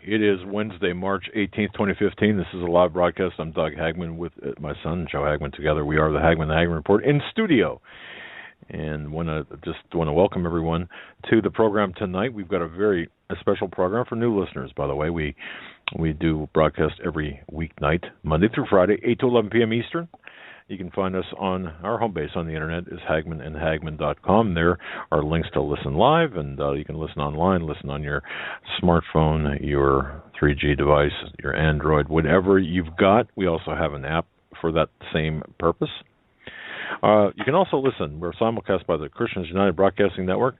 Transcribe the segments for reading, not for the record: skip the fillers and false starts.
It is Wednesday, March 18th, 2015. This is a live broadcast. I'm Doug Hagmann with my son, Joe Hagmann. Together we are the Hagmann Hagmann Report in studio. And want to welcome everyone to the program tonight. We've got a special program for new listeners, by the way. We do broadcast every weeknight, Monday through Friday, 8 to 11 p.m. Eastern. You can find us on our home base on the internet is hagmannandhagmann.com. There are links to listen live, and you can listen online, listen on your smartphone, your 3G device, your Android, whatever you've got. We also have an app for that same purpose. You can also listen. We're simulcast by the Christians United Broadcasting Network.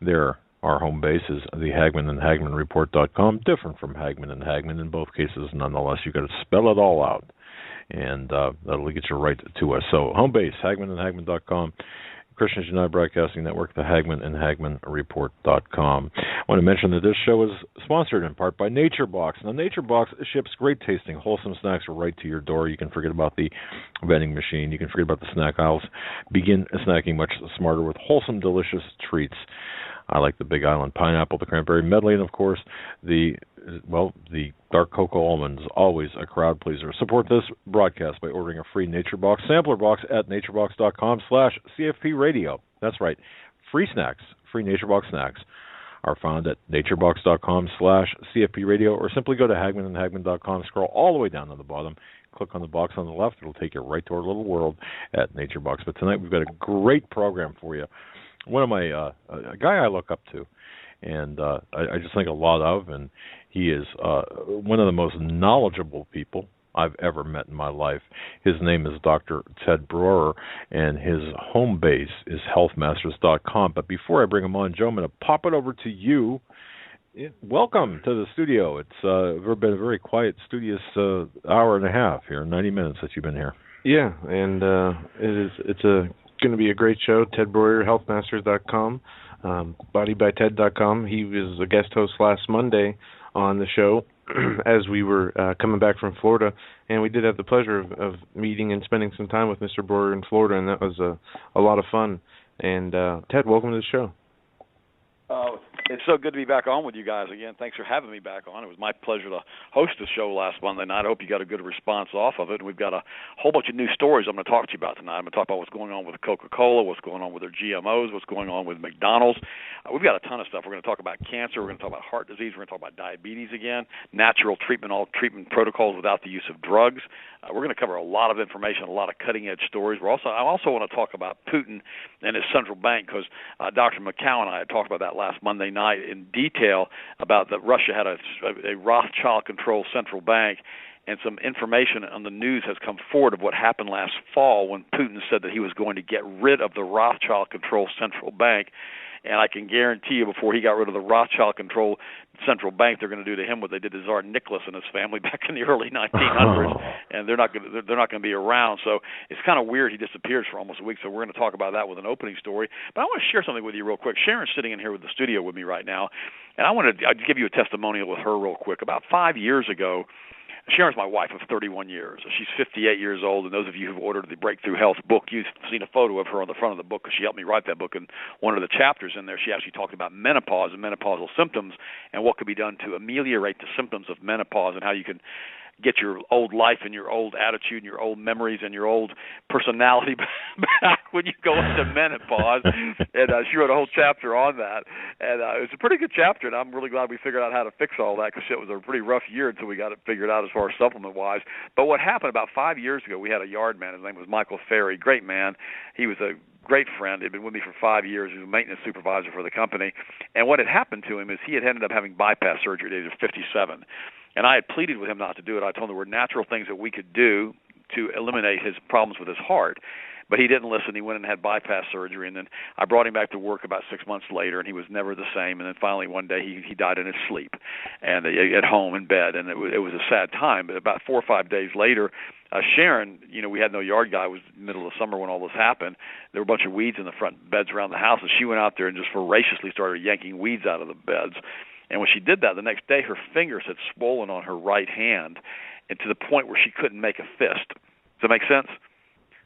There, our home base is the Hagmann and Hagmann Report.com, different from Hagmann and Hagmann in both cases. Nonetheless, you've got to spell it all out, and that'll get you right to us. So, home base, Hagmann&Hagmann.com, Christians United Broadcasting Network, the Hagmann and Hagmann Report.com. I want to mention that this show is sponsored in part by NatureBox. Now, NatureBox ships great tasting, wholesome snacks right to your door. You can forget about the vending machine. You can forget about the snack aisles. Begin snacking much smarter with wholesome, delicious treats. I like the Big Island pineapple, the cranberry medley, and of course the dark cocoa almonds, always a crowd pleaser. Support this broadcast by ordering a free NatureBox sampler box at naturebox.com/CFP radio. That's right. Free snacks, free NatureBox snacks are found at naturebox.com/CFP radio, or simply go to hagmannandhagmann.com, scroll all the way down to the bottom, click on the box on the left. It'll take you right to our little world at NatureBox. But tonight we've got a great program for you. One of my a guy I look up to, and I just think a lot of, and he is one of the most knowledgeable people I've ever met in my life. His name is Dr. Ted Broer, and his home base is healthmasters.com. But before I bring him on, Joe, I'm going to pop it over to you. Welcome to the studio. It's been a very quiet, studious hour and a half here, 90 minutes that you've been here. Yeah, and it's going to be a great show. Ted Broer, healthmasters.com, bodybyted.com. He was a guest host last Monday on the show as we were coming back from Florida, and we did have the pleasure of meeting and spending some time with Mr. Broer in Florida, and that was a lot of fun. And Ted, welcome to the show. It's so good to be back on with you guys again. Thanks for having me back on. It was my pleasure to host the show last Monday night. I hope you got a good response off of it. We've got a whole bunch of new stories I'm going to talk to you about tonight. I'm going to talk about what's going on with Coca-Cola, what's going on with their GMOs, what's going on with McDonald's. We've got a ton of stuff. We're going to talk about cancer. We're going to talk about heart disease. We're going to talk about diabetes again, natural treatment, all treatment protocols without the use of drugs. We're going to cover a lot of information, a lot of cutting-edge stories. I also want to talk about Putin and his central bank, because Dr. McCown and I had talked about that last Monday night in detail about that Russia had a Rothschild-controlled central bank, and some information on the news has come forward of what happened last fall when Putin said that he was going to get rid of the Rothschild-controlled central bank. And I can guarantee you, before he got rid of the Rothschild-controlled central bank, they're going to do to him what they did to Tsar Nicholas and his family back in the early 1900s. And they're not going to be around. So it's kind of weird. He disappears for almost a week. So we're going to talk about that with an opening story. But I want to share something with you real quick. Sharon's sitting in here with the studio with me right now, and I'd give you a testimonial with her real quick. About 5 years ago, Sharon's my wife of 31 years. She's 58 years old, and those of you who've ordered the Breakthrough Health book, you've seen a photo of her on the front of the book because she helped me write that book. And one of the chapters in there, she actually talked about menopause and menopausal symptoms and what could be done to ameliorate the symptoms of menopause, and how you can get your old life and your old attitude and your old memories and your old personality back when you go into menopause. And she wrote a whole chapter on that. And it was a pretty good chapter, and I'm really glad we figured out how to fix all that, because it was a pretty rough year until we got it figured out as far as supplement-wise. But what happened about 5 years ago, we had a yard man. His name was Michael Ferry. Great man. He was a great friend. He'd been with me for 5 years. He was a maintenance supervisor for the company. And what had happened to him is he had ended up having bypass surgery at the age of 57. And I had pleaded with him not to do it. I told him there were natural things that we could do to eliminate his problems with his heart. But he didn't listen. He went and had bypass surgery. And then I brought him back to work about 6 months later, and he was never the same. And then finally one day he died in his sleep, and at home in bed. And it was a sad time. But about 4 or 5 days later, Sharon, we had no yard guy. It was the middle of the summer when all this happened. There were a bunch of weeds in the front beds around the house, and she went out there and just voraciously started yanking weeds out of the beds. And when she did that, the next day her fingers had swollen on her right hand, and to the point where she couldn't make a fist. Does that make sense?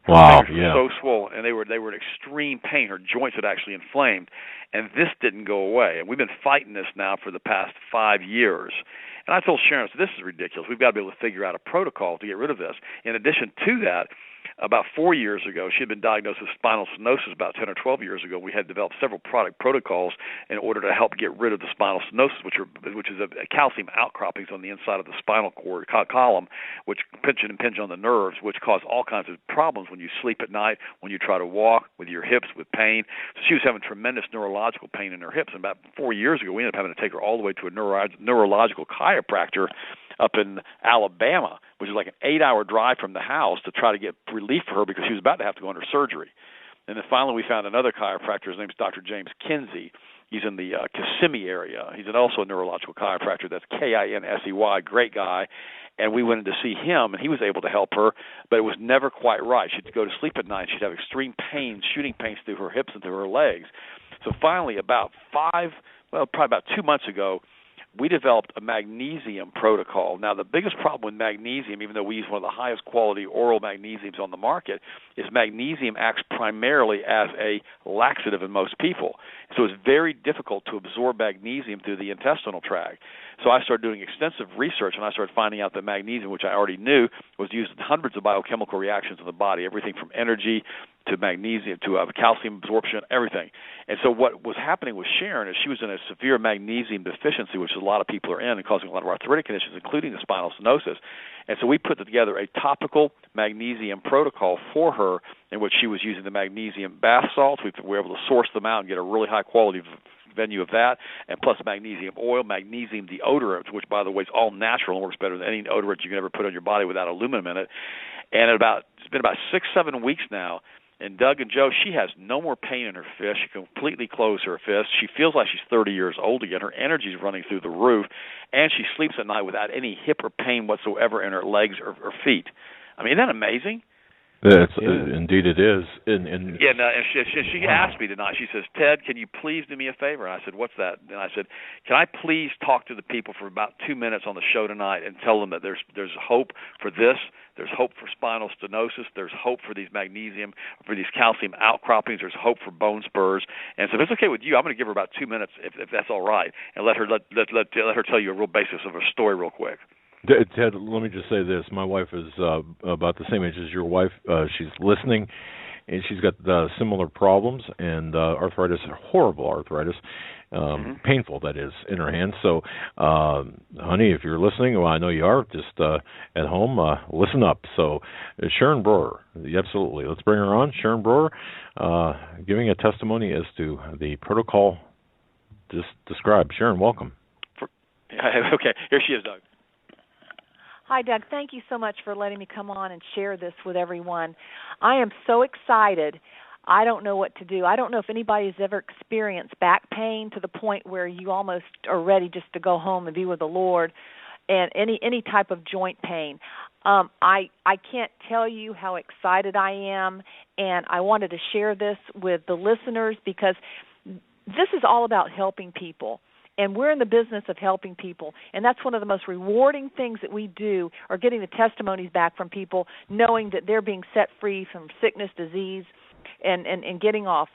Wow, Her fingers yeah. were so swollen, and they were in extreme pain. Her joints had actually inflamed, and this didn't go away. And we've been fighting this now for the past 5 years. And I told Sharon, so this is ridiculous. We've got to be able to figure out a protocol to get rid of this. In addition to that, about 4 years ago, she had been diagnosed with spinal stenosis about 10 or 12 years ago. We had developed several product protocols in order to help get rid of the spinal stenosis, which is a calcium outcroppings on the inside of the spinal cord column, which pinch and impinge on the nerves, which cause all kinds of problems when you sleep at night, when you try to walk, with your hips, with pain. So she was having tremendous neurological pain in her hips. And about 4 years ago, we ended up having to take her all the way to a neurological chiropractor up in Alabama, which is like an 8-hour drive from the house, to try to get relief for her because she was about to have to go under surgery. And then finally we found another chiropractor. His name's Dr. James Kinsey. He's in the Kissimmee area. He's also a neurological chiropractor. That's Kinsey, great guy. And we went in to see him, and he was able to help her, but it was never quite right. She'd go to sleep at night. She'd have extreme pain, shooting pains through her hips and through her legs. So finally, probably about 2 months ago, we developed a magnesium protocol. Now, the biggest problem with magnesium, even though we use one of the highest quality oral magnesiums on the market, is magnesium acts primarily as a laxative in most people. So it's very difficult to absorb magnesium through the intestinal tract. So I started doing extensive research, and I started finding out that magnesium, which I already knew, was used in hundreds of biochemical reactions in the body, everything from energy to magnesium to calcium absorption, everything. And so what was happening with Sharon is she was in a severe magnesium deficiency, which a lot of people are in, and causing a lot of arthritic conditions, including the spinal stenosis. And so we put together a topical magnesium protocol for her in which she was using the magnesium bath salts. We were able to source them out and get a really high-quality venue of that, and plus magnesium oil, magnesium deodorant, which, by the way, is all natural and works better than any deodorant you can ever put on your body without aluminum in it. And it's been about 6-7 weeks now, and Doug and Joe, she has no more pain in her fist. She completely closed her fist. She feels like she's 30 years old again. Her energy is running through the roof, and she sleeps at night without any hip or pain whatsoever in her legs or feet. I mean, isn't that amazing? Indeed it is. And she asked me tonight. She says, "Ted, can you please do me a favor?" And I said, "What's that?" And I said, "Can I please talk to the people for about 2 minutes on the show tonight and tell them that there's hope for this, there's hope for spinal stenosis, there's hope for these calcium outcroppings, there's hope for bone spurs." And so if it's okay with you, I'm going to give her about 2 minutes, if that's all right, and let her tell you a real basis of her story real quick. Ted, let me just say this. My wife is about the same age as your wife. She's listening, and she's got similar problems and arthritis, horrible arthritis, painful, that is, in her hands. So, honey, if you're listening, well, I know you are, just at home, listen up. So, Sharon Brewer, absolutely. Let's bring her on. Sharon Brewer, giving a testimony as to the protocol just described. Sharon, welcome. Okay, here she is, Doug. Hi, Doug. Thank you so much for letting me come on and share this with everyone. I am so excited. I don't know what to do. I don't know if anybody's ever experienced back pain to the point where you almost are ready just to go home and be with the Lord, and any type of joint pain. I can't tell you how excited I am, and I wanted to share this with the listeners because this is all about helping people. And we're in the business of helping people, and that's one of the most rewarding things that we do, are getting the testimonies back from people, knowing that they're being set free from sickness, disease, and getting off,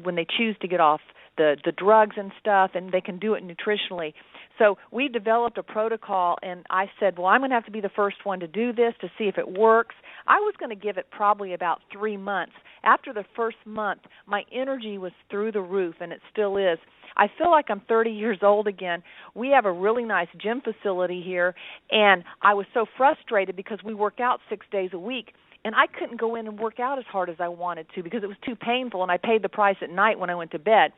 when they choose to get off the drugs and stuff, and they can do it nutritionally. So we developed a protocol, and I said, well, I'm going to have to be the first one to do this to see if it works. I was going to give it probably about 3 months. After the first month, my energy was through the roof, and it still is. I feel like I'm 30 years old again. We have a really nice gym facility here, and I was so frustrated because we work out 6 days a week, and I couldn't go in and work out as hard as I wanted to because it was too painful, and I paid the price at night when I went to bed.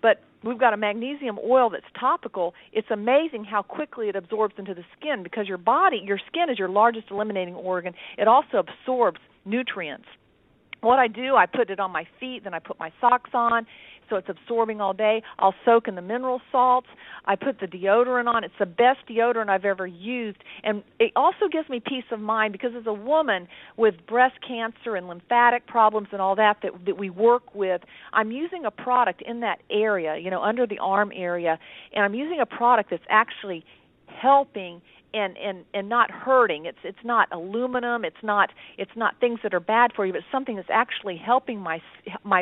But we've got a magnesium oil that's topical. It's amazing how quickly it absorbs into the skin because your skin is your largest eliminating organ. It also absorbs nutrients. What I do, I put it on my feet, then I put my socks on, so it's absorbing all day. I'll soak in the mineral salts. I put the deodorant on. It's the best deodorant I've ever used. And it also gives me peace of mind because as a woman with breast cancer and lymphatic problems and all that we work with, I'm using a product in that area, under the arm area, and I'm using a product that's actually helping and not hurting. It's not aluminum. It's not things that are bad for you, but something that's actually helping my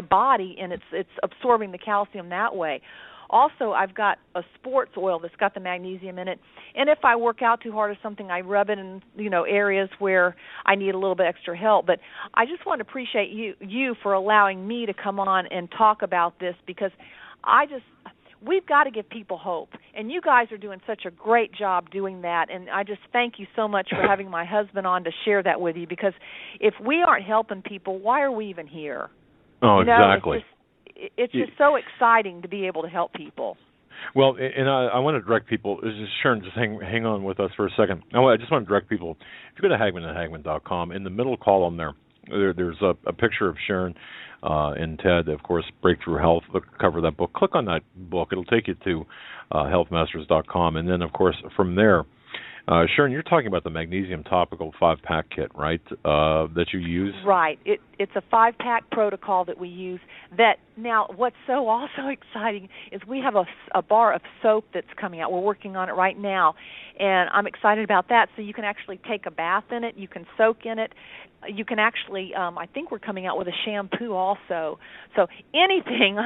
body, and it's absorbing the calcium that way. Also, I've got a sports oil that's got the magnesium in it, and if I work out too hard or something, I rub it in areas where I need a little bit extra help. But I just want to appreciate you for allowing me to come on and talk about this, because we've got to give people hope, and you guys are doing such a great job doing that, and I just thank you so much for having my husband on to share that with you, because if we aren't helping people, why are we even here? Oh, exactly. It's just so exciting to be able to help people. Well, and I want to direct people. Sharon, just hang on with us for a second. I just want to direct people. If you go to Hagmann.com, in the middle column there's a picture of Sharon and Ted, of course, Breakthrough Health, the cover of that book. Click on that book. It'll take you to healthmasters.com. And then, of course, from there, Sharon, you're talking about the magnesium topical 5-pack kit, right, that you use? Right. It's a 5-pack protocol that we use. That now, what's so also exciting is we have a bar of soap that's coming out. We're working on it right now, and I'm excited about that. So you can actually take a bath in it. You can soak in it. You can actually, I think we're coming out with a shampoo also. So anything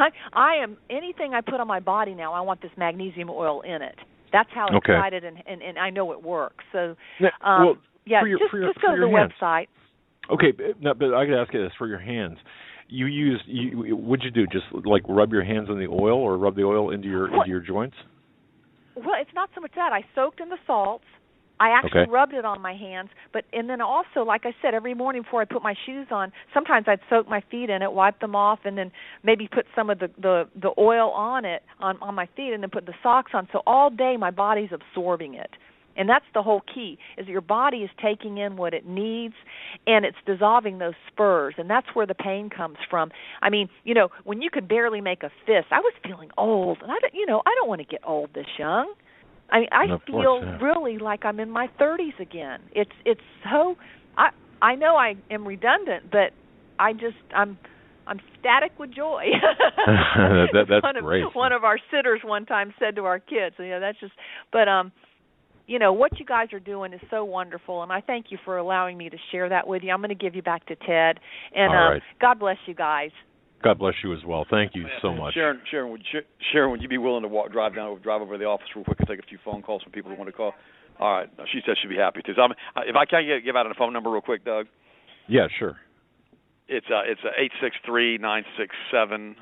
anything I put on my body now, I want this magnesium oil in it. That's how excited and I know it works. So, just go to the website. Okay, no, but I got to ask you this: for your hands, what'd you do? Just like rub your hands in the oil, or rub the oil into your joints? Well, it's not so much that. I soaked in the salts. I actually rubbed it on my hands, and then also, like I said, every morning before I put my shoes on, sometimes I'd soak my feet in it, wipe them off, and then maybe put some of the oil on it on my feet, and then put the socks on. So all day my body's absorbing it. And that's the whole key, is that your body is taking in what it needs, and it's dissolving those spurs, and that's where the pain comes from. I mean, when you could barely make a fist, I was feeling old, and I don't want to get old this young. I feel really like I'm in my 30s again. It's so I know I am redundant, but I'm ecstatic with joy. That's great. One of our sitters one time said to our kids, that's just. But what you guys are doing is so wonderful, and I thank you for allowing me to share that with you. I'm going to give you back to Ted, and all right. God bless you guys. God bless you as well. Thank you so much. Sharon, would you be willing to drive over to the office real quick and take a few phone calls from people who want to call? All right. She said she'd be happy to. So if I can give out a phone number real quick, Doug. Yeah, sure. It's 863-967-0244.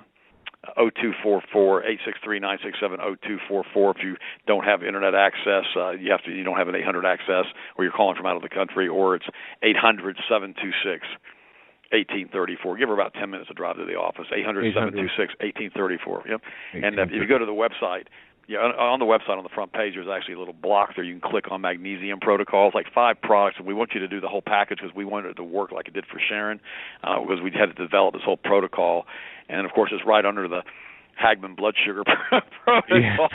863-967-0244. If you don't have internet access, you don't have an 800 access, or you're calling from out of the country, or it's 800-726-1834. Give her about 10 minutes to drive to the office. 800-726-1834. Yep. And if you go to the website, on the website on the front page, there's actually a little block there. You can click on magnesium protocols, like 5 products, and we want you to do the whole package because we wanted it to work like it did for Sharon, because we had to develop this whole protocol. And, of course, it's right under the Hagmann blood sugar protocol,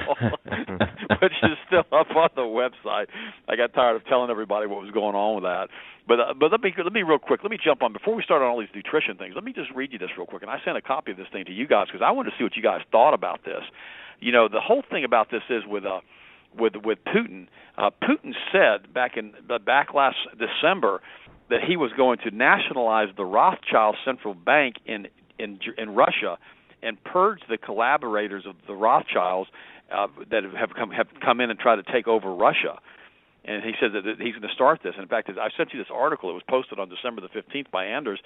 which is still up on the website. I got tired of telling everybody what was going on with that. But let me real quick. Let me jump on before we start on all these nutrition things. Let me just read you this real quick, and I sent a copy of this thing to you guys because I wanted to see what you guys thought about this. The whole thing about this is with Putin. Putin said back last December that he was going to nationalize the Rothschild Central Bank in Russia and purge the collaborators of the Rothschilds that have come in and tried to take over Russia. And he said that he's going to start this. And in fact, I sent you this article. It was posted on December the 15th by Anders,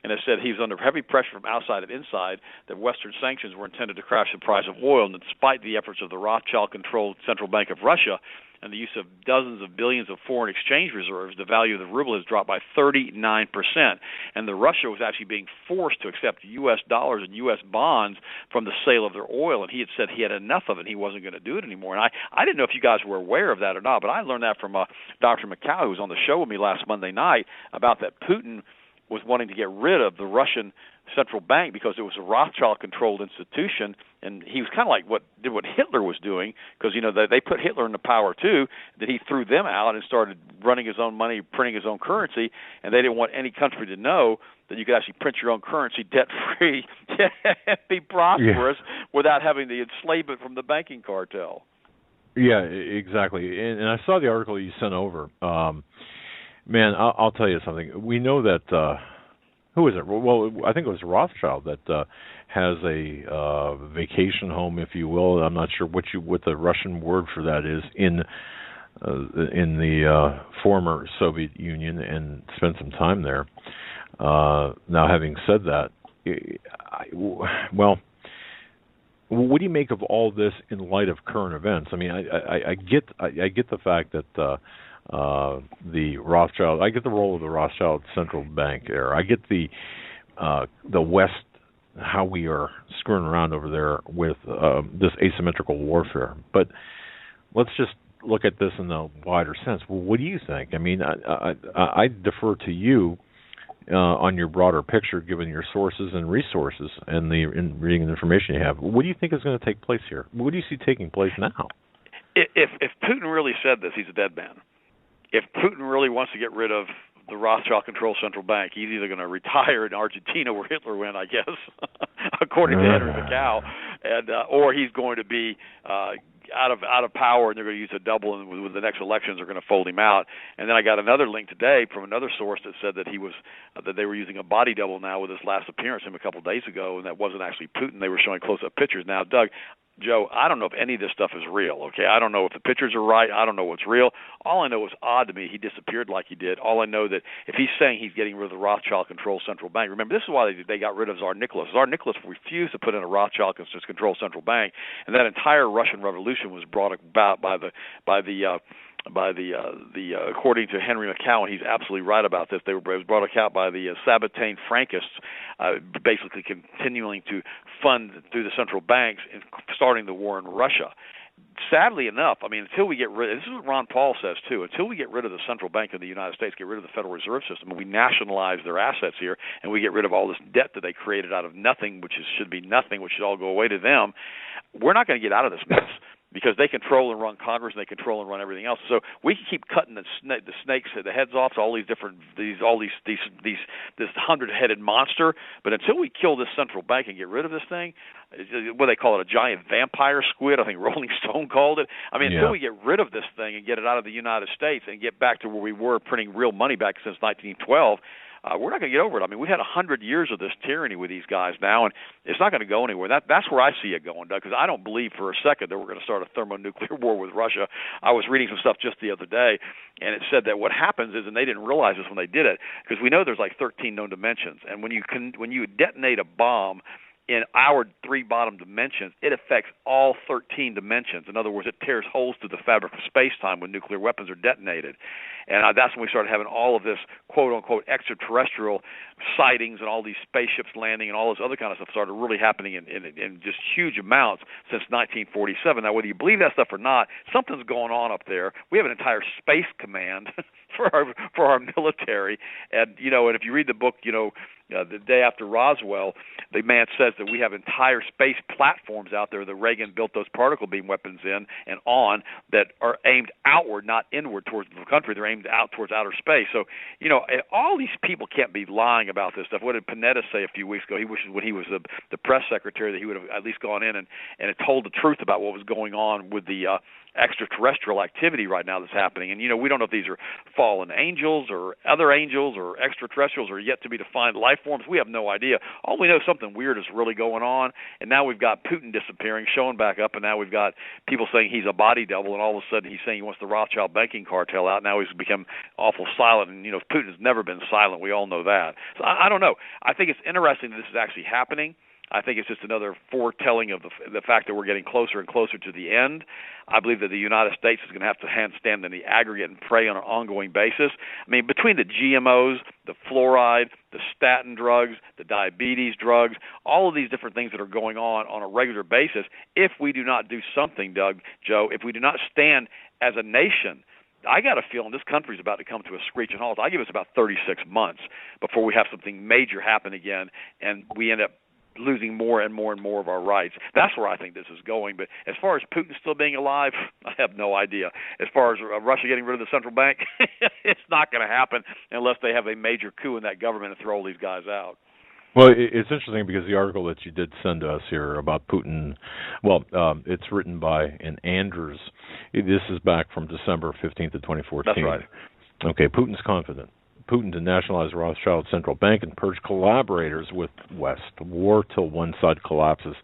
and it said he was under heavy pressure from outside and inside that Western sanctions were intended to crash the price of oil. And despite the efforts of the Rothschild-controlled Central Bank of Russia and the use of dozens of billions of foreign exchange reserves, the value of the ruble has dropped by 39%. And Russia was actually being forced to accept U.S. dollars and U.S. bonds from the sale of their oil. And he had said he had enough of it and he wasn't going to do it anymore. And I didn't know if you guys were aware of that or not, but I learned that from Dr. McCow, who was on the show with me last Monday night, about that Putin was wanting to get rid of the Russian central bank because it was a Rothschild-controlled institution, and he was kind of like what Hitler was doing, because they put Hitler into power too. That he threw them out and started running his own money, printing his own currency, and they didn't want any country to know that you could actually print your own currency debt-free and be prosperous without having the enslavement from the banking cartel. Yeah, exactly. And I saw the article you sent over. Man, I'll tell you something. We know that who is it? Well, I think it was Rothschild that has a vacation home, if you will. I'm not sure what the Russian word for that is in the former Soviet Union, and spent some time there. Now, having said that, well, what do you make of all this in light of current events? I mean, I get the fact that the Rothschild, I get the role of the Rothschild central bank there. I get the West, how we are screwing around over there with this asymmetrical warfare. But let's just look at this in a wider sense. Well, what do you think? I mean, I defer to you on your broader picture, given your sources and resources and in reading the information you have. What do you think is going to take place here? What do you see taking place now? If Putin really said this, he's a dead man. If Putin really wants to get rid of the Rothschild-controlled central bank, he's either going to retire in Argentina, where Hitler went, I guess, according to Henry Macau, and or he's going to be out of power, and they're going to use a double, and with the next elections, they're going to fold him out. And then I got another link today from another source that said that he was that they were using a body double now with his last appearance him a couple of days ago, and that wasn't actually Putin. They were showing close-up pictures. Now, Doug, Joe, I don't know if any of this stuff is real, okay? I don't know if the pictures are right. I don't know what's real. All I know is odd to me. He disappeared like he did. All I know that if he's saying he's getting rid of the Rothschild-controlled central bank, remember, this is why they got rid of Tsar Nicholas. Tsar Nicholas refused to put in a Rothschild-controlled central bank, and that entire Russian Revolution was brought about by the according to Henry Macau, and he's absolutely right about this. It was brought about by the Sabbatain Frankists, basically continuing to fund through the central banks and starting the war in Russia. Sadly enough, I mean, until we get rid, this is what Ron Paul says too, until we get rid of the central bank of the United States, get rid of the Federal Reserve System, and we nationalize their assets here, and we get rid of all this debt that they created out of nothing, should be nothing, which should all go away to them, we're not going to get out of this mess. Because they control and run Congress, and they control and run everything else. So we can keep cutting the snakes, the heads off to all these different this 100-headed monster. But until we kill this central bank and get rid of this thing, what they call it, a giant vampire squid, I think Rolling Stone called it. I mean, until we get rid of this thing and get it out of the United States and get back to where we were printing real money back since 1912. We're not going to get over it. I mean, we've had 100 years of this tyranny with these guys now, and it's not going to go anywhere. That's where I see it going, Doug, because I don't believe for a second that we're going to start a thermonuclear war with Russia. I was reading some stuff just the other day, and it said that what happens is, and they didn't realize this when they did it, because we know there's like 13 known dimensions, and when you detonate a bomb in our three bottom dimensions, it affects all 13 dimensions. In other words, it tears holes through the fabric of space-time when nuclear weapons are detonated. And that's when we started having all of this quote-unquote extraterrestrial sightings and all these spaceships landing and all this other kind of stuff started really happening in just huge amounts since 1947. Now, whether you believe that stuff or not, something's going on up there. We have an entire space command for our military. And, and if you read the book, the day after Roswell, the man says that we have entire space platforms out there that Reagan built those particle beam weapons in and on that are aimed outward, not inward towards the country. They're aimed out towards outer space. So, all these people can't be lying about this stuff. What did Panetta say a few weeks ago? He wishes when he was the press secretary that he would have at least gone in and told the truth about what was going on with the extraterrestrial activity right now that's happening. And, we don't know if these are fallen angels or other angels or extraterrestrials or yet to be defined life forms. We have no idea. All we know is something weird is really going on, and now we've got Putin disappearing, showing back up, and now we've got people saying he's a body double, and all of a sudden he's saying he wants the Rothschild banking cartel out. Now he's become awful silent, and, Putin has never been silent. We all know that. So I don't know. I think it's interesting that this is actually happening. I think it's just another foretelling of the fact that we're getting closer and closer to the end. I believe that the United States is going to have to handstand in the aggregate and pray on an ongoing basis. I mean, between the GMOs, the fluoride, the statin drugs, the diabetes drugs, all of these different things that are going on a regular basis, if we do not do something, Joe, if we do not stand as a nation, I got a feeling this country is about to come to a screeching halt. I give us about 36 months before we have something major happen again, and we end up losing more and more and more of our rights. That's where I think this is going. But as far as Putin still being alive, I have no idea. As far as Russia getting rid of the central bank, it's not going to happen unless they have a major coup in that government and throw all these guys out. Well, it's interesting because the article that you did send us here about Putin, well, it's written by an Andrews. This is back from December 15th of 2014. That's right. Okay, Putin's confident. Putin to nationalize Rothschild Central Bank and purge collaborators with West. War till one side collapses.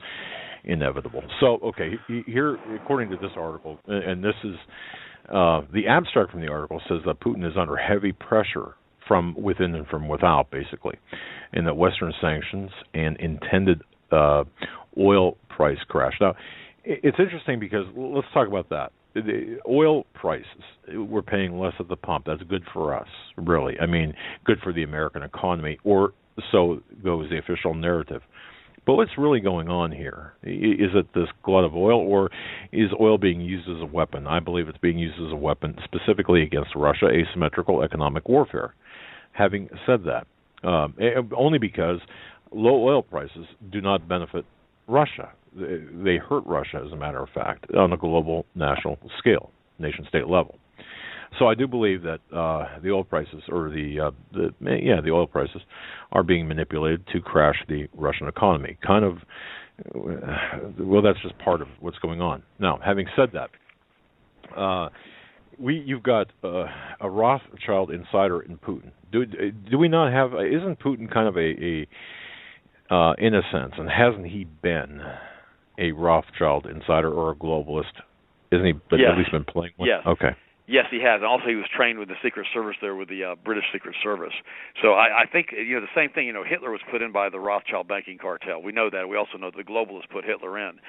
Inevitable. So, okay, here, according to this article, and this is the abstract from the article says that Putin is under heavy pressure from within and from without, basically, and that Western sanctions and intended oil price crash. Now, it's interesting because let's talk about that. The oil prices, we're paying less at the pump. That's good for us, really. I mean, good for the American economy, or so goes the official narrative. But what's really going on here? Is it this glut of oil, or is oil being used as a weapon? I believe it's being used as a weapon specifically against Russia, asymmetrical economic warfare. Having said that, only because low oil prices do not benefit Russia. They hurt Russia, as a matter of fact, on a global national scale, nation-state level. So I do believe that the oil prices, or the oil prices, are being manipulated to crash the Russian economy. Kind of, well, that's just part of what's going on. Now, having said that, you've got a Rothschild insider in Putin. Do we not have? Isn't Putin kind of a in a sense, and hasn't he been a Rothschild insider or a globalist? Isn't he? But yes. At least been playing one. Yes. Okay. Yes, he has. And also, he was trained with the Secret Service there, with the British Secret Service. So I think, the same thing, Hitler was put in by the Rothschild banking cartel. We know that. We also know the globalists put Hitler in.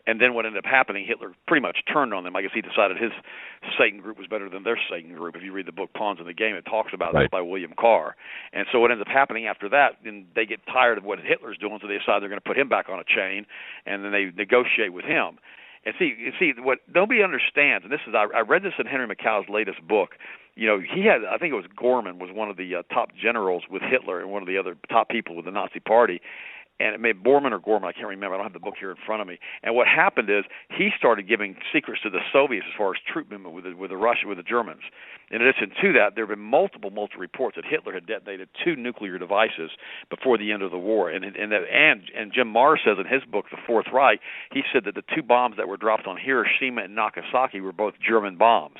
And then what ended up happening, Hitler pretty much turned on them. I guess he decided his Satan group was better than their Satan group. If you read the book Pawns in the Game, it talks about this by William Carr. And so what ends up happening after that, then they get tired of what Hitler's doing, so they decide they're going to put him back on a chain, and then they negotiate with him. And see what nobody understands, and this is I read this in Henry Macau's latest book. He had, I think it was Gorman was one of the top generals with Hitler and one of the other top people with the Nazi Party. And it may Borman or Gorman, I can't remember. I don't have the book here in front of me. And what happened is he started giving secrets to the Soviets as far as troop movement with the Germans. In addition to that, there have been multiple reports that Hitler had detonated 2 nuclear devices before the end of the war. And Jim Marr says in his book, The Fourth Reich, he said that the 2 bombs that were dropped on Hiroshima and Nagasaki were both German bombs.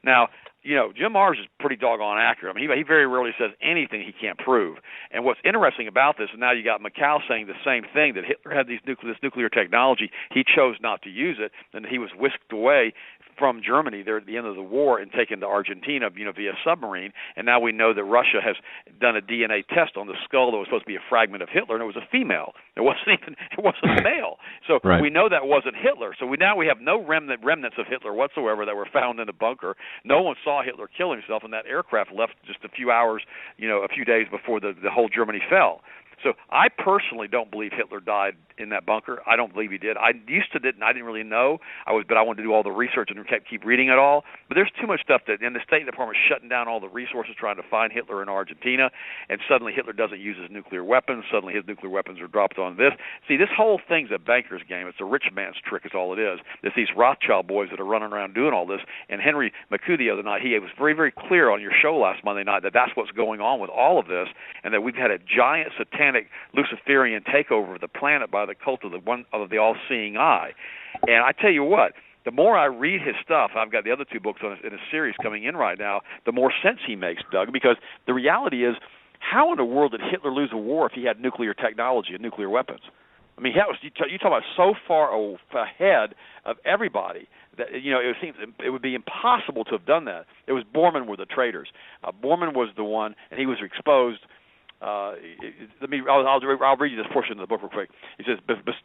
Now, Jim Marrs is pretty doggone accurate. I mean, he very rarely says anything he can't prove. And what's interesting about this is now you got Macau saying the same thing, that Hitler had this nuclear technology. He chose not to use it, and he was whisked away from Germany there at the end of the war and taken to Argentina, via submarine. And now we know that Russia has done a DNA test on the skull that was supposed to be a fragment of Hitler, and it was a female. It wasn't a male. So we know that wasn't Hitler. So we have no remnants of Hitler whatsoever that were found in the bunker. No one saw Hitler kill himself, and that aircraft left just a few hours, a few days before the whole Germany fell. So I personally don't believe Hitler died in that bunker. I don't believe he did. I used to didn't. I didn't really know. But I wanted to do all the research and keep reading it all. But there's too much stuff and the State Department shutting down all the resources trying to find Hitler in Argentina, and suddenly Hitler doesn't use his nuclear weapons. Suddenly his nuclear weapons are dropped on this. See, this whole thing's a banker's game. It's a rich man's trick is all it is. It's these Rothschild boys that are running around doing all this. And Henry Macau the other night, he was very, very clear on your show last Monday night that that's what's going on with all of this, and that we've had a giant satanic Luciferian takeover of the planet by the cult of the all-seeing eye. And I tell you what, the more I read his stuff, I've got the other 2 books in a series coming in right now, the more sense he makes, Doug, because the reality is, how in the world did Hitler lose a war if he had nuclear technology and nuclear weapons? I mean, you talk about so far ahead of everybody that it seems it would be impossible to have done that. It was Bormann were the traitors. Bormann was the one, and he was exposed. I'll read you this portion of the book real quick. He says,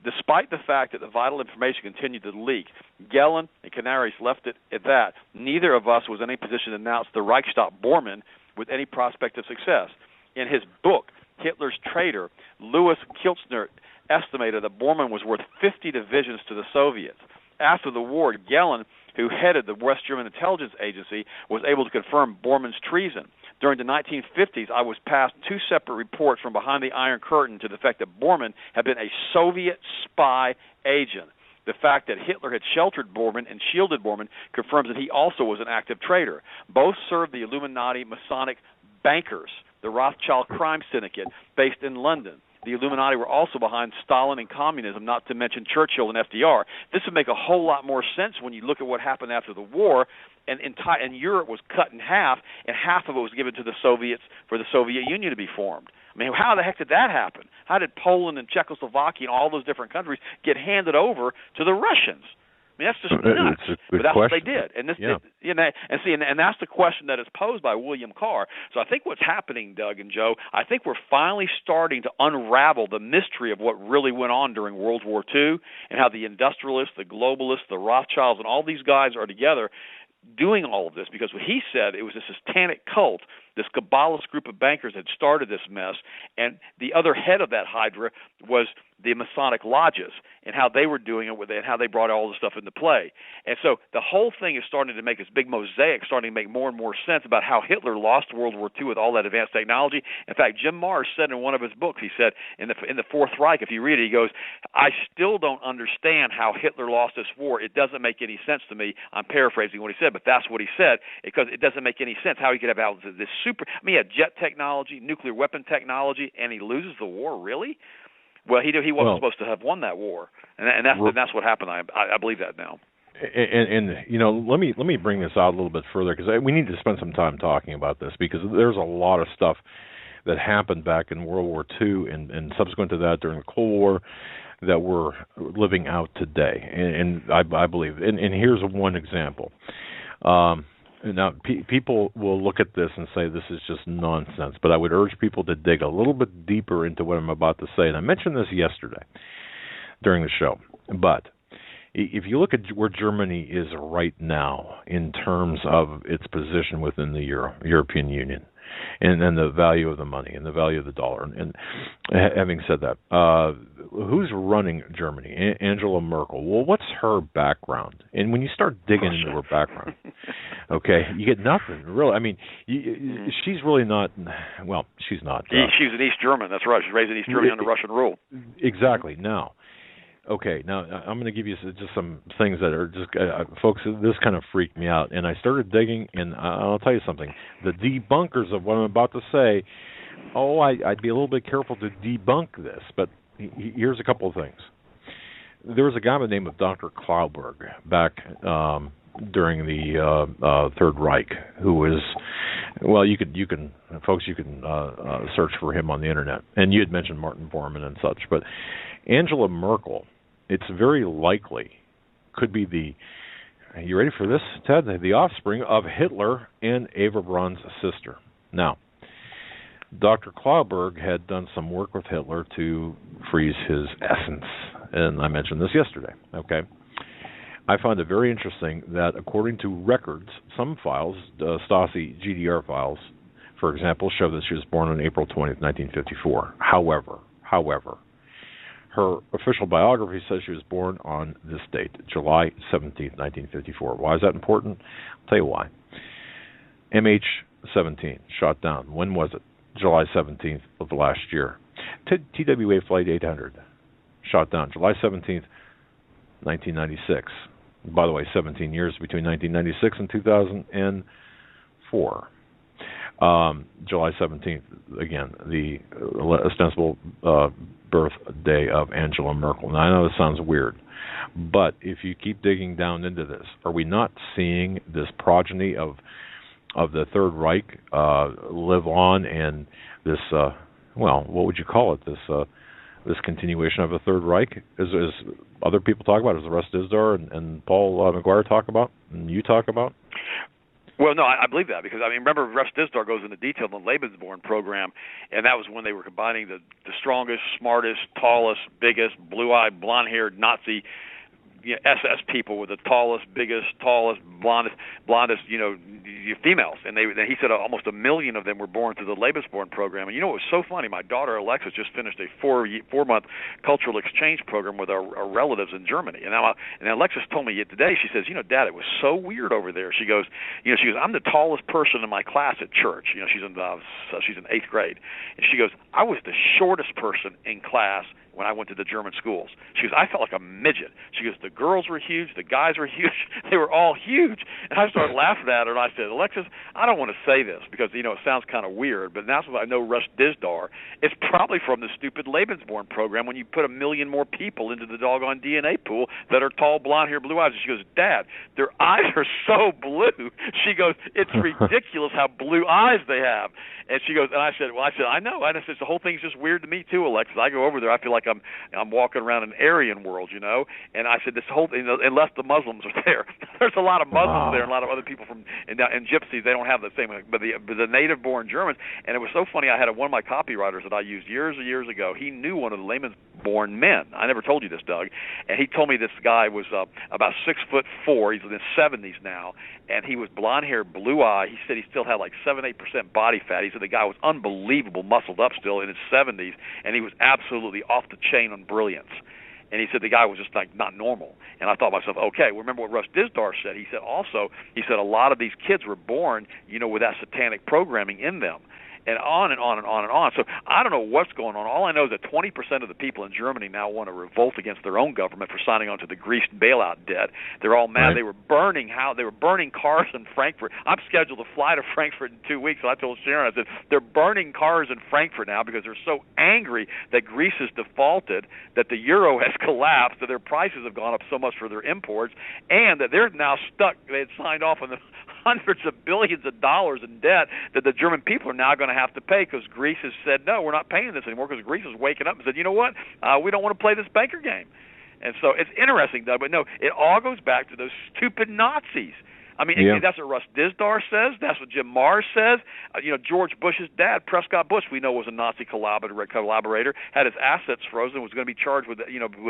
despite the fact that the vital information continued to leak, Gellin and Canaris left it at that. Neither of us was in any position to announce the Reich stopped Bormann with any prospect of success. In his book, Hitler's Traitor, Louis Kiltzner estimated that Bormann was worth 50 divisions to the Soviets. After the war, Gellin, who headed the West German intelligence agency, was able to confirm Bormann's treason. During the 1950s, I was passed 2 separate reports from behind the Iron Curtain to the fact that Bormann had been a Soviet spy agent. The fact that Hitler had sheltered Bormann and shielded Bormann confirms that he also was an active traitor. Both served the Illuminati Masonic bankers, the Rothschild crime syndicate based in London. the Illuminati were also behind Stalin and communism, not to mention Churchill and FDR. This would make a whole lot more sense when you look at what happened after the war, and Europe was cut in half, and half of it was given to the Soviets for the Soviet Union to be formed. I mean, how the heck did that happen? How did Poland and Czechoslovakia and all those different countries get handed over to the Russians? I mean, that's just nuts. But that's what they did. And and that's the question that is posed by William Carr. So I think what's happening, Doug and Joe, I think we're finally starting to unravel the mystery of what really went on during World War II and how the industrialists, the globalists, the Rothschilds, and all these guys are together doing all of this, because what he said, it was this satanic cult, this Kabbalist group of bankers had started this mess, and the other head of that hydra was the Masonic lodges and how they were doing it with it and how they brought all this stuff into play. And so the whole thing is starting to make this big mosaic, starting to make more and more sense about how Hitler lost World War II with all that advanced technology. In fact, Jim Marrs said in one of his books, he said in the Fourth Reich, if you read it, he goes, I still don't understand how Hitler lost this war. It doesn't make any sense to me. I'm paraphrasing what he said, but that's what he said, because it doesn't make any sense how he could have out this super, I mean, he had jet technology, nuclear weapon technology, and he loses the war, really? Well, he wasn't supposed to have won that war, and that's what happened. I believe that now. And you know, let me bring this out a little bit further, because we need to spend some time talking about this, because there's a lot of stuff that happened back in World War II and subsequent to that during the Cold War that we're living out today, and I believe. And here's one example. Now, people will look at this and say this is just nonsense, but I would urge people to dig a little bit deeper into what I'm about to say. And I mentioned this yesterday during the show, but if you look at where Germany is right now in terms of its position within the European Union, and the value of the money and the value of the dollar. And having said that, who's running Germany? Angela Merkel. Well, what's her background? And when you start digging into her background, okay, you get nothing, really. I mean, she's really not, well, she's not. She's an East German, that's right. She's raised in East Germany under Russian rule. Exactly. Now, I'm going to give you just some things that are just, folks, this kind of freaked me out. And I started digging, and I'll tell you something. The debunkers of what I'm about to say, I'd be a little bit careful to debunk this, but here's a couple of things. There was a guy by the name of Dr. Klauberg back during the Third Reich who was, well, you can search for him on the internet. And you had mentioned Martin Bormann and such, but Angela Merkel, it's very likely, could be you ready for this, Ted? The offspring of Hitler and Eva Braun's sister. Now, Dr. Klauberg had done some work with Hitler to freeze his essence, and I mentioned this yesterday, okay? I found it very interesting that according to records, some files, Stasi GDR files, for example, show that she was born on April 20th, 1954. However, her official biography says she was born on this date, July 17th, 1954. Why is that important? I'll tell you why. MH17, shot down. When was it? July 17th of the last year. TWA Flight 800, shot down. July 17th, 1996. By the way, 17 years between 1996 and 2004. July 17th, again, the ostensible birthday of Angela Merkel. Now, I know this sounds weird, but if you keep digging down into this, are we not seeing this progeny of the Third Reich live on, and this, what would you call it, this continuation of a Third Reich, as other people talk about, as the Russ Dizdar and Paul McGuire talk about, and you talk about? Well, no, I believe that, because, I mean, remember, Russ Dizdar goes into detail in the Lebensborn program, and that was when they were combining the strongest, smartest, tallest, biggest, blue-eyed, blonde-haired Nazi SS people with the tallest, biggest, blondest, females. And he said almost 1 million of them were born through the Lebensborn program. And you know what was so funny? My daughter Alexis just finished a 4-month cultural exchange program with our relatives in Germany. And Alexis told me today, she says, Dad, it was so weird over there. She goes, I'm the tallest person in my class at church. She's in 8th grade. And she goes, I was the shortest person in class when I went to the German schools. She goes, I felt like a midget. She goes, the girls were huge, the guys were huge, they were all huge. And I started laughing at her, and I said, Alexis, I don't want to say this because, it sounds kind of weird, but that's what I know Rush Dizdar. It's probably from the stupid Lebensborn program when you put 1 million more people into the doggone DNA pool that are tall, blonde-haired, blue eyes. And she goes, Dad, their eyes are so blue. She goes, it's ridiculous how blue eyes they have. And she goes, and I said, I know. And I said, the whole thing's just weird to me too, Alexis. I go over there, I feel like I'm walking around an Aryan world, And I said, this whole thing, unless the Muslims are there. There's a lot of Muslims there and a lot of other people and gypsies. They don't have the same, but the native-born Germans. And it was so funny. I had one of my copywriters that I used years and years ago. He knew one of the layman's-born men. I never told you this, Doug. And he told me this guy was about 6'4". He's in his 70s now, and he was blonde-haired, blue-eyed. He said he still had like 7-8% body fat. He said the guy was unbelievable, muscled up still in his 70s, and he was absolutely off the chain on brilliance. And he said the guy was just like not normal. And I thought to myself, okay, remember what Rush Dizdar said. He said a lot of these kids were born, with that satanic programming in them. And on and on and on and on. So I don't know what's going on. All I know is that 20% of the people in Germany now want to revolt against their own government for signing on to the Greece bailout debt. They're all mad. Right. They were burning cars in Frankfurt. I'm scheduled to fly to Frankfurt in 2 weeks. So I told Sharon, I said, they're burning cars in Frankfurt now because they're so angry that Greece has defaulted, that the euro has collapsed, that their prices have gone up so much for their imports, and that they're now stuck. They had signed off on the hundreds of billions of dollars in debt that the German people are now going to have to pay because Greece has said, no, we're not paying this anymore, because Greece is waking up and said, you know what, we don't want to play this banker game. And so it's interesting, though, but no, it all goes back to those stupid Nazis. I mean, that's what Rush Dizdar says. That's what Jim Marrs says. George Bush's dad, Prescott Bush, we know was a Nazi collaborator, had his assets frozen, was going to be charged with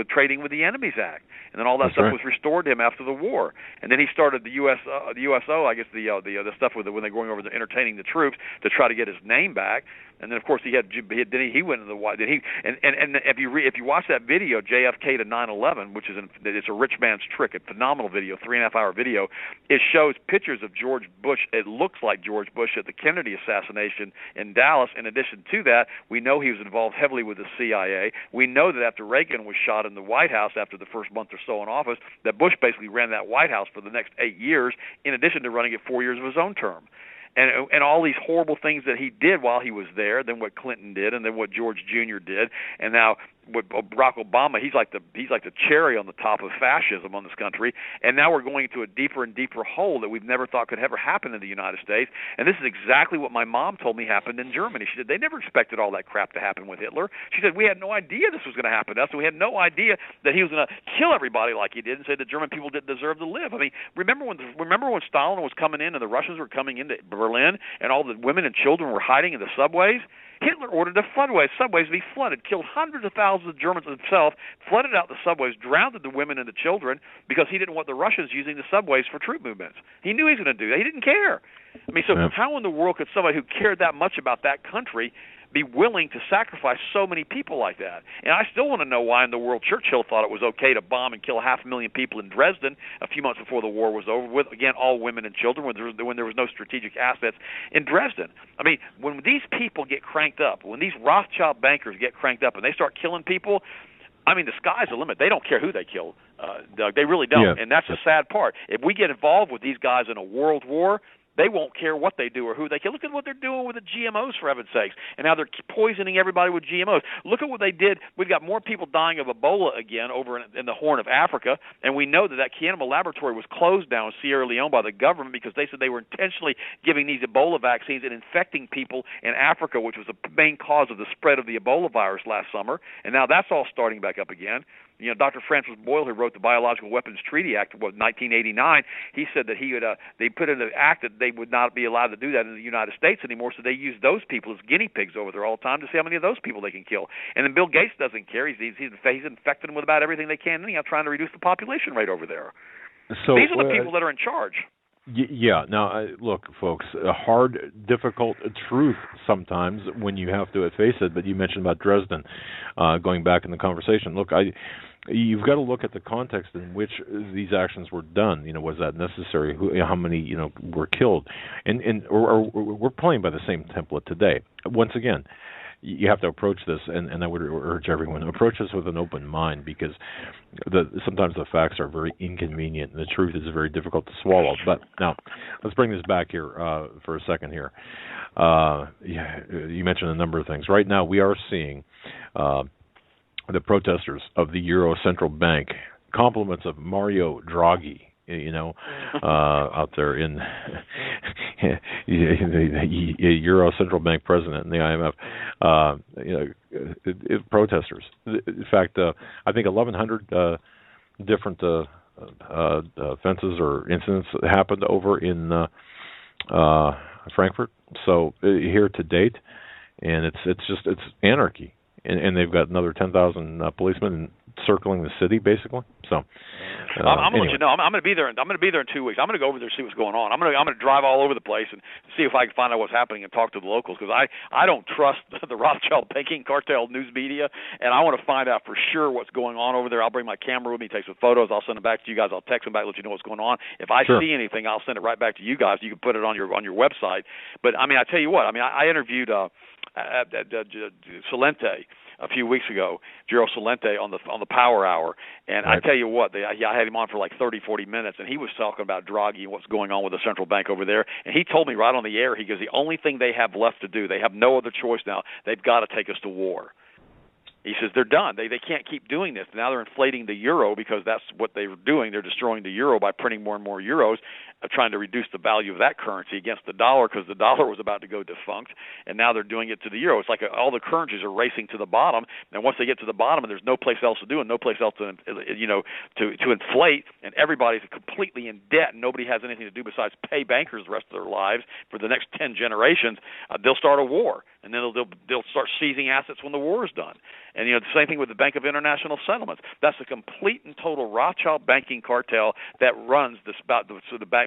trading with the Enemies Act, and then all that stuff was restored to him after the war. And then he started the USO, I guess the stuff with when they're going over there entertaining the troops to try to get his name back. And then, of course, he went into the White. And if you watch that video, JFK to 9/11, which it's a rich man's trick, a phenomenal video, 3.5-hour video. It shows pictures of George Bush. It looks like George Bush at the Kennedy assassination in Dallas. In addition to that, we know he was involved heavily with the CIA. We know that after Reagan was shot in the White House after the first month or so in office, that Bush basically ran that White House for the next 8 years, in addition to running it 4 years of his own term. And all these horrible things that he did while he was there, then what Clinton did, and then what George Jr. did, and now with Barack Obama, he's like the cherry on the top of fascism on this country. And now we're going into a deeper and deeper hole that we've never thought could ever happen in the United States. And this is exactly what my mom told me happened in Germany. She said they never expected all that crap to happen with Hitler. She said we had no idea this was going to happen to us, and we had no idea that he was going to kill everybody like he did, and say the German people didn't deserve to live. I mean, remember when Stalin was coming in and the Russians were coming into Berlin, and all the women and children were hiding in the subways? Hitler ordered the subways to be flooded, killed hundreds of thousands of Germans himself, flooded out the subways, drowned the women and the children because he didn't want the Russians using the subways for troop movements. He knew he was going to do that. He didn't care. I mean, so how in the world could somebody who cared that much about that country be willing to sacrifice so many people like that? And I still want to know why in the world Churchill thought it was okay to bomb and kill 500,000 people in Dresden a few months before the war was over, with, again, all women and children, when there was no strategic assets in Dresden. I mean, when these people get cranked up, when these Rothschild bankers get cranked up and they start killing people, I mean, the sky's the limit. They don't care who they kill, Doug. They really don't. Yeah. And that's the sad part. If we get involved with these guys in a world war, they won't care what they do or who they kill. Look at what they're doing with the GMOs, for heaven's sakes, and how they're poisoning everybody with GMOs. Look at what they did. We've got more people dying of Ebola again over in the Horn of Africa, and we know that Kianima laboratory was closed down in Sierra Leone by the government because they said they were intentionally giving these Ebola vaccines and infecting people in Africa, which was the main cause of the spread of the Ebola virus last summer, and now that's all starting back up again. Dr. Francis Boyle, who wrote the Biological Weapons Treaty Act of 1989, he said that they put in the act that they would not be allowed to do that in the United States anymore, so they use those people as guinea pigs over there all the time to see how many of those people they can kill. And then Bill Gates doesn't care. He's infecting them with about everything they can anyhow, trying to reduce the population rate over there. So these are the people that are in charge. Yeah. Now, look, folks, a hard, difficult truth sometimes when you have to face it. But you mentioned about Dresden, going back in the conversation. Look, you've got to look at the context in which these actions were done. Was that necessary? How many, were killed? Or we're playing by the same template today. Once again, you have to approach this, and I would urge everyone to approach this with an open mind, because sometimes the facts are very inconvenient and the truth is very difficult to swallow. But now, let's bring this back here for a second here. You mentioned a number of things. Right now, we are seeing the protesters of the Euro Central Bank, compliments of Mario Draghi, out there in the Euro Central Bank president and the IMF, protesters. In fact, I think 1,100 different offenses or incidents happened over in Frankfurt. So here to date, and it's anarchy, and they've got another 10,000 policemen circling the city, basically. So I'm anyway. gonna let you know. I'm gonna be there. I'm gonna be there in 2 weeks. I'm gonna go over there and see what's going on. I'm gonna drive all over the place and see if I can find out what's happening and talk to the locals, because I don't trust the Rothschild banking cartel news media, and I want to find out for sure what's going on over there. I'll bring my camera with me, take some photos. I'll send them back to you guys. I'll text them back, let you know what's going on. If I see anything, I'll send it right back to you guys. You can put it on your website. But I tell you what. I interviewed Salente a few weeks ago, Giro Salente on the Power Hour, and right. I tell you what, I had him on for like 30, 40 minutes, and he was talking about Draghi and what's going on with the central bank over there, and he told me right on the air, he goes, the only thing they have left to do, they have no other choice now, they've got to take us to war. He says they're done. They can't keep doing this. Now they're inflating the euro because that's what they're doing. They're destroying the euro by printing more and more euros, trying to reduce the value of that currency against the dollar, because the dollar was about to go defunct, and now they're doing it to the euro. It's like all the currencies are racing to the bottom, and once they get to the bottom, and there's no place else to do, and no place else to inflate, and everybody's completely in debt, and nobody has anything to do besides pay bankers the rest of their lives for the next 10 generations. They'll start a war, and then they'll start seizing assets when the war is done. And the same thing with the Bank of International Settlements. That's a complete and total Rothschild banking cartel that runs the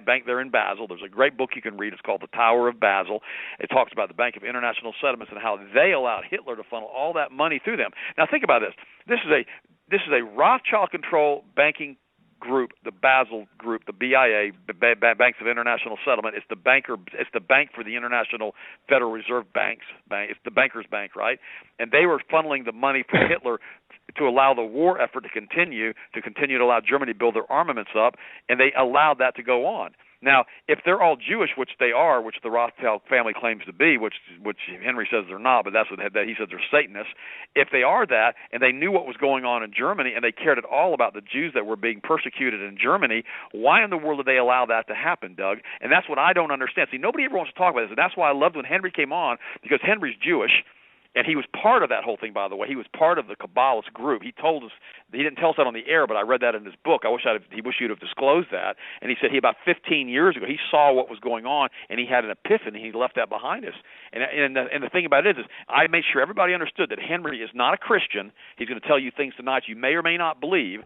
bank there in Basel. There's a great book you can read. It's called The Tower of Basel. It talks about the Bank of International Settlements and how they allowed Hitler to funnel all that money through them. Now think about this. This is a Rothschild-controlled banking group, the Basel group, the BIA, Banks of International Settlement. It's the bank for the International Federal Reserve Banks. It's the bankers' bank, right? And they were funneling the money from Hitler to allow the war effort to continue to allow Germany to build their armaments up, and they allowed that to go on. Now, if they're all Jewish, which they are, which the Rothschild family claims to be, which Henry says they're not, but that's what he says they're Satanists. If they are that, and they knew what was going on in Germany, and they cared at all about the Jews that were being persecuted in Germany, why in the world did they allow that to happen, Doug? And that's what I don't understand. See, nobody ever wants to talk about this, and that's why I loved when Henry came on, because Henry's Jewish. And he was part of that whole thing, by the way. He was part of the Kabbalist group. He told us, he didn't tell us that on the air, but I read that in his book. He wish you'd have disclosed that. And he said about 15 years ago, he saw what was going on, and he had an epiphany. He left that behind us. And the thing about it is I made sure everybody understood that Henry is not a Christian. He's going to tell you things tonight you may or may not believe.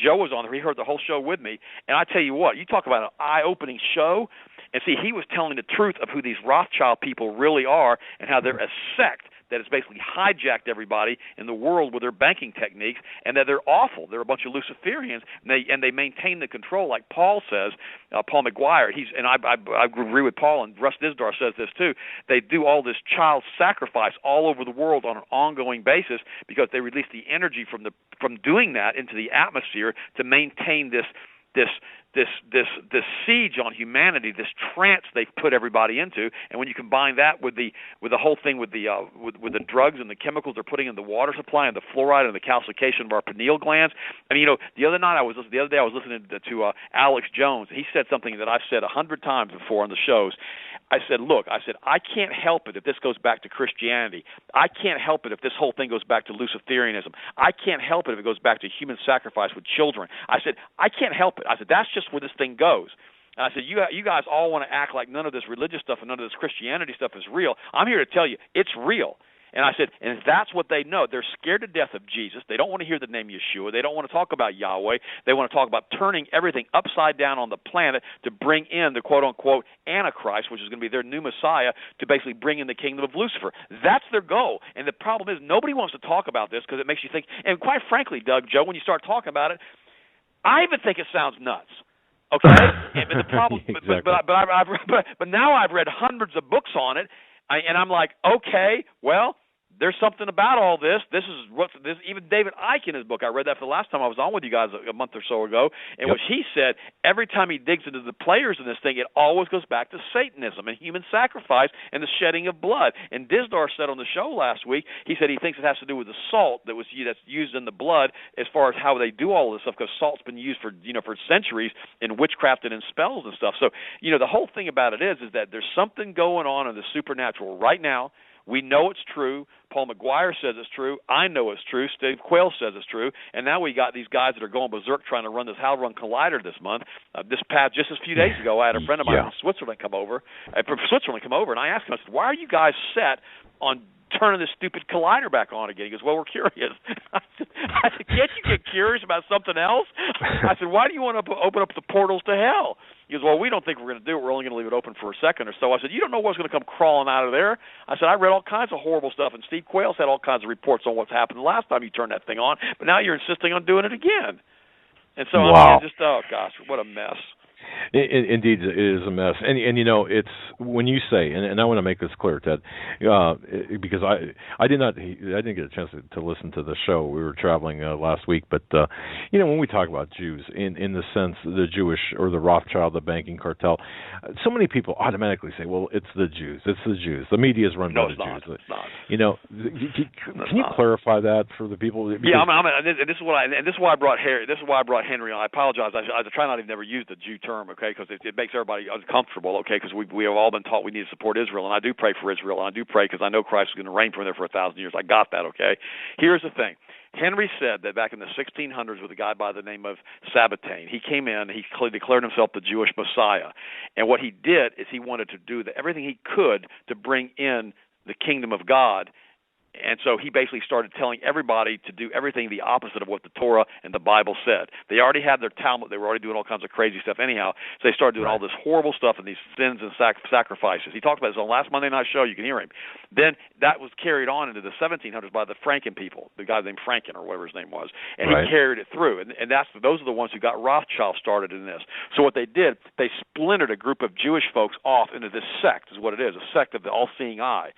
Joe was on there. He heard the whole show with me. And I tell you what, you talk about an eye-opening show. And see, he was telling the truth of who these Rothschild people really are and how they're a sect that has basically hijacked everybody in the world with their banking techniques, and that they're awful. They're a bunch of Luciferians, and they maintain the control, like Paul says, Paul McGuire. I agree with Paul, and Russ Dizdar says this too. They do all this child sacrifice all over the world on an ongoing basis because they release the energy from doing that into the atmosphere to maintain this siege on humanity, this trance they've put everybody into. And when you combine that with the whole thing with the drugs and the chemicals they're putting in the water supply and the fluoride and the calcification of our pineal glands. The other day I was listening to Alex Jones. He said something that I've said 100 times before on the shows. I said, I can't help it if this goes back to Christianity. I can't help it if this whole thing goes back to Luciferianism. I can't help it if it goes back to human sacrifice with children. I said, I can't help it. I said, that's just where this thing goes. And I said, you guys all want to act like none of this religious stuff and none of this Christianity stuff is real. I'm here to tell you, it's real. And I said, and that's what they know. They're scared to death of Jesus. They don't want to hear the name Yeshua. They don't want to talk about Yahweh. They want to talk about turning everything upside down on the planet to bring in the quote-unquote Antichrist, which is going to be their new Messiah, to basically bring in the kingdom of Lucifer. That's their goal. And the problem is nobody wants to talk about this because it makes you think, and quite frankly, Doug, Joe, when you start talking about it, I even think it sounds nuts. Okay? And the problem, exactly. but now I've read hundreds of books on it, and I'm like, okay, well, there's something about all this. This is what even David Icke in his book. I read that for the last time I was on with you guys a month or so ago, in which he said every time he digs into the players in this thing, it always goes back to Satanism and human sacrifice and the shedding of blood. And Dizdar said on the show last week, he said he thinks it has to do with the salt that's used in the blood as far as how they do all this stuff, because salt's been used for centuries in witchcraft and in spells and stuff. So the whole thing about it is that there's something going on in the supernatural right now. We know it's true. Paul McGuire says it's true. I know it's true. Steve Quayle says it's true. And now we got these guys that are going berserk trying to run this Hadron Collider this month. Just a few days ago, I had a friend of mine from Switzerland come over. And I asked him, I said, why are you guys set on turning this stupid collider back on again? He goes, well, we're curious. I said, can't you get curious about something else? I said, why do you want to open up the portals to hell? He goes, well, we don't think we're going to do it. We're only going to leave it open for a second or so. I said, you don't know what's going to come crawling out of there. I said, I read all kinds of horrible stuff, and Steve Quayle's had all kinds of reports on what's happened the last time you turned that thing on, but now you're insisting on doing it again. And so, oh, gosh, what a mess. Indeed, it is a mess, and it's when you say, and I want to make this clear, Ted, because I didn't get a chance to listen to the show. We were traveling last week, but when we talk about Jews in the sense the Jewish or the Rothschild, the banking cartel, so many people automatically say, well, it's the Jews. The media is run by the Jews. It's not. Can you clarify that for the people? Because this is why I brought Harry. This is why I brought Henry on. I apologize. I try not to never use the Jew term, okay, because it makes everybody uncomfortable, okay, because we have all been taught we need to support Israel, and I do pray for Israel, and I do pray because I know Christ is going to reign from there for 1,000 years. I got that, okay? Here's the thing. Henry said that back in the 1600s with a guy by the name of Sabbatain, he came in, he declared himself the Jewish Messiah, and what he did is he wanted to do everything he could to bring in the kingdom of God. And so he basically started telling everybody to do everything the opposite of what the Torah and the Bible said. They already had their Talmud. They were already doing all kinds of crazy stuff anyhow. So they started doing all this horrible stuff and these sins and sacrifices. He talked about this on last Monday night show. You can hear him. Then that was carried on into the 1700s by the Franken people, the guy named Franken or whatever his name was. And he carried it through. And those are the ones who got Rothschild started in this. So what they did, they splintered a group of Jewish folks off into this sect is what it is, a sect of the all-seeing eye.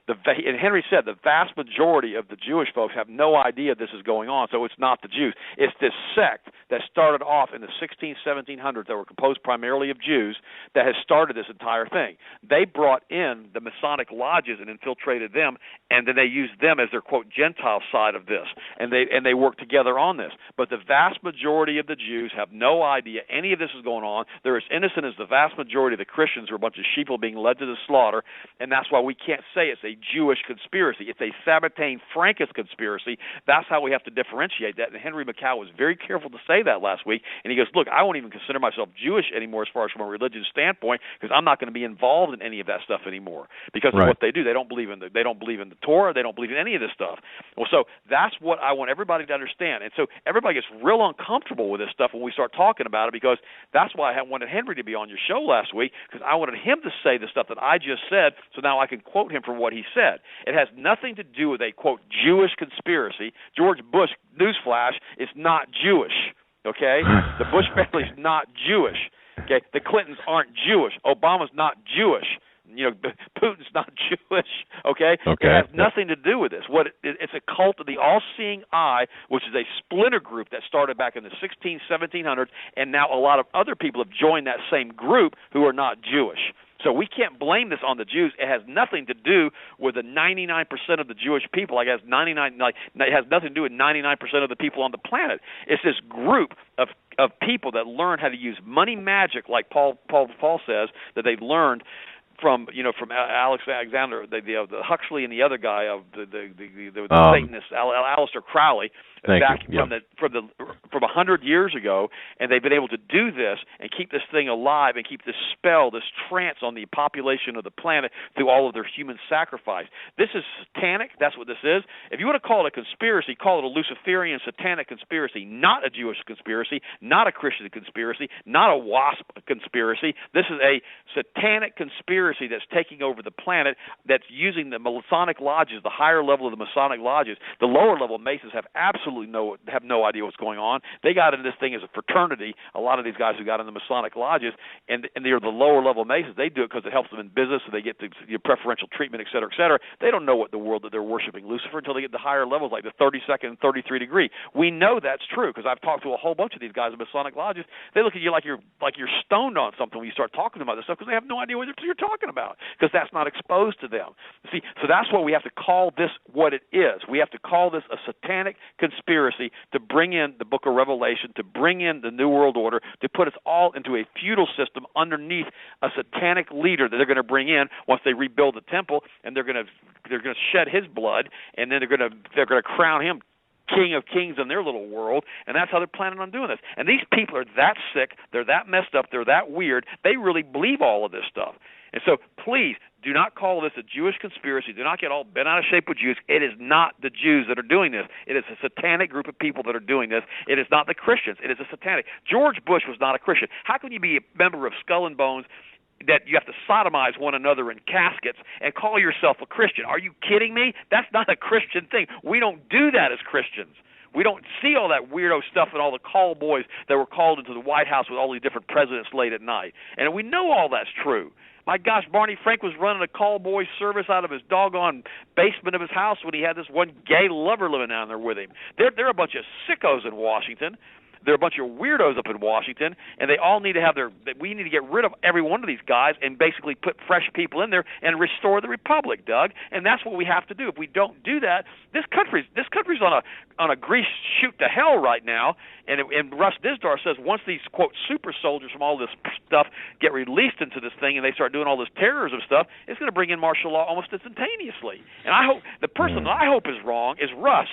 And Henry said the vast majority of the Jewish folks have no idea this is going on, so it's not the Jews. It's this sect that started off in the 1700s that were composed primarily of Jews that has started this entire thing. They brought in the Masonic lodges and infiltrated them, and then they used them as their, quote, Gentile side of this, and they worked together on this. But the vast majority of the Jews have no idea any of this is going on. They're as innocent as the vast majority of the Christians who are a bunch of sheeple being led to the slaughter, and that's why we can't say it's a Jewish conspiracy. It's a Sabbatain-Frankist conspiracy. That's how we have to differentiate that. And Henry Macau was very careful to say that last week. And he goes, look, I won't even consider myself Jewish anymore as far as from a religious standpoint because I'm not going to be involved in any of that stuff anymore because of what they do. They don't believe in the Torah. They don't believe in any of this stuff. Well, so that's what I want everybody to understand. And so everybody gets real uncomfortable with this stuff when we start talking about it because that's why I wanted Henry to be on your show last week because I wanted him to say the stuff that I just said so now I can quote him for what he said. It has nothing to do with a, quote, Jewish conspiracy. George Bush, newsflash, is not Jewish, okay? The Bush family is not Jewish, okay? The Clintons aren't Jewish. Obama's not Jewish. Putin's not Jewish, okay? It has nothing to do with this. It's a cult of the all-seeing eye, which is a splinter group that started back in the 1700s, and now a lot of other people have joined that same group who are not Jewish. So we can't blame this on the Jews. It has nothing to do with the 99% of the Jewish people. It has nothing to do with 99% of the people on the planet. It's this group of people that learn how to use money magic, like Paul says, that they learned from Alex Alexander, the Huxley, and the other guy of the Satanist Aleister Crowley back from 100 years ago, and they've been able to do this and keep this thing alive and keep this spell, this trance on the population of the planet through all of their human sacrifice. This is satanic. That's what this is. If you want to call it a conspiracy, call it a Luciferian satanic conspiracy, not a Jewish conspiracy, not a Christian conspiracy, not a WASP conspiracy. This is a satanic conspiracy that's taking over the planet, that's using the Masonic lodges, the higher level of the Masonic lodges. The lower level Masons have absolutely absolutely have no idea what's going on. They got into this thing as a fraternity. A lot of these guys who got into Masonic lodges, and they're the lower level Masons. They do it because it helps them in business, so they get the preferential treatment, et cetera, et cetera. They don't know what the world that they're worshiping Lucifer until they get to higher levels, like the 32nd and 33 degree. We know that's true because I've talked to a whole bunch of these guys in Masonic lodges. They look at you like you're stoned on something when you start talking about this stuff because they have no idea what you're talking about because that's not exposed to them. See, so that's why we have to call this what it is. We have to call this a satanic conspiracy to bring in the book of Revelation, to bring in the New World Order, to put us all into a feudal system underneath a satanic leader that they're going to bring in once they rebuild the temple, and they're going to shed his blood, and then they're going to crown him King of Kings in their little world, and that's how they're planning on doing this. And these people are that sick, they're that messed up, they're that weird, they really believe all of this stuff. And so please do not call this a Jewish conspiracy. Do not get all bent out of shape with Jews. It is not the Jews that are doing this. It is a satanic group of people that are doing this. It is not the Christians. It is a satanic. George Bush was not a Christian. How can you be a member of Skull and Bones that you have to sodomize one another in caskets and call yourself a Christian? Are you kidding me? That's not a Christian thing. We don't do that as Christians. We don't see all that weirdo stuff and all the call boys that were called into the White House with all these different presidents late at night. And we know all that's true. My gosh, Barney Frank was running a call boy service out of his doggone basement of his house when he had this one gay lover living down there with him. They're a bunch of sickos in Washington. They're a bunch of weirdos up in Washington, and they all need to have we need to get rid of every one of these guys and basically put fresh people in there and restore the republic, Doug. And that's what we have to do. If we don't do that, this country's on a grease shoot to hell right now. And Russ Dizdar says once these, quote, super soldiers from all this stuff get released into this thing and they start doing all this terrorism stuff, it's going to bring in martial law almost instantaneously. And I hope the person that I hope is wrong is Russ.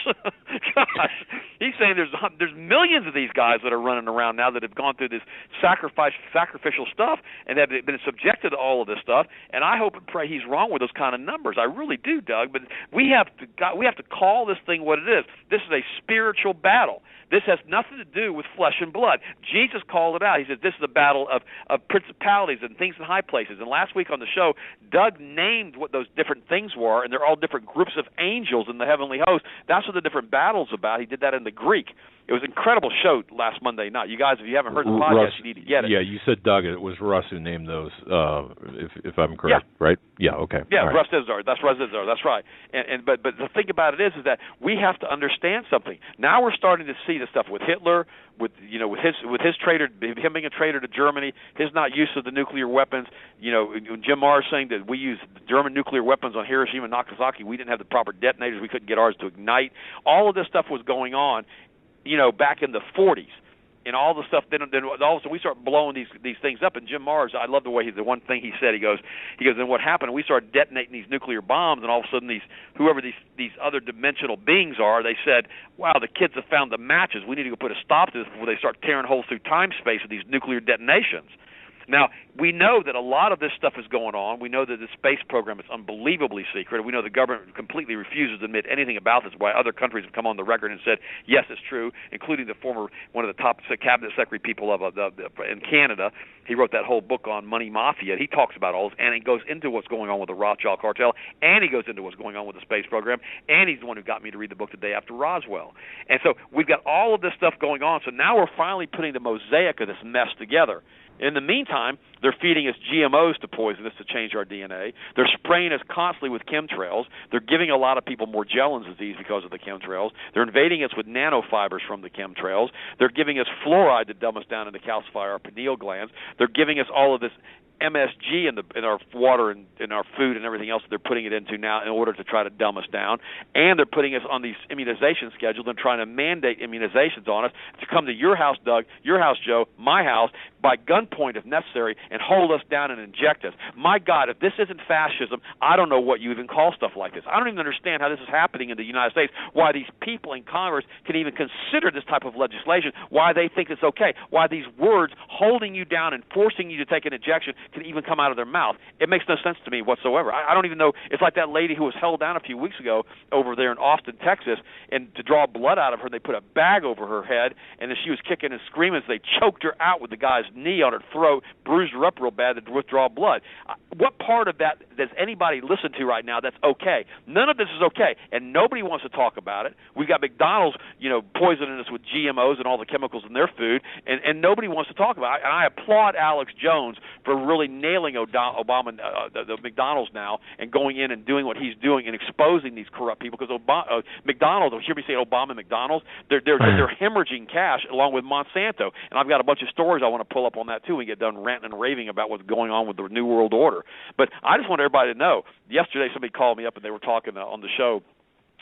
Gosh, he's saying there's millions of these guys that are running around now that have gone through this sacrificial stuff and have been subjected to all of this stuff. And I hope and pray he's wrong with those kind of numbers. I really do, Doug. But we have to call this thing what it is. This is a spiritual battle. This has nothing to do with flesh and blood. Jesus called it out. He said this is a battle of principalities and things in high places. And last week on the show, Doug named what those different things were, and they're all different groups of angels in the heavenly host. That's what the different battles about. He did that in the Greek. It was an incredible show last Monday night. You guys, if you haven't heard the podcast, you need to get it. Yeah, you said, Doug, it was Russ who named those, if I'm correct, right? Yeah, okay. Yeah, all right. Russ Dizdar. That's Russ Dizdar. That's right. But the thing about it is that we have to understand something. Now we're starting to see the stuff with Hitler, with his traitor, him being a traitor to Germany, his not use of the nuclear weapons. Jim Marrs saying that we used German nuclear weapons on Hiroshima and Nagasaki. We didn't have the proper detonators. We couldn't get ours to ignite. All of this stuff was going on, back in the 40s. And all the stuff, then all of a sudden we start blowing these things up. And Jim Marrs, I love the way the one thing he said. He goes, then what happened? We started detonating these nuclear bombs, and all of a sudden whoever these other dimensional beings are, they said, wow, the kids have found the matches. We need to go put a stop to this before they start tearing holes through time space with these nuclear detonations. Now, we know that a lot of this stuff is going on. We know that the space program is unbelievably secret. We know the government completely refuses to admit anything about this, why other countries have come on the record and said, yes, it's true, including one of the top cabinet secretary people in Canada. He wrote that whole book on money mafia. He talks about all this, and he goes into what's going on with the Rothschild cartel, and he goes into what's going on with the space program, and he's the one who got me to read the book the day after Roswell. And so we've got all of this stuff going on, so now we're finally putting the mosaic of this mess together. In the meantime, they're feeding us GMOs to poison us to change our DNA. They're spraying us constantly with chemtrails. They're giving a lot of people Morgellons disease because of the chemtrails. They're invading us with nanofibers from the chemtrails. They're giving us fluoride to dumb us down and to calcify our pineal glands. They're giving us all of this MSG in our water and in our food and everything else that they're putting it into now in order to try to dumb us down. And they're putting us on these immunization schedules and trying to mandate immunizations on us to come to your house, Doug, your house, Joe, my house, by gunpoint if necessary, and hold us down and inject us. My God, if this isn't fascism, I don't know what you even call stuff like this. I don't even understand how this is happening in the United States, why these people in Congress can even consider this type of legislation, why they think it's okay, why these words holding you down and forcing you to take an injection can even come out of their mouth. It makes no sense to me whatsoever. I don't even know. It's like that lady who was held down a few weeks ago over there in Austin, Texas, and to draw blood out of her, they put a bag over her head, and then she was kicking and screaming, so they choked her out with the guy's knee on her throat, bruised her up real bad to withdraw blood. What part of that does anybody listen to right now that's okay? None of this is okay, and nobody wants to talk about it. We've got McDonald's, poisoning us with GMOs and all the chemicals in their food, and nobody wants to talk about it. And I applaud Alex Jones for really nailing Obama, the McDonald's now, and going in and doing what he's doing and exposing these corrupt people. Because McDonald's, you'll hear me say Obama McDonald's, they're hemorrhaging cash along with Monsanto. And I've got a bunch of stories I want to pull up on that too. We get done ranting and raving about what's going on with the New World Order. But I just want everybody to know. Yesterday, somebody called me up and they were talking on the show.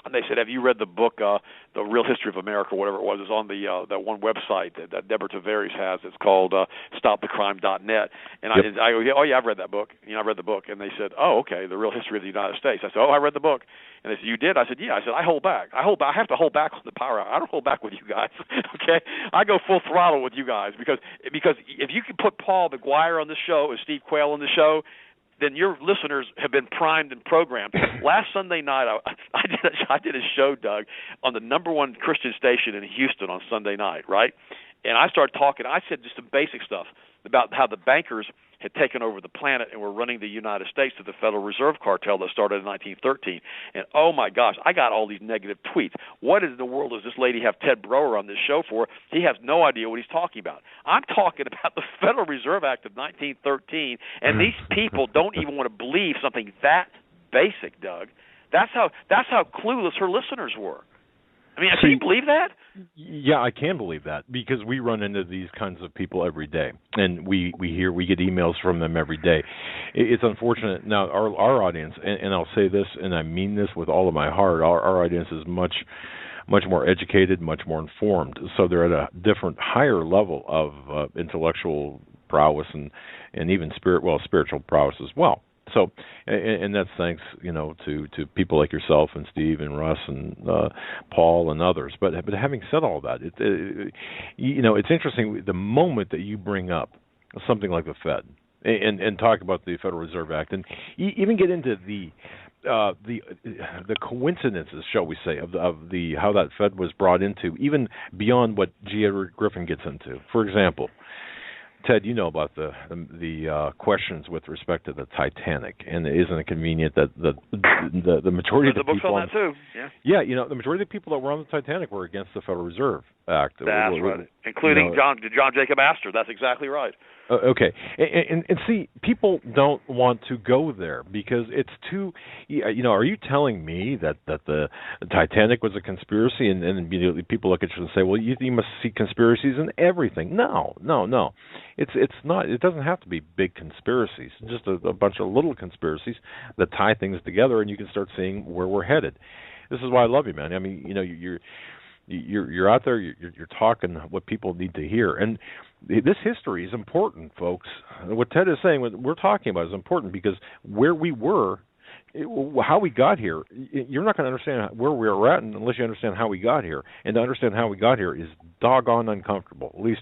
And they said, "Have you read the book, The Real History of America," or whatever it was? It's on the that one website that Deborah Tavares has. It's called StopTheCrime.net. And yep. I go, "Oh yeah, I've read that book. I read the book." And they said, "Oh, okay, The Real History of the United States." I said, "Oh, I read the book." And they said, "You did?" I said, "Yeah." I said, "I hold back. I have to hold back on the power. I don't hold back with you guys." Okay, I go full throttle with you guys because if you can put Paul McGuire on the show and Steve Quayle on the show, then your listeners have been primed and programmed. Last Sunday night, I did a show, Doug, on the #1 Christian station in Houston on Sunday night, right? And I started talking. I said just some basic stuff about how the bankers had taken over the planet and were running the United States through the Federal Reserve cartel that started in 1913. And, oh, my gosh, I got all these negative tweets. What in the world does this lady have Ted Broer on this show for? He has no idea what he's talking about. I'm talking about the Federal Reserve Act of 1913, and these people don't even want to believe something that basic, Doug. That's how clueless her listeners were. I mean, can you believe that? Yeah, I can believe that because we run into these kinds of people every day, and we get emails from them every day. It's unfortunate. Now, our audience, and I'll say this, and I mean this with all of my heart, our audience is much more educated, much more informed, so they're at a different, higher level of intellectual prowess and even spiritual prowess as well. So, and that's thanks, to people like yourself and Steve and Russ and Paul and others. But having said all that, it's interesting the moment that you bring up something like the Fed and talk about the Federal Reserve Act and even get into the coincidences, shall we say, of how that Fed was brought into, even beyond what G. Edward Griffin gets into. For example, Ted, you know about the questions with respect to the Titanic, and isn't it convenient that the majority of the people on that too? Yeah, the majority of the people that were on the Titanic were against the Federal Reserve Act. That's right, including John Jacob Astor. That's exactly right. Okay, and see, people don't want to go there because it's too. Are you telling me that the Titanic was a conspiracy, and immediately people look at you and say, well, you must see conspiracies in everything? No. It's not. It doesn't have to be big conspiracies. It's just a bunch of little conspiracies that tie things together, and you can start seeing where we're headed. This is why I love you, man. I mean, you're out there. You're talking what people need to hear, and this history is important, folks. What Ted is saying, what we're talking about, is important because where we were, how we got here, you're not going to understand where we're at unless you understand how we got here. And to understand how we got here is doggone uncomfortable. At least,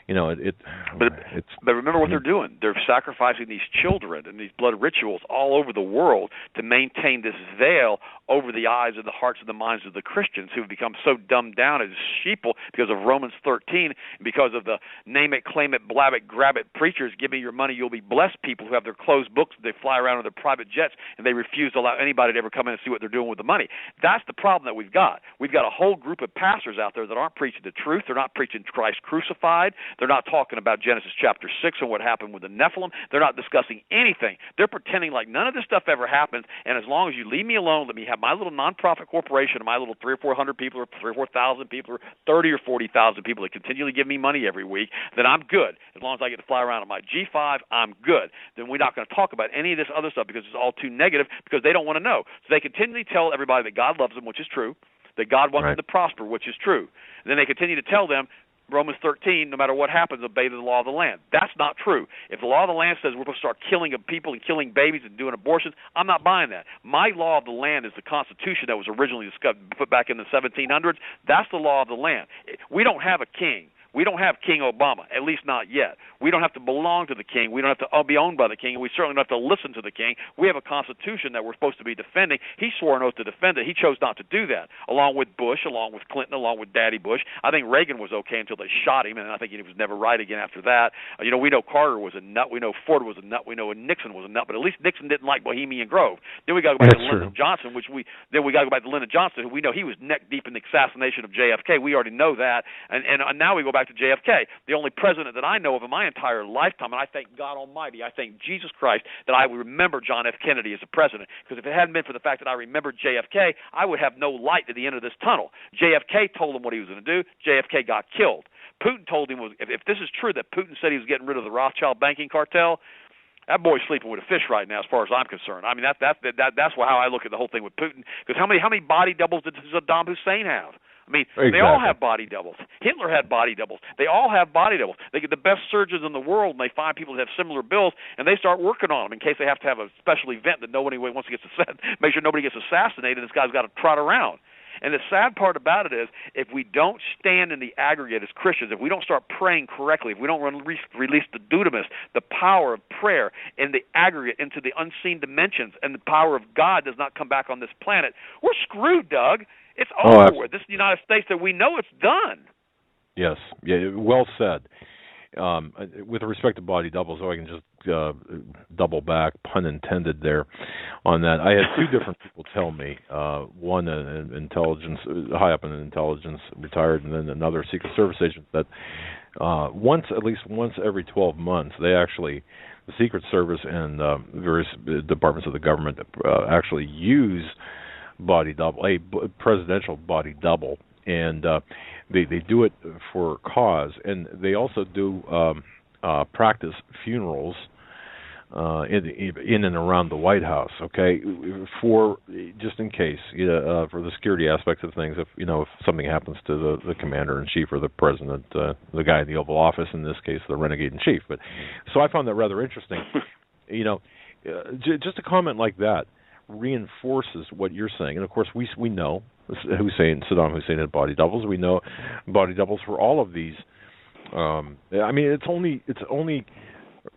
But remember what they're doing. They're sacrificing these children and these blood rituals all over the world to maintain this veil over the eyes and the hearts and the minds of the Christians who have become so dumbed down as sheeple because of Romans 13 and because of the name it, claim it, blab it, grab it preachers, give me your money, you'll be blessed people who have their closed books, they fly around in their private jets, and they refuse to allow anybody to ever come in and see what they're doing with the money. That's the problem that we've got. We've got a whole group of pastors out there that aren't preaching the truth. They're not preaching Christ crucified. They're not talking about Genesis chapter 6 and what happened with the Nephilim. They're not discussing anything. They're pretending like none of this stuff ever happened, and as long as you leave me alone, let me have my little nonprofit corporation, my little 300 or 400 people or 3,000 or 4,000 people or 30,000 or 40,000 people that continually give me money every week, then I'm good. As long as I get to fly around on my G5, I'm good. Then we're not going to talk about any of this other stuff because it's all too negative because they don't want to know. So they continually tell everybody that God loves them, which is true, that God wants them to prosper, which is true. And then they continue to tell them Romans 13, no matter what happens, obey the law of the land. That's not true. If the law of the land says we're supposed to start killing people and killing babies and doing abortions, I'm not buying that. My law of the land is the Constitution that was originally put back in the 1700s. That's the law of the land. We don't have a king. We don't have King Obama, at least not yet. We don't have to belong to the king. We don't have to be owned by the king. We certainly don't have to listen to the king. We have a constitution that we're supposed to be defending. He swore an oath to defend it. He chose not to do that, along with Bush, along with Clinton, along with Daddy Bush. I think Reagan was okay until they shot him, and I think he was never right again after that. We know Carter was a nut. We know Ford was a nut. We know Nixon was a nut, but at least Nixon didn't like Bohemian Grove. Then we got to go back to Lyndon Johnson, then we got to go back to Lyndon Johnson, who we know he was neck deep in the assassination of JFK. We already know that, and now we go back to JFK. The only president that I know of in my entire lifetime, and I thank God Almighty, I thank Jesus Christ that I would remember John F. Kennedy as a president, because if it hadn't been for the fact that I remembered JFK, I would have no light at the end of this tunnel. JFK told him what he was going to do. JFK got killed. Putin told him, if this is true that Putin said he was getting rid of the Rothschild banking cartel, that boy's sleeping with a fish right now, as far as I'm concerned. I mean, that's how I look at the whole thing with Putin. Because how many body doubles did Saddam Hussein have? I mean, exactly. They all have body doubles. Hitler had body doubles. They all have body doubles. They get the best surgeons in the world, and they find people that have similar bills, and they start working on them in case they have to have a special event that nobody wants to make sure nobody gets assassinated. This guy's got to trot around. And the sad part about it is, if we don't stand in the aggregate as Christians, if we don't start praying correctly, if we don't release the dunamis, the power of prayer in the aggregate into the unseen dimensions, and the power of God does not come back on this planet, we're screwed, Doug. It's over with. This is the United States that we know it's done. Yes. Yeah. Well said. With respect to body doubles, I can just double back, pun intended there, on that. I had two different people tell me, one an intelligence, high up in intelligence, retired, and then another Secret Service agent, that at least once every 12 months, the Secret Service and various departments of the government actually use body double, a presidential body double, and they do it for cause, and they also do practice funerals in and around the White House. Okay, for just in case, for the security aspects of things, if something happens to the commander in chief or the president, the guy in the Oval Office, in this case, the renegade in chief. But so I found that rather interesting. Just a comment like that reinforces what you're saying, and of course we know Saddam Hussein had body doubles. We know body doubles for all of these. I mean, it's only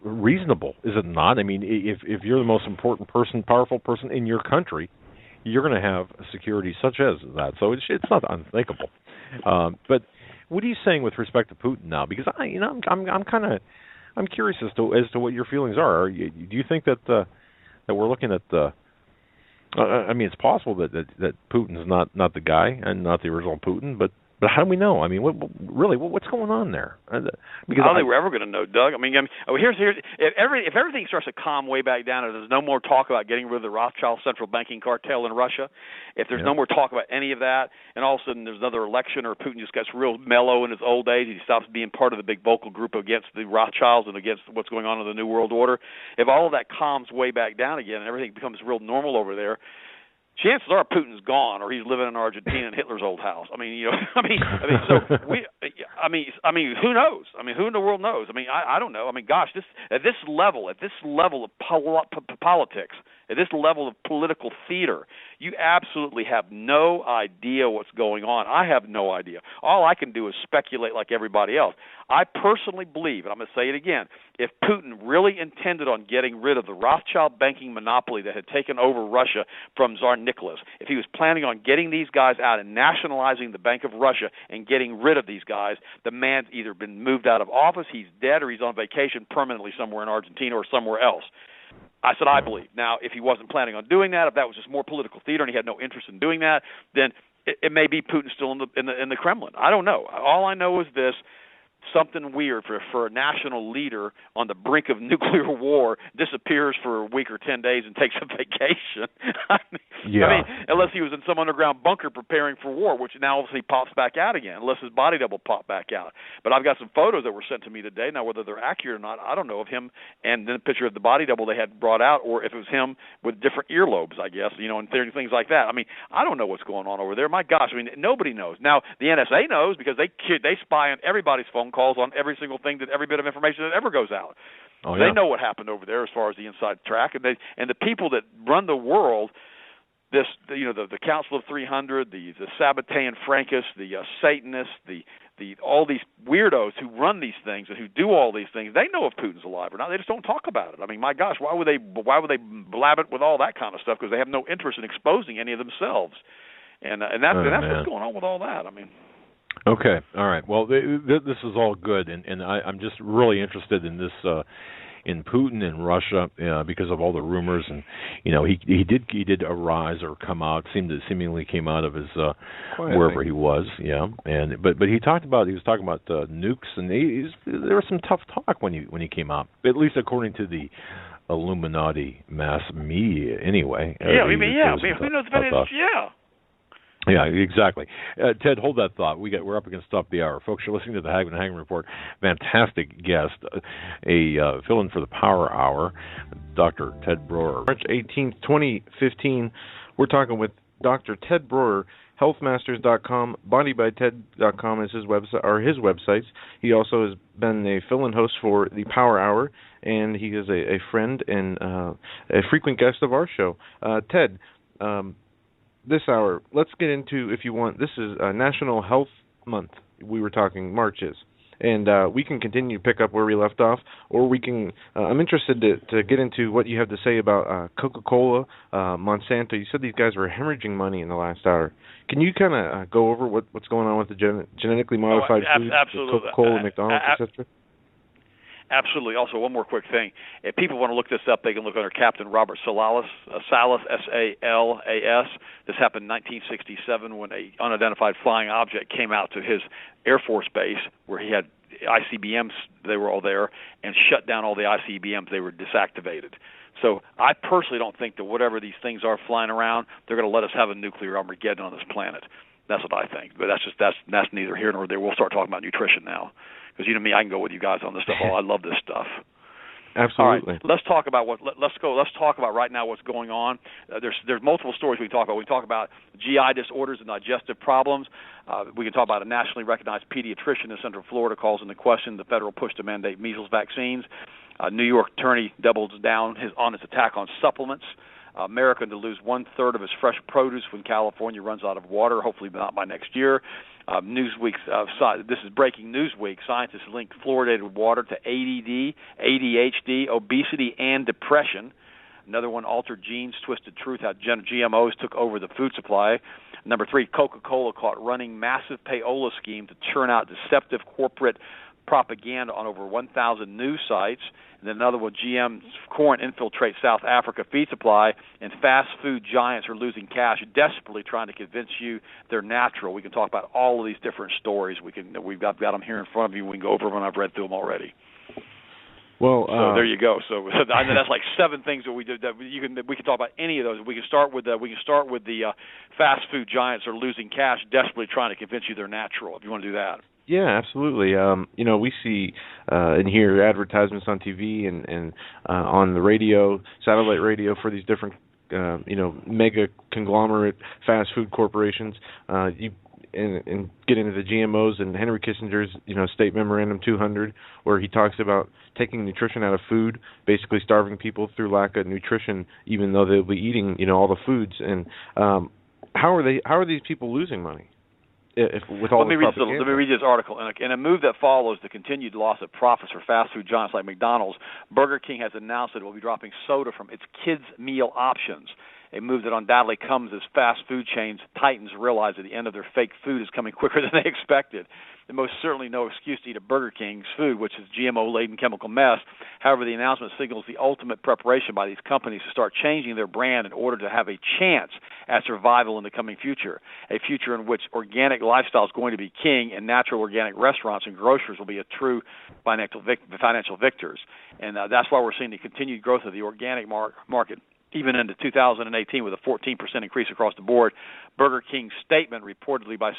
reasonable, is it not? I mean, if you're the most important person, powerful person in your country, you're going to have security such as that. So it's not unthinkable. But what are you saying with respect to Putin now? Because I'm curious as to what your feelings are. Do you think that we're looking at I mean, it's possible that Putin's not the guy and not the original Putin, but how do we know? I mean, what's going on there? Because I don't think we're ever going to know, Doug. Here's if everything starts to calm way back down, and there's no more talk about getting rid of the Rothschild central banking cartel in Russia, if there's no more talk about any of that, and all of a sudden there's another election, or Putin just gets real mellow in his old age, and he stops being part of the big vocal group against the Rothschilds and against what's going on in the New World Order, if all of that calms way back down again and everything becomes real normal over there, chances are Putin's gone, or he's living in Argentina in Hitler's old house. Who knows? I mean, who in the world knows? I mean, I don't know. I mean, gosh, at this level of politics, at this level of political theater, you absolutely have no idea what's going on. I have no idea. All I can do is speculate like everybody else. I personally believe, and I'm going to say it again, if Putin really intended on getting rid of the Rothschild banking monopoly that had taken over Russia from Tsar Nicholas, if he was planning on getting these guys out and nationalizing the Bank of Russia and getting rid of these guys, the man's either been moved out of office, he's dead, or he's on vacation permanently somewhere in Argentina or somewhere else. I said I believe. Now, if he wasn't planning on doing that, if that was just more political theater and he had no interest in doing that, then it may be Putin still in the Kremlin. I don't know. All I know is this. Something weird for a national leader on the brink of nuclear war disappears for a week or 10 days and takes a vacation. I mean, unless he was in some underground bunker preparing for war, which now obviously pops back out again, unless his body double popped back out. But I've got some photos that were sent to me today. Now, whether they're accurate or not, I don't know, of him and then a picture of the body double they had brought out, or if it was him with different earlobes, I guess, and things like that. I mean, I don't know what's going on over there. My gosh, I mean, nobody knows. Now, the NSA knows because they spy on everybody's phone calls on every single thing, that every bit of information that ever goes out. They know what happened over there as far as the inside track, and the people that run the world, the Council of 300, the Sabbatean Frankists, the Satanists, the all these weirdos who run these things and who do all these things, they know if Putin's alive or not. They just don't talk about it. I mean, my gosh, why would they blab it with all that kind of stuff? Because they have no interest in exposing any of themselves. And that's what's going on with all that. I mean. Okay, all right. Well, this is all good, and I'm just really interested in this, in Putin and Russia, because of all the rumors, and he did arise or come out, seemingly came out of his wherever he was, and but he was talking about nukes, and there was some tough talk when he came out, at least according to the Illuminati mass media, anyway. Who knows if it is? Yeah, exactly. Ted, hold that thought. We're up against top of the hour. Folks, you're listening to the Hagmann Hagmann Report. Fantastic guest, a fill-in for the Power Hour, Dr. Ted Broer. March 18th, 2015, we're talking with Dr. Ted Broer. Healthmasters.com, bodybyted.com is his websites. He also has been a fill-in host for the Power Hour, and he is a friend and a frequent guest of our show. Ted, this hour, let's get into, if you want, this is National Health Month. We were talking March is. And we can continue to pick up where we left off, or we can, I'm interested to get into what you have to say about Coca-Cola, Monsanto. You said these guys were hemorrhaging money in the last hour. Can you kind of go over what's going on with the genetically modified foods, Coca-Cola, McDonald's, etc.? Absolutely. Also, one more quick thing. If people want to look this up, they can look under Captain Robert Salas, Salas, S-A-L-A-S. This happened in 1967 when an unidentified flying object came out to his Air Force base where he had ICBMs. They were all there, and shut down all the ICBMs. They were deactivated. So I personally don't think that whatever these things are flying around, they're going to let us have a nuclear Armageddon on this planet. That's what I think. But that's neither here nor there. We'll start talking about nutrition now. Because you know me, I can go with you guys on this stuff. I love this stuff. Absolutely. All right, let's talk about Let's talk about right now what's going on. There's multiple stories we can talk about. We can talk about GI disorders and digestive problems. We can talk about a nationally recognized pediatrician in Central Florida calls into question the federal push to mandate measles vaccines. New York attorney doubles down on his attack on supplements. America to lose 1/3 of its fresh produce when California runs out of water, hopefully not by next year. This is breaking Newsweek. Scientists link fluoridated water to ADD, ADHD, obesity, and depression. Another one, altered genes, twisted truth, how GMOs took over the food supply. Number 3, Coca-Cola caught running massive payola scheme to churn out deceptive corporate propaganda on over 1,000 news sites. And then another one, GM's corn infiltrates South Africa feed supply, and fast food giants are losing cash, desperately trying to convince you they're natural. We can talk about all of these different stories. We've got them here in front of you. We can go over them, and I've read through them already. Well, so there you go. So I know that's like 7 things that we did. We can talk about any of those. We can start with the fast food giants are losing cash, desperately trying to convince you they're natural. If you want to do that. Yeah, absolutely. We see and hear advertisements on TV and on the radio, satellite radio for these different, mega conglomerate fast food corporations. And get into the GMOs and Henry Kissinger's, State Memorandum 200, where he talks about taking nutrition out of food, basically starving people through lack of nutrition, even though they'll be eating, all the foods. And how are these people losing money? With all let me read this article. In a move that follows the continued loss of profits for fast food giants like McDonald's, Burger King has announced that it will be dropping soda from its kids' meal options, a move that undoubtedly comes as fast food chains titans realize that the end of their fake food is coming quicker than they expected. There's most certainly no excuse to eat a Burger King's food, which is GMO-laden chemical mess. However, the announcement signals the ultimate preparation by these companies to start changing their brand in order to have a chance at survival in the coming future, a future in which organic lifestyle is going to be king and natural organic restaurants and grocers will be a true financial victors. And that's why we're seeing the continued growth of the organic market. Even into 2018 with a 14% increase across the board. Burger King's statement, reported by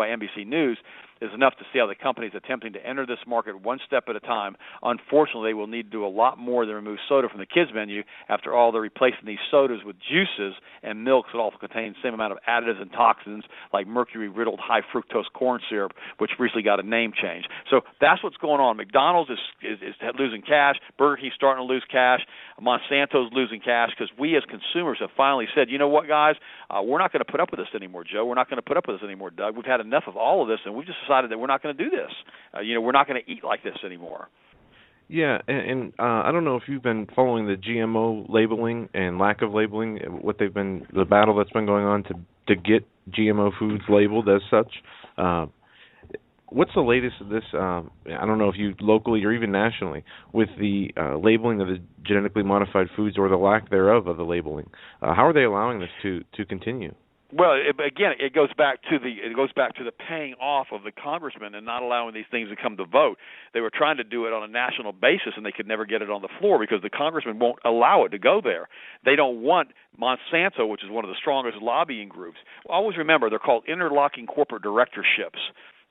NBC News, is enough to see how the company is attempting to enter this market one step at a time. Unfortunately, they will need to do a lot more than remove soda from the kids' menu. After all, they're replacing these sodas with juices and milks that also contain the same amount of additives and toxins like mercury-riddled high-fructose corn syrup, which recently got a name change. So that's what's going on. McDonald's is losing cash. Burger King's starting to lose cash. Monsanto's losing losing cash because we as consumers have finally said, you know what, guys, we're not going to put up with this anymore, Joe. We're not going to put up with this anymore, Doug. We've had enough of all of this, and we've just decided that we're not going to do this. We're not going to eat like this anymore. Yeah, and I don't know if you've been following the GMO labeling and lack of labeling, the battle that's been going on to get GMO foods labeled as such. What's the latest of this? I don't know if you locally or even nationally with the labeling of the genetically modified foods or the lack thereof of the labeling. How are they allowing this to continue? Well, it goes back to the paying off of the congressmen and not allowing these things to come to vote. They were trying to do it on a national basis, and they could never get it on the floor because the congressmen won't allow it to go there. They don't want Monsanto, which is one of the strongest lobbying groups. Always remember, they're called interlocking corporate directorships.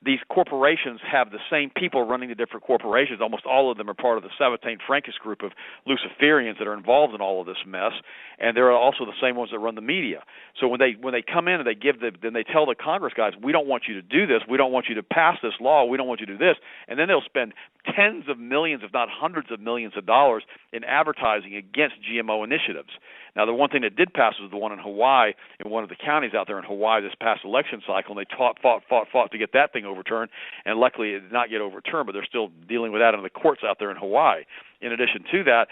These corporations have the same people running the different corporations. Almost all of them are part of the Sabatain Francus group of Luciferians that are involved in all of this mess, and they're also the same ones that run the media. So when they come in and then they tell the Congress guys, we don't want you to do this, we don't want you to pass this law, we don't want you to do this, and then they'll spend tens of millions, if not hundreds of millions of dollars in advertising against GMO initiatives. Now, the one thing that did pass was the one in Hawaii, in one of the counties out there in Hawaii this past election cycle, and they fought to get that thing overturned, and luckily it did not get overturned, but they're still dealing with that in the courts out there in Hawaii. In addition to that,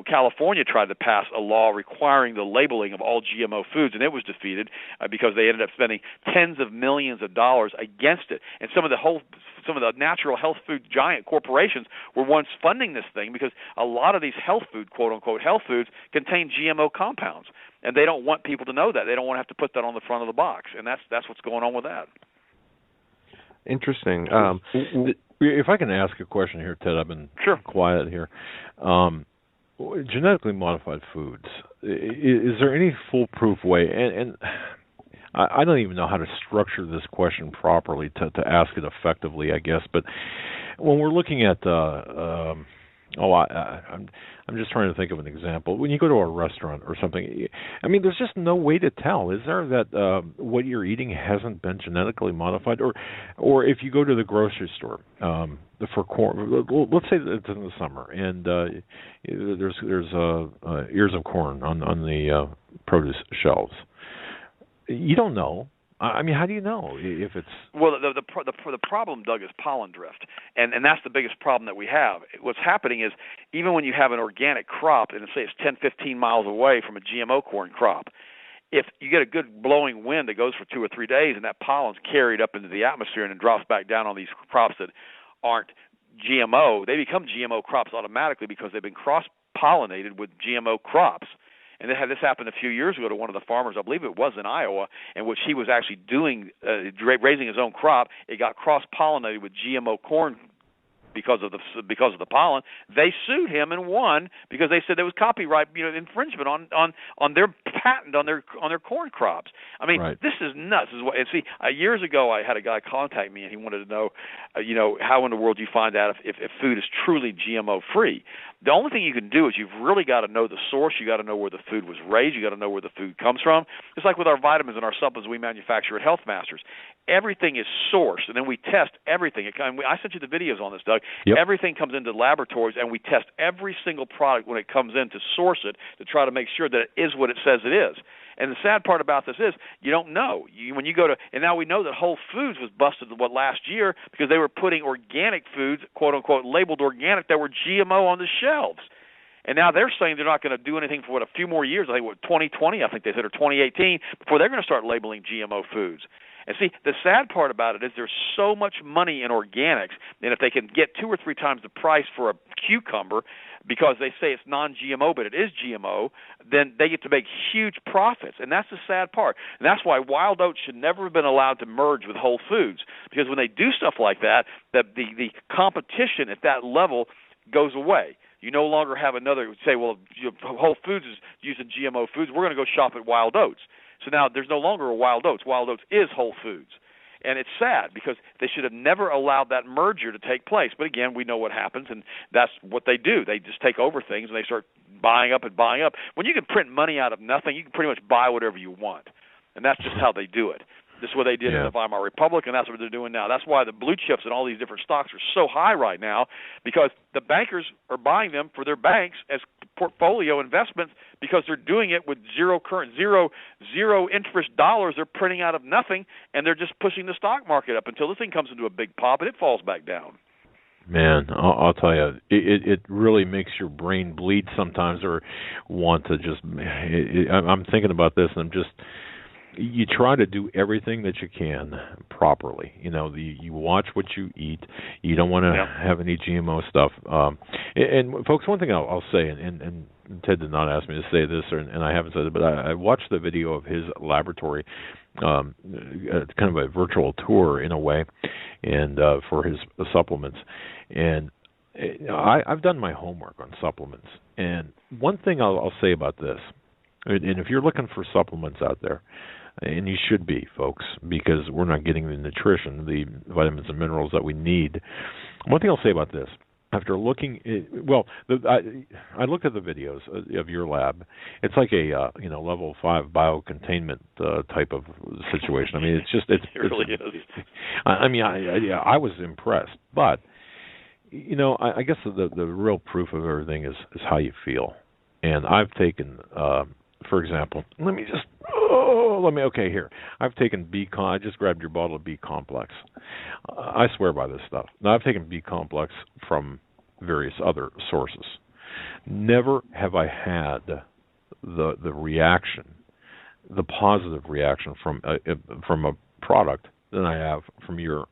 California tried to pass a law requiring the labeling of all GMO foods, and it was defeated because they ended up spending tens of millions of dollars against it. And some of the natural health food giant corporations were once funding this thing because a lot of these health food, quote-unquote health foods, contain GMO compounds, and they don't want people to know that. They don't want to have to put that on the front of the box, and that's what's going on with that. Interesting. If I can ask a question here, Ted, I've been quiet here. Genetically modified foods, is there any foolproof way, and I don't even know how to structure this question properly to ask it effectively, I guess, but when we're looking at I'm just trying to think of an example. When you go to a restaurant or something, I mean, there's just no way to tell. Is there that what you're eating hasn't been genetically modified? Or if you go to the grocery store for corn, let's say it's in the summer, and there's ears of corn on the produce shelves. You don't know. I mean, how do you know if it's... Well, the problem, Doug, is pollen drift, and that's the biggest problem that we have. What's happening is even when you have an organic crop, and say it's 10, 15 miles away from a GMO corn crop, if you get a good blowing wind that goes for 2 or 3 days and that pollen's carried up into the atmosphere and then drops back down on these crops that aren't GMO, they become GMO crops automatically because they've been cross-pollinated with GMO crops. And they had this happen a few years ago to one of the farmers, I believe it was in Iowa, in which he was actually raising his own crop. It got cross-pollinated with GMO corn because of the pollen. They sued him and won because they said there was copyright infringement on their patent on their corn crops. I mean, This is nuts. Years ago I had a guy contact me and he wanted to know, how in the world do you find out if food is truly GMO free? The only thing you can do is you've really got to know the source. You got to know where the food was raised. You got to know where the food comes from. It's like with our vitamins and our supplements we manufacture at Health Masters. Everything is sourced, and then we test everything. I sent you the videos on this, Doug. Yep. Everything comes into laboratories, and we test every single product when it comes in to source it to try to make sure that it is what it says it is. And the sad part about this is you don't know. When you go to, and now we know that Whole Foods was busted last year because they were putting organic foods, quote unquote, labeled organic that were GMO on the shelves. And now they're saying they're not going to do anything for a few more years. I think 2020, I think they said, or 2018, before they're going to start labeling GMO foods. And see, the sad part about it is there's so much money in organics, and if they can get 2 or 3 times the price for a cucumber because they say it's non-GMO but it is GMO, then they get to make huge profits. And that's the sad part. And that's why wild oats should never have been allowed to merge with Whole Foods, because when they do stuff like that, the competition at that level goes away. You no longer have another, say, well, Whole Foods is using GMO foods, we're going to go shop at Wild Oats. So now there's no longer a Wild Oats. Wild Oats is Whole Foods. And it's sad because they should have never allowed that merger to take place. But again, we know what happens, and that's what they do. They just take over things, and they start buying up and buying up. When you can print money out of nothing, you can pretty much buy whatever you want. And that's just how they do it. This is what they did in the Weimar Republic, and that's what they're doing now. That's why the blue chips and all these different stocks are so high right now, because the bankers are buying them for their banks as portfolio investments because they're doing it with zero interest dollars. They're printing out of nothing, and they're just pushing the stock market up until this thing comes into a big pop and it falls back down. Man, I'll tell you, it really makes your brain bleed sometimes, or want to just. I'm thinking about this, and you try to do everything that you can properly. You watch what you eat. You don't want to have any GMO stuff. And folks, one thing I'll say, and Ted did not ask me to say this, and I haven't said it, but I watched the video of his laboratory, kind of a virtual tour in a way, and for his supplements. And I've done my homework on supplements. And one thing I'll say about this, and if you're looking for supplements out there, and you should be, folks, because we're not getting the nutrition, the vitamins and minerals that we need. One thing I'll say about this, after looking, I looked at the videos of your lab. It's like a level 5 biocontainment type of situation. I mean, it really is. I was impressed, but I guess the real proof of everything is how you feel. And I've taken, for example, here. I've taken I just grabbed your bottle of B complex. I swear by this stuff. Now, I've taken B complex from various other sources. Never have I had the reaction, the positive reaction from a product than I have from your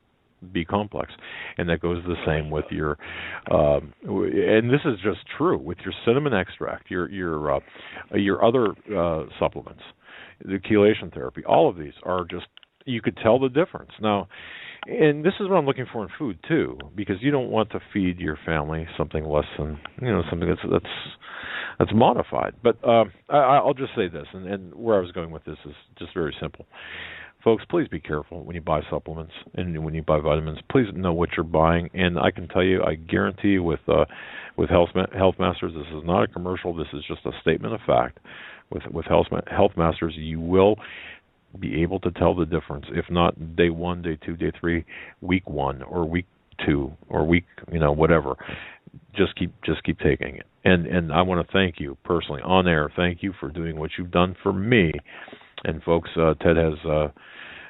B complex, and that goes the same with your and this is just true with your cinnamon extract, your other supplements, the chelation therapy. All of these are just, you could tell the difference. Now, and this is what I'm looking for in food too, because you don't want to feed your family something less than something that's modified. But I'll just say this, and where I was going with this is just very simple. Folks, please be careful when you buy supplements and when you buy vitamins. Please know what you're buying. And I can tell you, I guarantee you with Health Masters, this is not a commercial. This is just a statement of fact. With Health Masters, you will be able to tell the difference. If not day 1, day 2, day 3, week 1, or week 2, or week, whatever. Just keep taking it. And I want to thank you personally on air. Thank you for doing what you've done for me. And folks, Ted has,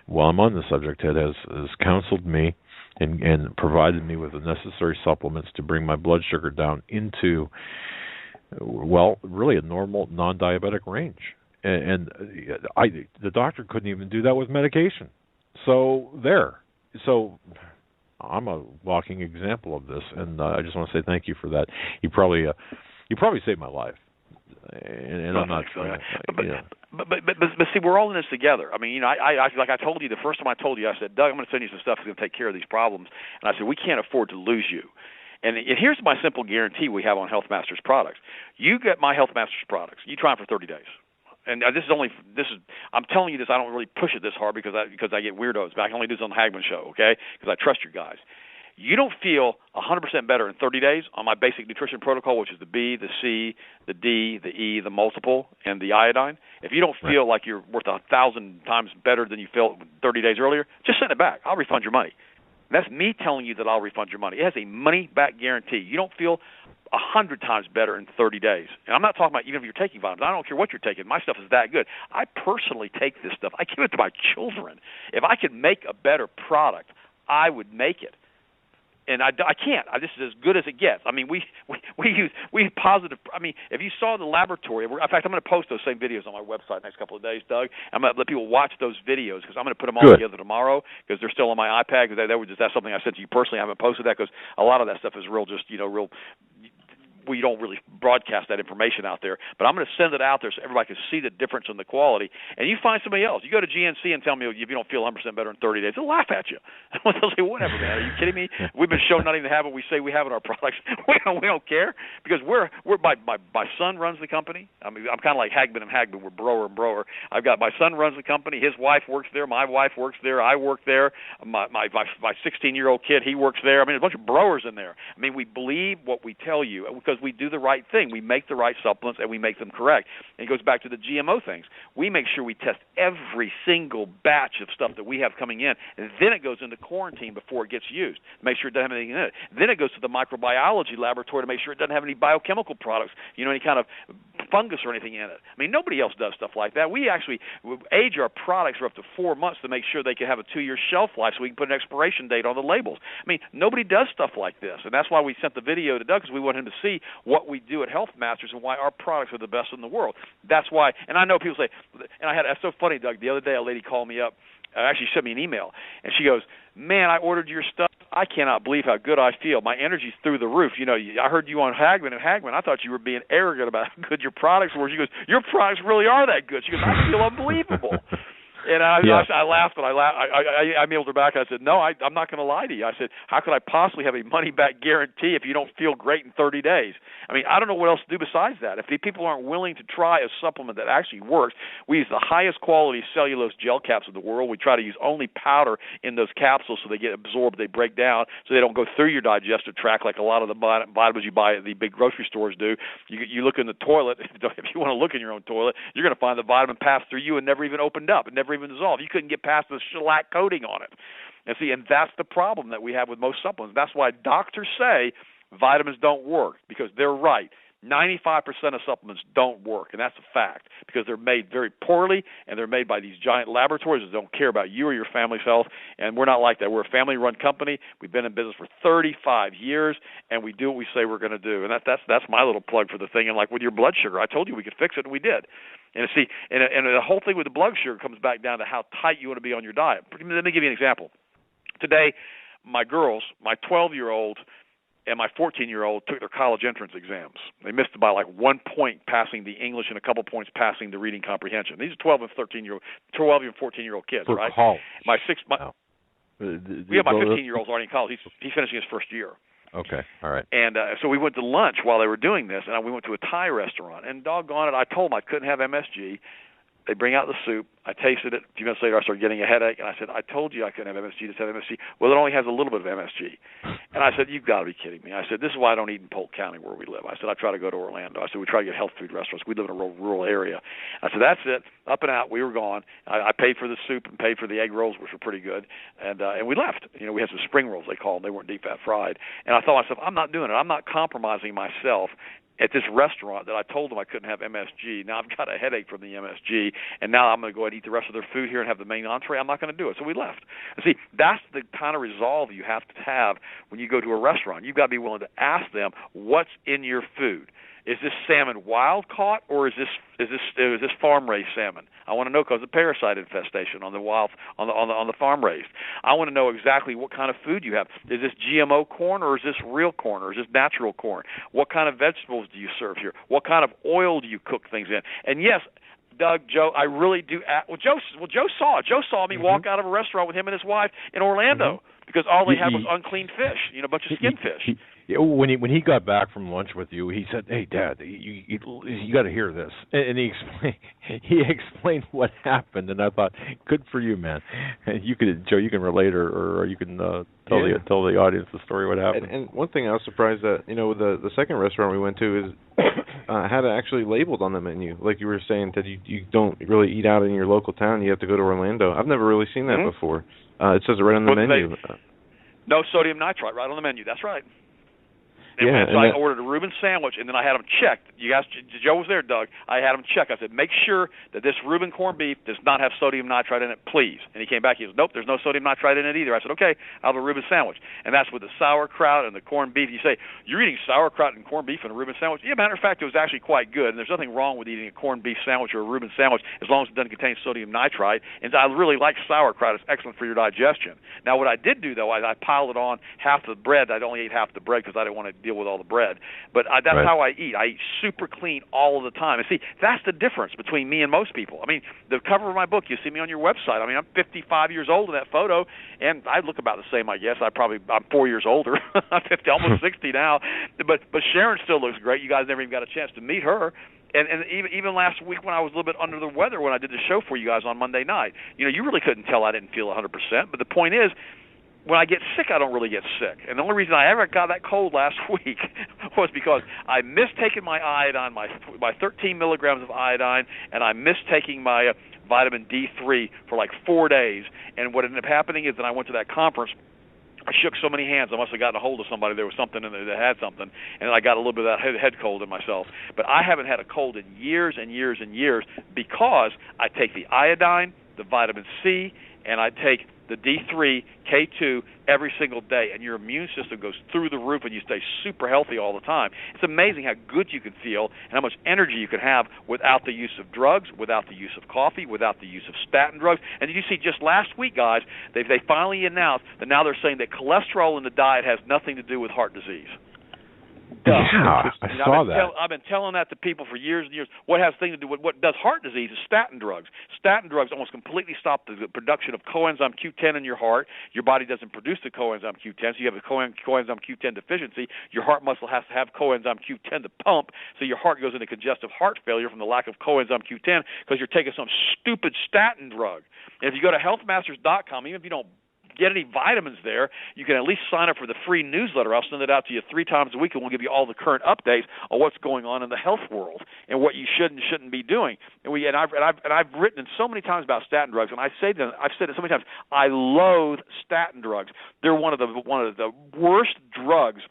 while I'm on the subject, Ted has counseled me and provided me with the necessary supplements to bring my blood sugar down into, really a normal non-diabetic range. And the doctor couldn't even do that with medication. So I'm a walking example of this, and I just want to say thank you for that. You probably saved my life. And I'm not trying to, But see, we're all in this together. I mean, I like I told you the first time I told you, I said, Doug, I'm going to send you some stuff that's going to take care of these problems. And I said, we can't afford to lose you. And here's my simple guarantee we have on Health Masters products. You get my Health Masters products. You try them for 30 days. And this is I'm telling you this. I don't really push it this hard because I get weirdos. But I can only do this on the Hagmann show, okay? Because I trust your guys. You don't feel 100% better in 30 days on my basic nutrition protocol, which is the B, the C, the D, the E, the multiple, and the iodine. If you don't feel like you're worth 1,000 times better than you felt 30 days earlier, just send it back. I'll refund your money. That's me telling you that I'll refund your money. It has a money-back guarantee. You don't feel 100 times better in 30 days. And I'm not talking about even if you're taking vitamins. I don't care what you're taking. My stuff is that good. I personally take this stuff. I give it to my children. If I could make a better product, I would make it. And I can't. This is as good as it gets. I mean, we use positive. I mean, if you saw the laboratory, in fact, I'm going to post those same videos on my website next couple of days, Doug. I'm going to let people watch those videos because I'm going to put them all together tomorrow because they're still on my iPad. Because that's something I sent to you personally. I haven't posted that because a lot of that stuff is real. We don't really broadcast that information out there, but I'm going to send it out there so everybody can see the difference in the quality. And you find somebody else. You go to GNC and tell me if you don't feel 100% better in 30 days, they'll laugh at you. They'll say, whatever, man. Are you kidding me? We've been shown not even to have what we say we have in our products. We don't care because we're my son runs the company. I mean, I'm kind of like Hagmann and Hagmann. We're broer and broer. I've got my son runs the company. His wife works there. My wife works there. I work there. My 16-year-old kid, he works there. I mean, there's a bunch of brewers in there. I mean, we believe what we tell you because we do the right thing. We make the right supplements and we make them correct. And it goes back to the GMO things. We make sure we test every single batch of stuff that we have coming in, and then it goes into quarantine before it gets used. Make sure it doesn't have anything in it. Then it goes to the microbiology laboratory to make sure it doesn't have any biochemical products, any kind of fungus or anything in it. I mean, nobody else does stuff like that. We actually age our products for up to 4 months to make sure they can have a 2-year shelf life, so we can put an expiration date on the labels. I mean, nobody does stuff like this, and that's why we sent the video to Doug, because we want him to see what we do at Health Masters and why our products are the best in the world. That's why, and I know people say, and that's so funny, Doug. The other day, a lady called me up. Actually sent me an email, and she goes, "Man, I ordered your stuff. I cannot believe how good I feel. My energy's through the roof. You know, I heard you on Hagmann and Hagmann. I thought you were being arrogant about how good your products were." She goes, "Your products really are that good." She goes, "I feel unbelievable." And I laughed, but I mailed her back. I said, "No, I'm not going to lie to you." I said, "How could I possibly have a money-back guarantee if you don't feel great in 30 days? I mean, I don't know what else to do besides that. If the people aren't willing to try a supplement that actually works, we use the highest quality cellulose gel caps in the world. We try to use only powder in those capsules so they get absorbed, they break down, so they don't go through your digestive tract like a lot of the vitamins you buy at the big grocery stores do. You look in the toilet, if you want to look in your own toilet, you're going to find the vitamin passed through you and never even opened up. It never even dissolved. You couldn't get past the shellac coating on it. And that's the problem that we have with most supplements. That's why doctors say vitamins don't work, because they're right. 95% of supplements don't work, and that's a fact, because they're made very poorly, and they're made by these giant laboratories that don't care about you or your family's health, and we're not like that. We're a family-run company. We've been in business for 35 years, and we do what we say we're going to do, and that's my little plug for the thing. And like with your blood sugar, I told you we could fix it, and we did. And see, and the whole thing with the blood sugar comes back down to how tight you want to be on your diet. Let me give you an example. Today, my girls, my 12-year-old and my 14-year-old took their college entrance exams. They missed by like 1 point passing the English and a couple points passing the reading comprehension. These are 12 and 14-year-old kids, for right? College. My 15-year-old's already in college. He's finishing his first year. Okay, all right. And so we went to lunch while they were doing this, and we went to a Thai restaurant. And doggone it, I told them I couldn't have MSG. They bring out the soup. I tasted it. A few minutes later, I started getting a headache, and I said, "I told you I couldn't have MSG. Just have MSG." "Well, it only has a little bit of MSG." And I said, "You've got to be kidding me." I said, "This is why I don't eat in Polk County where we live." I said, "I try to go to Orlando." I said, "We try to get health food restaurants. We live in a rural area." I said, "That's it. Up and out. We were gone." I paid for the soup and paid for the egg rolls, which were pretty good, and we left. You know, we had some spring rolls, they call them. They weren't deep fat fried. And I thought to myself, I'm not doing it. I'm not compromising myself at this restaurant that I told them I couldn't have MSG. Now I've got a headache from the MSG, and now I'm going to go ahead and eat the rest of their food here and have the main entree. I'm not going to do it. So we left. And see, that's the kind of resolve you have to have when you go to a restaurant. You've got to be willing to ask them, what's in your food? Is this salmon wild caught, or is this farm raised salmon? I want to know, because of parasite infestation on the farm raised. I want to know exactly what kind of food you have. Is this GMO corn, or is this real corn, or is this natural corn? What kind of vegetables do you serve here? What kind of oil do you cook things in? And yes, Doug, Joe, I really do. Joe saw it. Joe saw me walk out of a restaurant with him and his wife in Orlando because all they had was unclean fish, a bunch of skin fish. When he got back from lunch with you, he said, "Hey, Dad, you got to hear this," and he explained what happened, and I thought, good for you, man. Joe, you can relate, or you can tell the audience the story what happened. And one thing I was surprised that the second restaurant we went to is had it actually labeled on the menu, like you were saying, that you don't really eat out in your local town. You have to go to Orlando. I've never really seen that before. It says it right on the menu. No sodium nitrite, right on the menu. That's right. And so I ordered a Reuben sandwich, and then I had them checked. You guys, Joe was there, Doug. I had them checked. I said, make sure that this Reuben corned beef does not have sodium nitrite in it, please. And he came back. He goes, nope, there's no sodium nitrite in it either. I said, okay, I'll have a Reuben sandwich. And that's with the sauerkraut and the corned beef. You say, you're eating sauerkraut and corned beef in a Reuben sandwich? Yeah, matter of fact, it was actually quite good. And there's nothing wrong with eating a corned beef sandwich or a Reuben sandwich as long as it doesn't contain sodium nitrite. And I really like sauerkraut. It's excellent for your digestion. Now, what I did do, though, I piled it on half the bread. I'd only ate half the bread because I didn't want to deal with all the bread. But that's how I eat. I eat super clean all of the time. And see, that's the difference between me and most people. I mean, the cover of my book, you see me on your website. I mean, I'm 55 years old in that photo, and I look about the same, I guess. I'm 4 years older. I'm 50, almost 60 now. But Sharon still looks great. You guys never even got a chance to meet her. And even last week when I was a little bit under the weather when I did the show for you guys on Monday night, you really couldn't tell I didn't feel 100%. But the point is, when I get sick, I don't really get sick. And the only reason I ever got that cold last week was because I missed taking my iodine, my 13 milligrams of iodine, and I missed taking my vitamin D3 for like 4 days. And what ended up happening is that I went to that conference. I shook so many hands. I must have gotten a hold of somebody. There was something in there that had something, and I got a little bit of that head cold in myself. But I haven't had a cold in years and years and years because I take the iodine, the vitamin C, and I take the D3, K2 every single day, and your immune system goes through the roof, and you stay super healthy all the time. It's amazing how good you can feel and how much energy you can have without the use of drugs, without the use of coffee, without the use of statin drugs. And did you see just last week, guys, they finally announced that now they're saying that cholesterol in the diet has nothing to do with heart disease. Yeah, I saw that. I've been telling that to people for years and years. What has thing to do with what does heart disease is statin drugs. Statin drugs almost completely stop the production of coenzyme Q10 in your heart. Your body doesn't produce the coenzyme Q10, so you have a coenzyme Q10 deficiency. Your heart muscle has to have coenzyme Q10 to pump, so your heart goes into congestive heart failure from the lack of coenzyme Q10 because you're taking some stupid statin drug. And if you go to healthmasters.com, even if you don't get any vitamins there, you can at least sign up for the free newsletter. I'll send it out to you 3 times a week, and we'll give you all the current updates on what's going on in the health world and what you should and shouldn't be doing. And I've written in so many times about statin drugs, and I've said it so many times. I loathe statin drugs. They're one of the worst drugs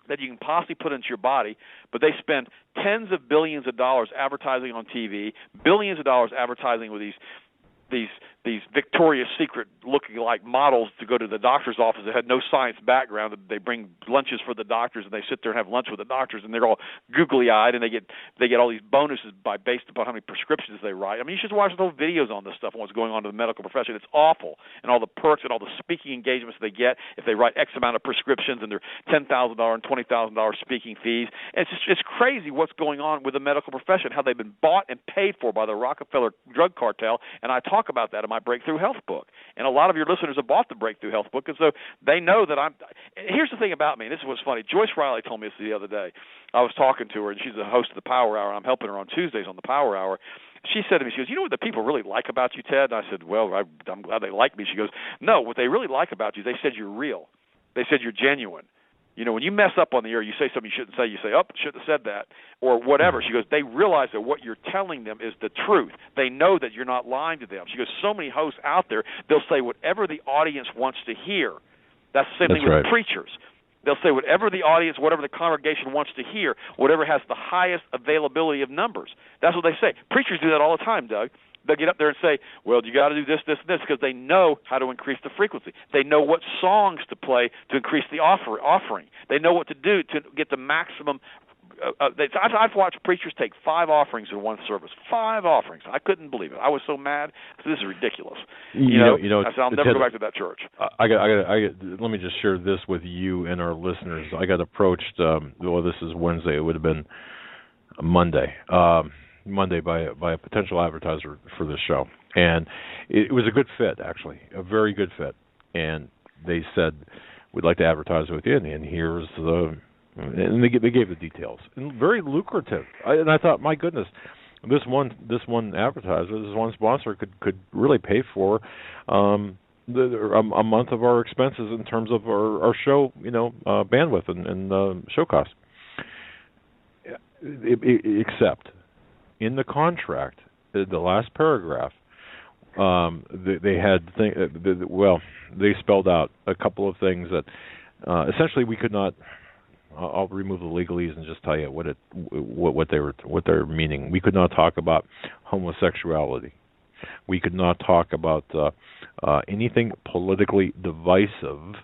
that you can possibly put into your body, but they spend tens of billions of dollars advertising on TV, billions of dollars advertising with these Victoria's Secret looking like models to go to the doctor's office that had no science background. They bring lunches for the doctors, and they sit there and have lunch with the doctors, and they're all googly-eyed, and they get all these bonuses based upon how many prescriptions they write. I mean, you should watch those videos on this stuff and what's going on in the medical profession. It's awful, and all the perks and all the speaking engagements they get if they write X amount of prescriptions, and their $10,000 and $20,000 speaking fees. And it's crazy what's going on with the medical profession, how they've been bought and paid for by the Rockefeller drug cartel, and I talk about that in my Breakthrough Health book. And a lot of your listeners have bought the Breakthrough Health book, and so they know that I'm – here's the thing about me, and this is what's funny. Joyce Riley told me this the other day. I was talking to her, and she's the host of the Power Hour, and I'm helping her on Tuesdays on the Power Hour. She said to me, she goes, you know what the people really like about you, Ted? And I said, well, I'm glad they like me. She goes, no, what they really like about you, they said you're real. They said you're genuine. You know, when you mess up on the air, you say something you shouldn't say. You say, oh, shouldn't have said that, or whatever. She goes, they realize that what you're telling them is the truth. They know that you're not lying to them. She goes, so many hosts out there, they'll say whatever the audience wants to hear. That's the same thing with preachers. They'll say whatever the audience, whatever the congregation wants to hear, whatever has the highest availability of numbers. That's what they say. Preachers do that all the time, Doug. They'll get up there and say, well, you got to do this, this, and this, because they know how to increase the frequency. They know what songs to play to increase the offering. They know what to do to get the maximum. I've watched preachers take 5 offerings in one service. 5 offerings. I couldn't believe it. I was so mad. This is ridiculous. You know, I said, I'll never go back to that church. Let me just share this with you and our listeners. I got approached. This is Wednesday. It would have been Monday. Monday by a potential advertiser for this show, and it was a good fit, actually, a very good fit. And they said, we'd like to advertise with you, and here's and they gave the details, and very lucrative. And I thought, my goodness, this one advertiser, this one sponsor could really pay for a month of our expenses in terms of our show, bandwidth and show costs. Except in the contract, the last paragraph, they spelled out a couple of things that essentially we could not. I'll remove the legalese and just tell you what they're meaning. We could not talk about homosexuality. We could not talk about anything politically divisive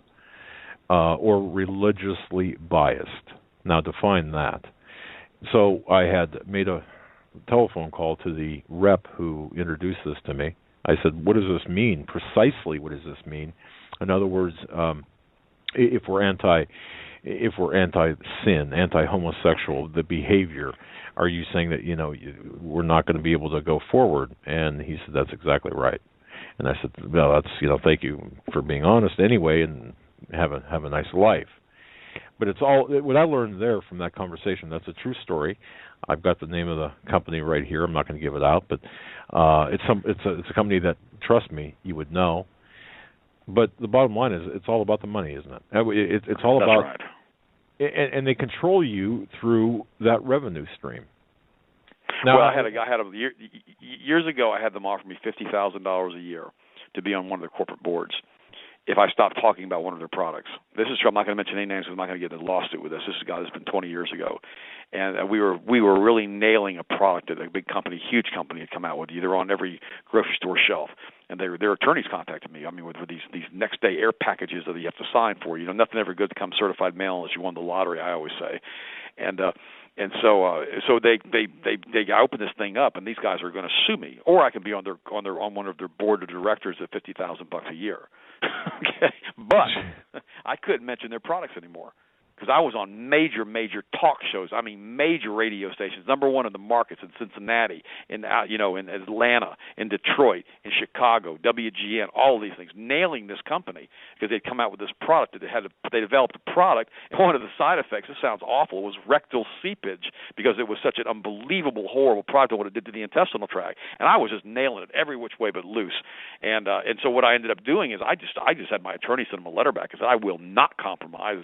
or religiously biased. Now, define that. So I had made a telephone call to the rep who introduced this to me. I said, what does this mean? Precisely what does this mean? In other words, if we're anti-sin, anti-homosexual, the behavior, are you saying that, we're not going to be able to go forward? And he said, that's exactly right. And I said, well, that's, thank you for being honest anyway, and have a nice life. But it's all what I learned there from that conversation. That's a true story. I've got the name of the company right here. I'm not going to give it out, but it's a company that, trust me, you would know. But the bottom line is, it's all about the money, isn't it? It's all about. That's right. And they control you through that revenue stream. Now, well, years ago, I had them offer me $50,000 a year to be on one of their corporate boards. if I stop talking about one of their products. This is true. I'm not going to mention any names because I'm not going to get in a lawsuit with this. This is a guy that's been 20 years ago. And we were really nailing a product that a big company, huge company, had come out with. They're on every grocery store shelf. And their attorneys contacted me. I mean, with these next day air packages that you have to sign for. Nothing ever good to come certified mail unless you won the lottery, I always say. And so they open this thing up, and these guys are going to sue me, or I can be on one of their board of directors at $50,000 a year. Okay, but I couldn't mention their products anymore because I was on major talk shows. I mean, major radio stations, number one in the markets in Cincinnati, in Atlanta, in Detroit, in Chicago, WGN, all of these things, nailing this company because they'd come out with this product that they developed a product, and one of the side effects, this sounds awful, was rectal seepage because it was such an unbelievable, horrible product of what it did to the intestinal tract, and I was just nailing it every which way but loose, and so what I ended up doing is I just had my attorney send them a letter back and said I will not compromise,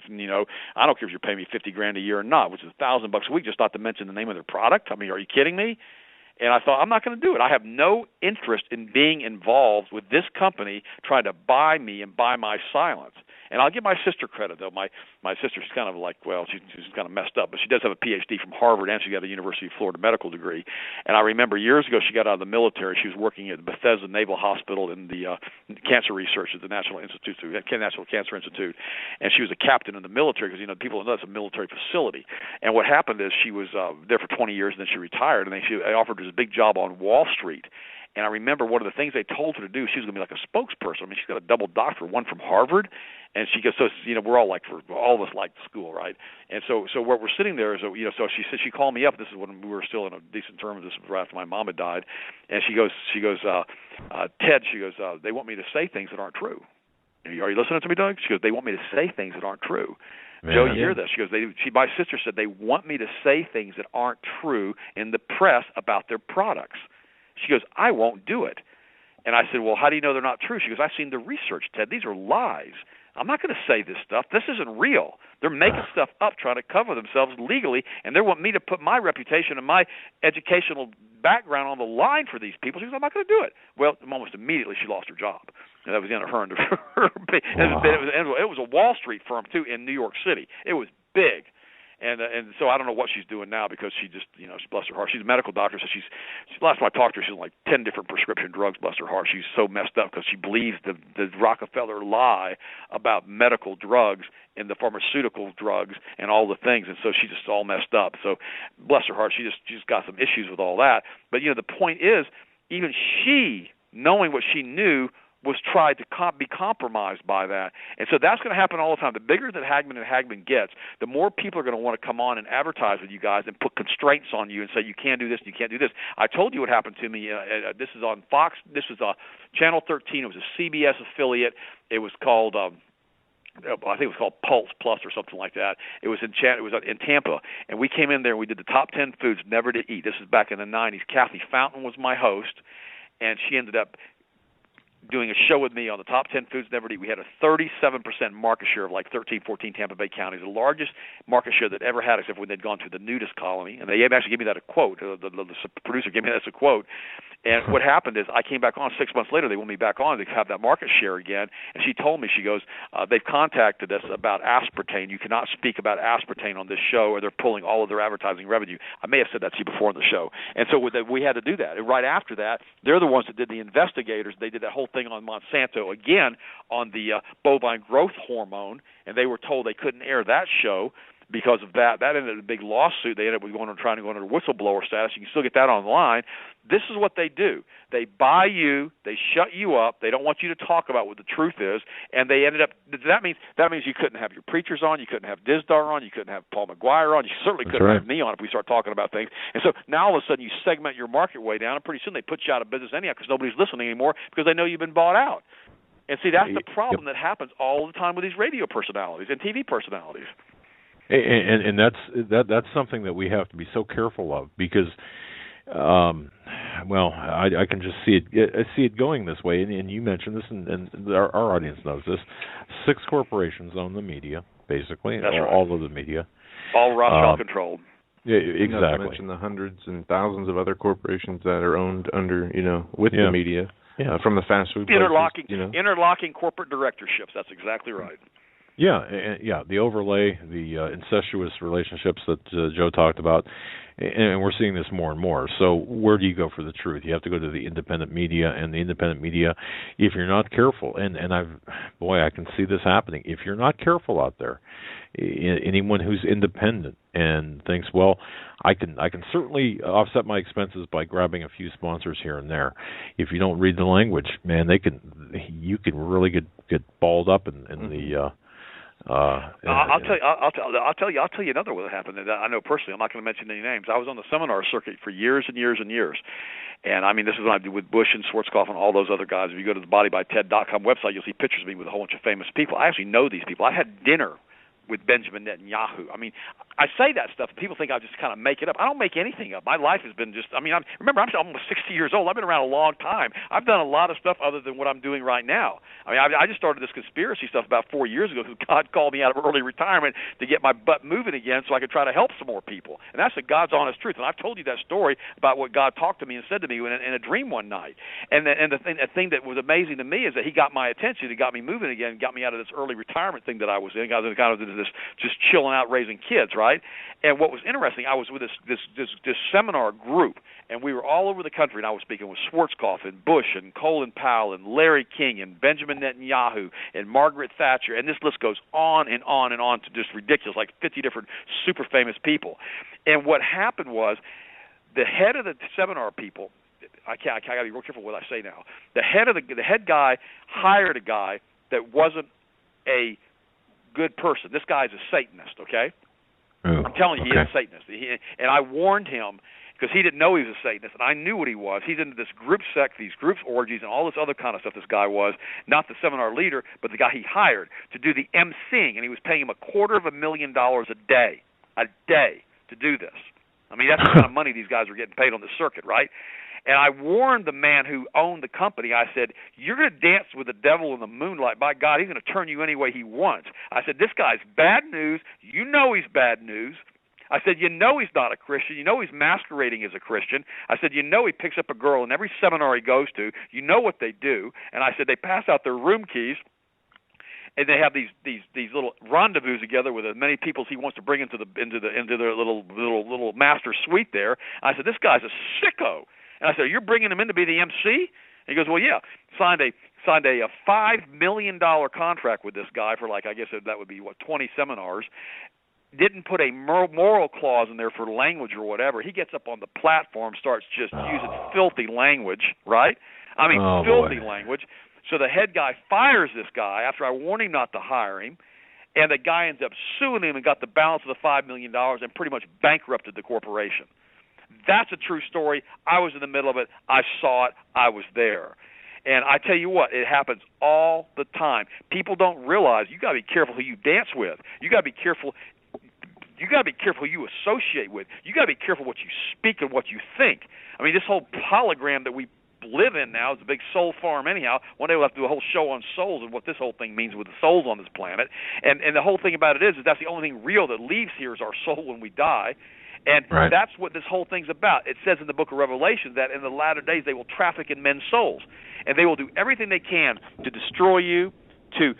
I don't care if you're paying me $50,000 a year or not, which is $1,000 a week, just not to mention the name of their product. I mean, are you kidding me? And I thought, I'm not going to do it. I have no interest in being involved with this company trying to buy me and buy my silence. And I'll give my sister credit, though. My sister, she's kind of like, well, she's kind of messed up, but she does have a PhD from Harvard, and she got a University of Florida medical degree. And I remember years ago she got out of the military. She was working at Bethesda Naval Hospital in the cancer research at the National Cancer Institute, and she was a captain in the military because, people know that's a military facility. And what happened is she was there for 20 years, and then she retired, and then they offered her this big job on Wall Street. And I remember one of the things they told her to do, she was going to be like a spokesperson. I mean, she's got a double doctorate, one from Harvard. And she goes, so, we're all all of us like school, right? And so what we're sitting there is, so she said, she called me up. This is when we were still in a decent term. This was right after my mom had died. And she goes, Ted, they want me to say things that aren't true. Are you listening to me, Doug? She goes, they want me to say things that aren't true. Man, Joe, you hear this? She goes, my sister said they want me to say things that aren't true in the press about their products. She goes, I won't do it. And I said, well, how do you know they're not true? She goes, I've seen the research, Ted. These are lies. I'm not going to say this stuff. This isn't real. They're making stuff up, trying to cover themselves legally, and they want me to put my reputation and my educational background on the line for these people. She goes, I'm not going to do it. Well, almost immediately she lost her job. And that was the end of her and her. It was a Wall Street firm, too, in New York City. It was big. And so I don't know what she's doing now because she just, bless her heart. She's a medical doctor, so she's last time I talked to her, she's on like 10 different prescription drugs, bless her heart. She's so messed up because she believes the Rockefeller lie about medical drugs and the pharmaceutical drugs and all the things, and so she's just all messed up. So bless her heart, she's got some issues with all that. But, the point is, even she, knowing what she knew, was tried to be compromised by that. And so that's going to happen all the time. The bigger that Hagmann and Hagmann gets, the more people are going to want to come on and advertise with you guys and put constraints on you and say you can't do this and you can't do this. I told you what happened to me. This is on Fox. This is Channel 13. It was a CBS affiliate. It was called I think it was called Pulse Plus or something like that. It was in Tampa, and we came in there and we did the top 10 foods never to eat. This is back in the 90s. Kathy Fountain was my host, and she ended up doing a show with me on the top 10 foods never to eat. We had a 37% market share of like 13, 14 Tampa Bay counties, the largest market share that ever had, except when they'd gone to the nudist colony. And they actually gave me that a quote. The producer gave me that as a quote. And what happened is I came back on 6 months later. They want me back on to have that market share again. And she told me, she goes, they've contacted us about aspartame. You cannot speak about aspartame on this show, or they're pulling all of their advertising revenue. I may have said that to you before on the show. And so we had to do that. And right after that, they're the ones that did the investigators. They did that whole thing on Monsanto, again, on the bovine growth hormone, and they were told they couldn't air that show because of that. That ended in a big trawsuit. They ended up trying to go under whistleblower status. You can still get that online. This is what they do. They buy you. They shut you up. They don't want you to talk about what the truth is. And they ended up. That means you couldn't have your preachers on. You couldn't have Dizdar on. You couldn't have Paul McGuire on. You certainly couldn't have me on if we start talking about things. And so now all of a sudden you segment your market way down, and pretty soon they put you out of business anyhow because nobody's listening anymore because they know you've been bought out. And see, that's the problem that happens all the time with these radio personalities and TV personalities. And that's something that we have to be so careful of because, I can just see it going this way. And you mentioned this, and our audience knows this. 6 corporations own the media, basically. That's right. All of the media. All Rothschild controlled. Yeah, exactly. Not to mention the hundreds and thousands of other corporations that are owned under, with the media. from the fast food places, interlocking corporate directorships. That's exactly right. Yeah, the overlay, the incestuous relationships that Joe talked about, and we're seeing this more and more. So where do you go for the truth? You have to go to the independent media, and the independent media, if you're not careful, and I can see this happening. If you're not careful out there, anyone who's independent and thinks, well, I can certainly offset my expenses by grabbing a few sponsors here and there. If you don't read the language, man, you can really get balled up in the. I'll tell you another one that happened that I know personally. I'm not going to mention any names. I was on the seminar circuit for years and years and years, and I mean, this is what I did with Bush and Schwarzkopf and all those other guys. If you go to the bodybyted.com website, you'll see pictures of me with a whole bunch of famous people. I actually know these people. I had dinner with Benjamin Netanyahu. I mean, I say that stuff, and people think I just kind of make it up. I don't make anything up. My life has been just, I'm almost 60 years old. I've been around a long time. I've done a lot of stuff other than what I'm doing right now. I mean, I just started this conspiracy stuff about 4 years ago because God called me out of early retirement to get my butt moving again so I could try to help some more people. And that's the God's honest truth. And I've told you that story about what God talked to me and said to me in a dream one night. And the thing that was amazing to me is that he got my attention. He got me moving again, got me out of this early retirement thing that I was in. I was kind of this just chilling out raising kids, right? And what was interesting, I was with this seminar group, and we were all over the country, and I was speaking with Schwarzkopf and Bush and Colin Powell and Larry King and Benjamin Netanyahu and Margaret Thatcher, and this list goes on and on and on to just ridiculous, like 50 different super famous people. And what happened was the head of the seminar people, I got to be real careful what I say now. The head guy hired a guy that wasn't a good person. This guy's a Satanist, okay? Oh, I'm telling you, he's a Satanist. And I warned him because he didn't know he was a Satanist, and I knew what he was. He's into this group sect, these groups orgies, and all this other kind of stuff. This guy was not the seminar leader, but the guy he hired to do the emceeing, and he was paying him $250,000 a day to do this. I mean, that's the kind of money these guys were getting paid on the circuit, right? And I warned the man who owned the company. I said, you're going to dance with the devil in the moonlight. By God, he's going to turn you any way he wants. I said, this guy's bad news. You know he's bad news. I said, you know he's not a Christian. You know he's masquerading as a Christian. I said, you know he picks up a girl in every seminar he goes to. You know what they do. And I said, they pass out their room keys, and they have these little rendezvous together with as many people as he wants to bring into their little master suite there. I said, this guy's a sicko. And I said, you're bringing him in to be the MC? And he goes, well, yeah. Signed a $5 million contract with this guy for, like, I guess that would be, 20 seminars. Didn't put a moral clause in there for language or whatever. He gets up on the platform, starts just using filthy language, right? I mean, filthy language. So the head guy fires this guy after I warned him not to hire him, and the guy ends up suing him and got the balance of the $5 million and pretty much bankrupted the corporation. That's a true story. I was in the middle of it. I saw it. I was there. And I tell you what, it happens all the time. People don't realize you got to be careful who you dance with. You got to be careful. You got to be careful who you associate with. You got to be careful what you speak and what you think. I mean, this whole hologram that we live in now is a big soul farm anyhow. One day we'll have to do a whole show on souls and what this whole thing means with the souls on this planet. And the whole thing about it is that's the only thing real that leaves here is our soul when we die. And that's what this whole thing's about. It says in the book of Revelation that in the latter days they will traffic in men's souls. And they will do everything they can to destroy you, to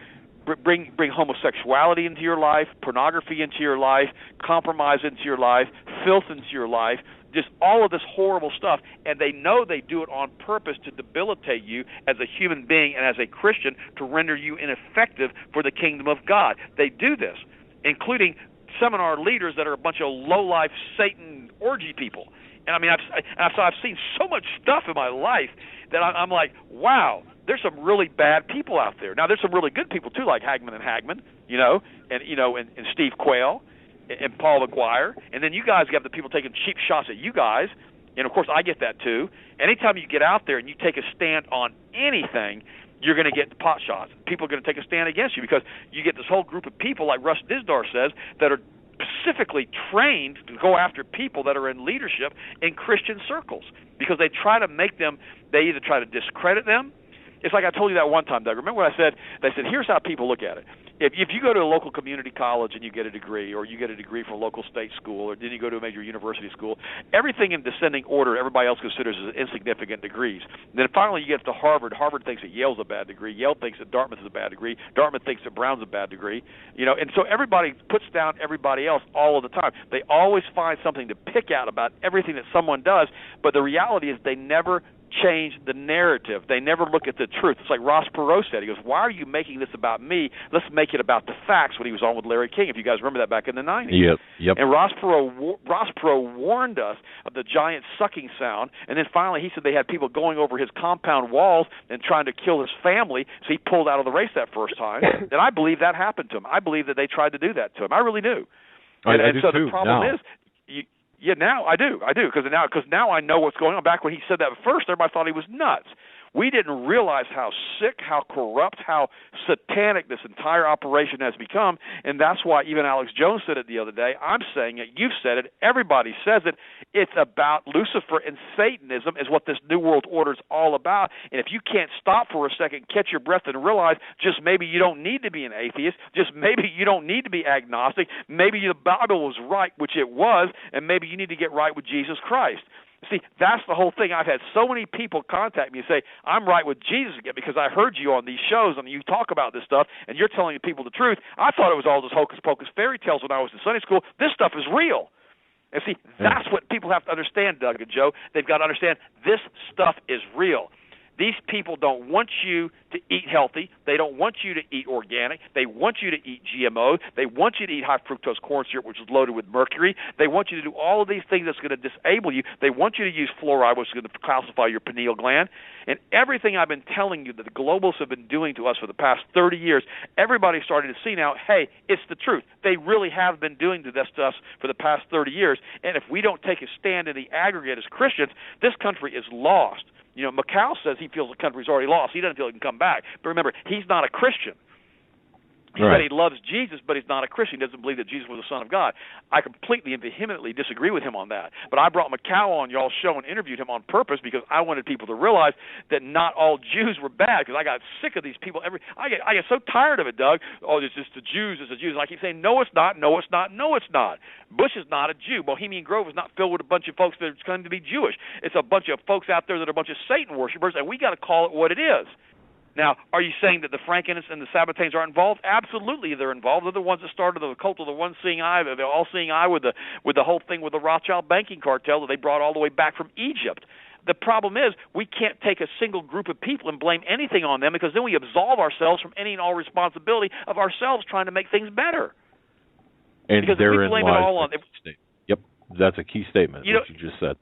bring homosexuality into your life, pornography into your life, compromise into your life, filth into your life, just all of this horrible stuff. And they know they do it on purpose to debilitate you as a human being and as a Christian, to render you ineffective for the kingdom of God. They do this, including seminar leaders that are a bunch of low-life Satan orgy people. And I mean, I've seen so much stuff in my life that I'm like, wow, there's some really bad people out there. Now, there's some really good people too, like Hagmann and Hagmann, and Steve Quayle and Paul McGuire. And then you guys have the people taking cheap shots at you guys. And of course, I get that too. Anytime you get out there and you take a stand on anything, you're going to get pot shots. People are going to take a stand against you because you get this whole group of people, like Russ Dizdar says, that are specifically trained to go after people that are in leadership in Christian circles because they try to make them, they either try to discredit them. It's like I told you that one time, Doug. Remember what I said? They said, here's how people look at it. if you go to a local community college and you get a degree, or you get a degree from a local state school, or then you go to a major university school, everything in descending order everybody else considers as insignificant degrees. And then finally you get to Harvard. Harvard thinks that Yale's a bad degree. Yale thinks that Dartmouth is a bad degree. Dartmouth thinks that Brown's a bad degree. And so everybody puts down everybody else all of the time. They always find something to pick out about everything that someone does, but the reality is they never change the narrative. They never look at the truth. It's like Ross Perot said. He goes, why are you making this about me? Let's make it about the facts, when he was on with Larry King, if you guys remember that back in the 90s. Yep. And Ross Perot warned us of the giant sucking sound, and then finally he said they had people going over his compound walls and trying to kill his family, so he pulled out of the race that first time. And I believe that happened to him. I believe that they tried to do that to him. I really do. I do so too. The problem is, now I do, because now I know what's going on. Back when he said that first, everybody thought he was nuts. We didn't realize how sick, how corrupt, how satanic this entire operation has become, and that's why even Alex Jones said it the other day. I'm saying it. You've said it. Everybody says it. It's about Lucifer and Satanism is what this New World Order is all about. And if you can't stop for a second, catch your breath, and realize just maybe you don't need to be an atheist, just maybe you don't need to be agnostic, maybe the Bible was right, which it was, and maybe you need to get right with Jesus Christ. See, that's the whole thing. I've had so many people contact me and say, I'm right with Jesus again because I heard you on these shows and you talk about this stuff and you're telling people the truth. I thought it was all just hocus-pocus fairy tales when I was in Sunday school. This stuff is real. And see, that's what people have to understand, Doug and Joe. They've got to understand this stuff is real. These people don't want you to eat healthy. They don't want you to eat organic. They want you to eat GMO. They want you to eat high fructose corn syrup, which is loaded with mercury. They want you to do all of these things that's going to disable you. They want you to use fluoride, which is going to calcify your pineal gland. And everything I've been telling you that the globalists have been doing to us for the past 30 years, everybody's starting to see now, hey, it's the truth. They really have been doing this to us for the past 30 years. And if we don't take a stand in the aggregate as Christians, this country is lost. Macau says he feels the country's already lost. He doesn't feel he can come back. But remember, he's not a Christian. He said he loves Jesus, but he's not a Christian. He doesn't believe that Jesus was the Son of God. I completely and vehemently disagree with him on that. But I brought Macau on y'all's show and interviewed him on purpose because I wanted people to realize that not all Jews were bad, because I got sick of these people. I get so tired of it, Doug. Oh, it's just the Jews. It's the Jews. And I keep saying, no, it's not. No, it's not. No, it's not. Bush is not a Jew. Bohemian Grove is not filled with a bunch of folks that are claiming to be Jewish. It's a bunch of folks out there that are a bunch of Satan worshipers, and we got to call it what it is. Now, are you saying that the Frankenists and the Sabbatains aren't involved? Absolutely, they're involved. They're the ones that started the cult of the one-seeing eye, the all-seeing eye with the whole thing with the Rothschild banking cartel that they brought all the way back from Egypt. The problem is we can't take a single group of people and blame anything on them, because then we absolve ourselves from any and all responsibility of ourselves trying to make things better. And because therein if we blame it all on Yep, that's a key statement, what you just said.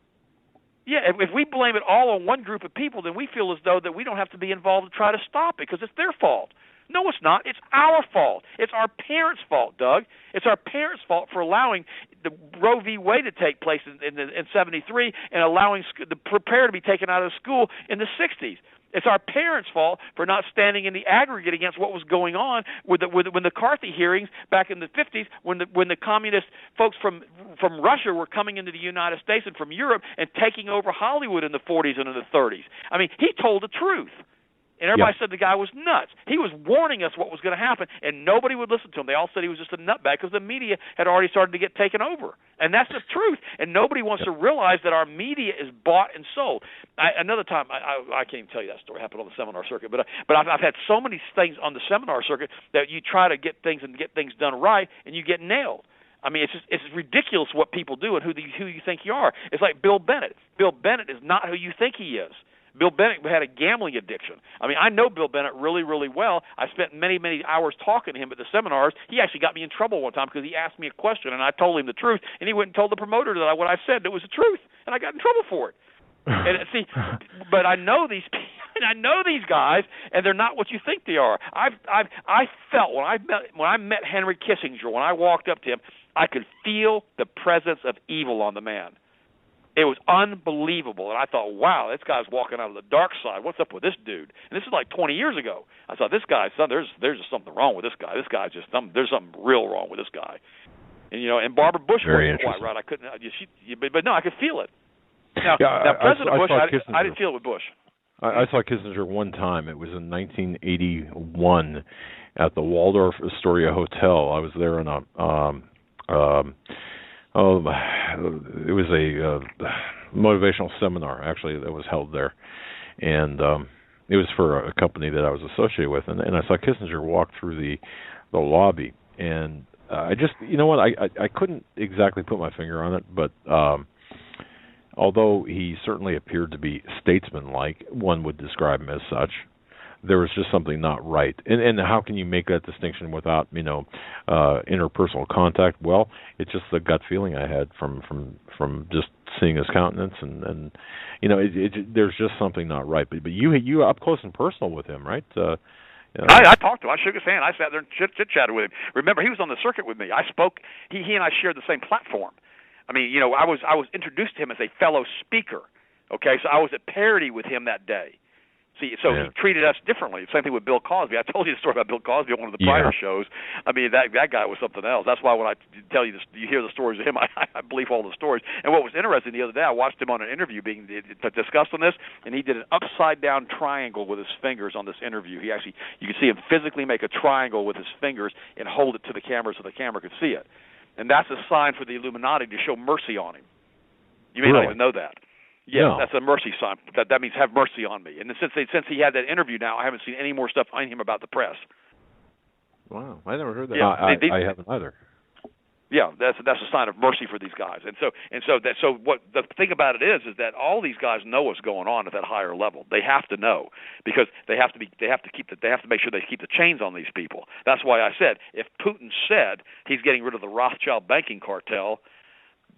Yeah, if we blame it all on one group of people, then we feel as though that we don't have to be involved to try to stop it because it's their fault. No, it's not. It's our fault. It's our parents' fault, Doug. It's our parents' fault for allowing the Roe v. Wade to take place in 73 and allowing the prayer to be taken out of school in the 60s. It's our parents' fault for not standing in the aggregate against what was going on with the McCarthy hearings back in the 50s, when the communist folks from Russia were coming into the United States and from Europe and taking over Hollywood in the 40s and in the 30s. I mean, he told the truth. And everybody said the guy was nuts. He was warning us what was going to happen, and nobody would listen to him. They all said he was just a nutbag because the media had already started to get taken over. And that's the truth. And nobody wants to realize that our media is bought and sold. Another time, I can't even tell you that story. It happened on the seminar circuit. But I've had so many things on the seminar circuit that you try to get things done right, and you get nailed. I mean, it's ridiculous what people do and who you think you are. It's like Bill Bennett. Bill Bennett is not who you think he is. Bill Bennett had a gambling addiction. I mean, I know Bill Bennett really, really well. I spent many, many hours talking to him at the seminars. He actually got me in trouble one time because he asked me a question, and I told him the truth, and he went and told the promoter that what I said that was the truth, and I got in trouble for it. And see, but I know these people, and I know these guys, and they're not what you think they are. I felt when I met Henry Kissinger, when I walked up to him, I could feel the presence of evil on the man. It was unbelievable, and I thought, wow, this guy's walking out of the dark side. What's up with this dude? And this is like 20 years ago. I thought, this guy, there's just something wrong with this guy. This guy's just there's something real wrong with this guy. And and Barbara Bush wasn't quite right. I couldn't, but no, I could feel it. Now President Bush, I didn't feel it with Bush. I saw Kissinger one time. It was in 1981 at the Waldorf Astoria Hotel. I was there in it was a motivational seminar, actually, that was held there. And it was for a company that I was associated with. And I saw Kissinger walk through the lobby. And I just, you know what, I couldn't exactly put my finger on it, but although he certainly appeared to be statesman-like, one would describe him as such, there was just something not right. And how can you make that distinction without, interpersonal contact? Well, it's just the gut feeling I had from just seeing his countenance, and there's just something not right. But you up close and personal with him, right? I talked to him. I shook his hand. I sat there and chit-chatted with him. Remember, he was on the circuit with me. I spoke. He and I shared the same platform. I mean, I was introduced to him as a fellow speaker. Okay, so I was at parity with him that day. See, so he treated us differently. Same thing with Bill Cosby. I told you the story about Bill Cosby on one of the prior shows. I mean, that guy was something else. That's why when I tell you this, you hear the stories of him, I believe all the stories. And what was interesting the other day, I watched him on an interview being discussed on this, and he did an upside-down triangle with his fingers on this interview. He actually, you could see him physically make a triangle with his fingers and hold it to the camera so the camera could see it. And that's a sign for the Illuminati to show mercy on him. You may not even know that. Yeah, that's a mercy sign. That means have mercy on me. And since he had that interview now, I haven't seen any more stuff on him about the press. Wow, I never heard that. Yeah, I haven't either. Yeah, that's a sign of mercy for these guys. And so what the thing about it is that all these guys know what's going on at that higher level. They have to know because they have to make sure they keep the chains on these people. That's why I said if Putin said he's getting rid of the Rothschild banking cartel,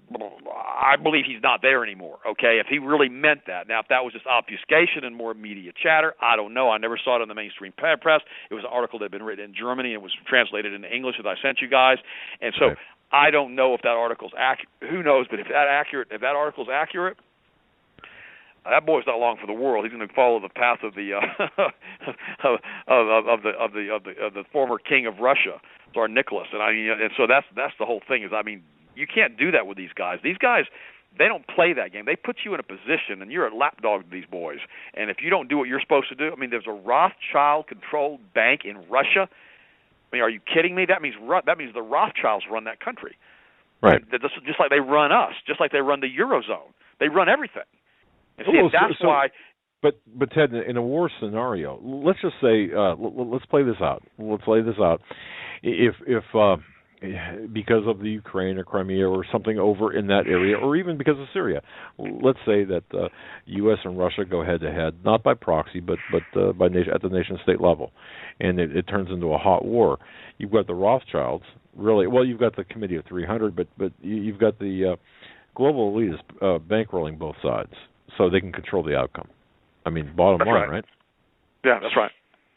I believe he's not there anymore, okay, if he really meant that. Now, if that was just obfuscation and more media chatter, I don't know. I never saw it in the mainstream press. It was an article that had been written in Germany and was translated into English that I sent you guys. And so I don't know if that article's accurate. Who knows? But if that article's accurate, that boy's not long for the world. He's going to follow the path of the of the former king of Russia, Tsar Nicholas. And so that's the whole thing. You can't do that with these guys. These guys, they don't play that game. They put you in a position, and you're a lapdog to these boys. And if you don't do what you're supposed to do, there's a Rothschild-controlled bank in Russia. Are you kidding me? That means the Rothschilds run that country. Right. Just like they run us, just like they run the Eurozone. They run everything. And see, that's why. But Ted, in a war scenario, let's just say, let's play this out. If because of the Ukraine or Crimea or something over in that area, or even because of Syria, let's say that U.S. and Russia go head-to-head, not by proxy, but by at the nation-state level, and it turns into a hot war. You've got the Rothschilds, really. Well, you've got the Committee of 300, but you've got the global elitists bankrolling both sides, so they can control the outcome. Bottom line, right? Yeah, that's right.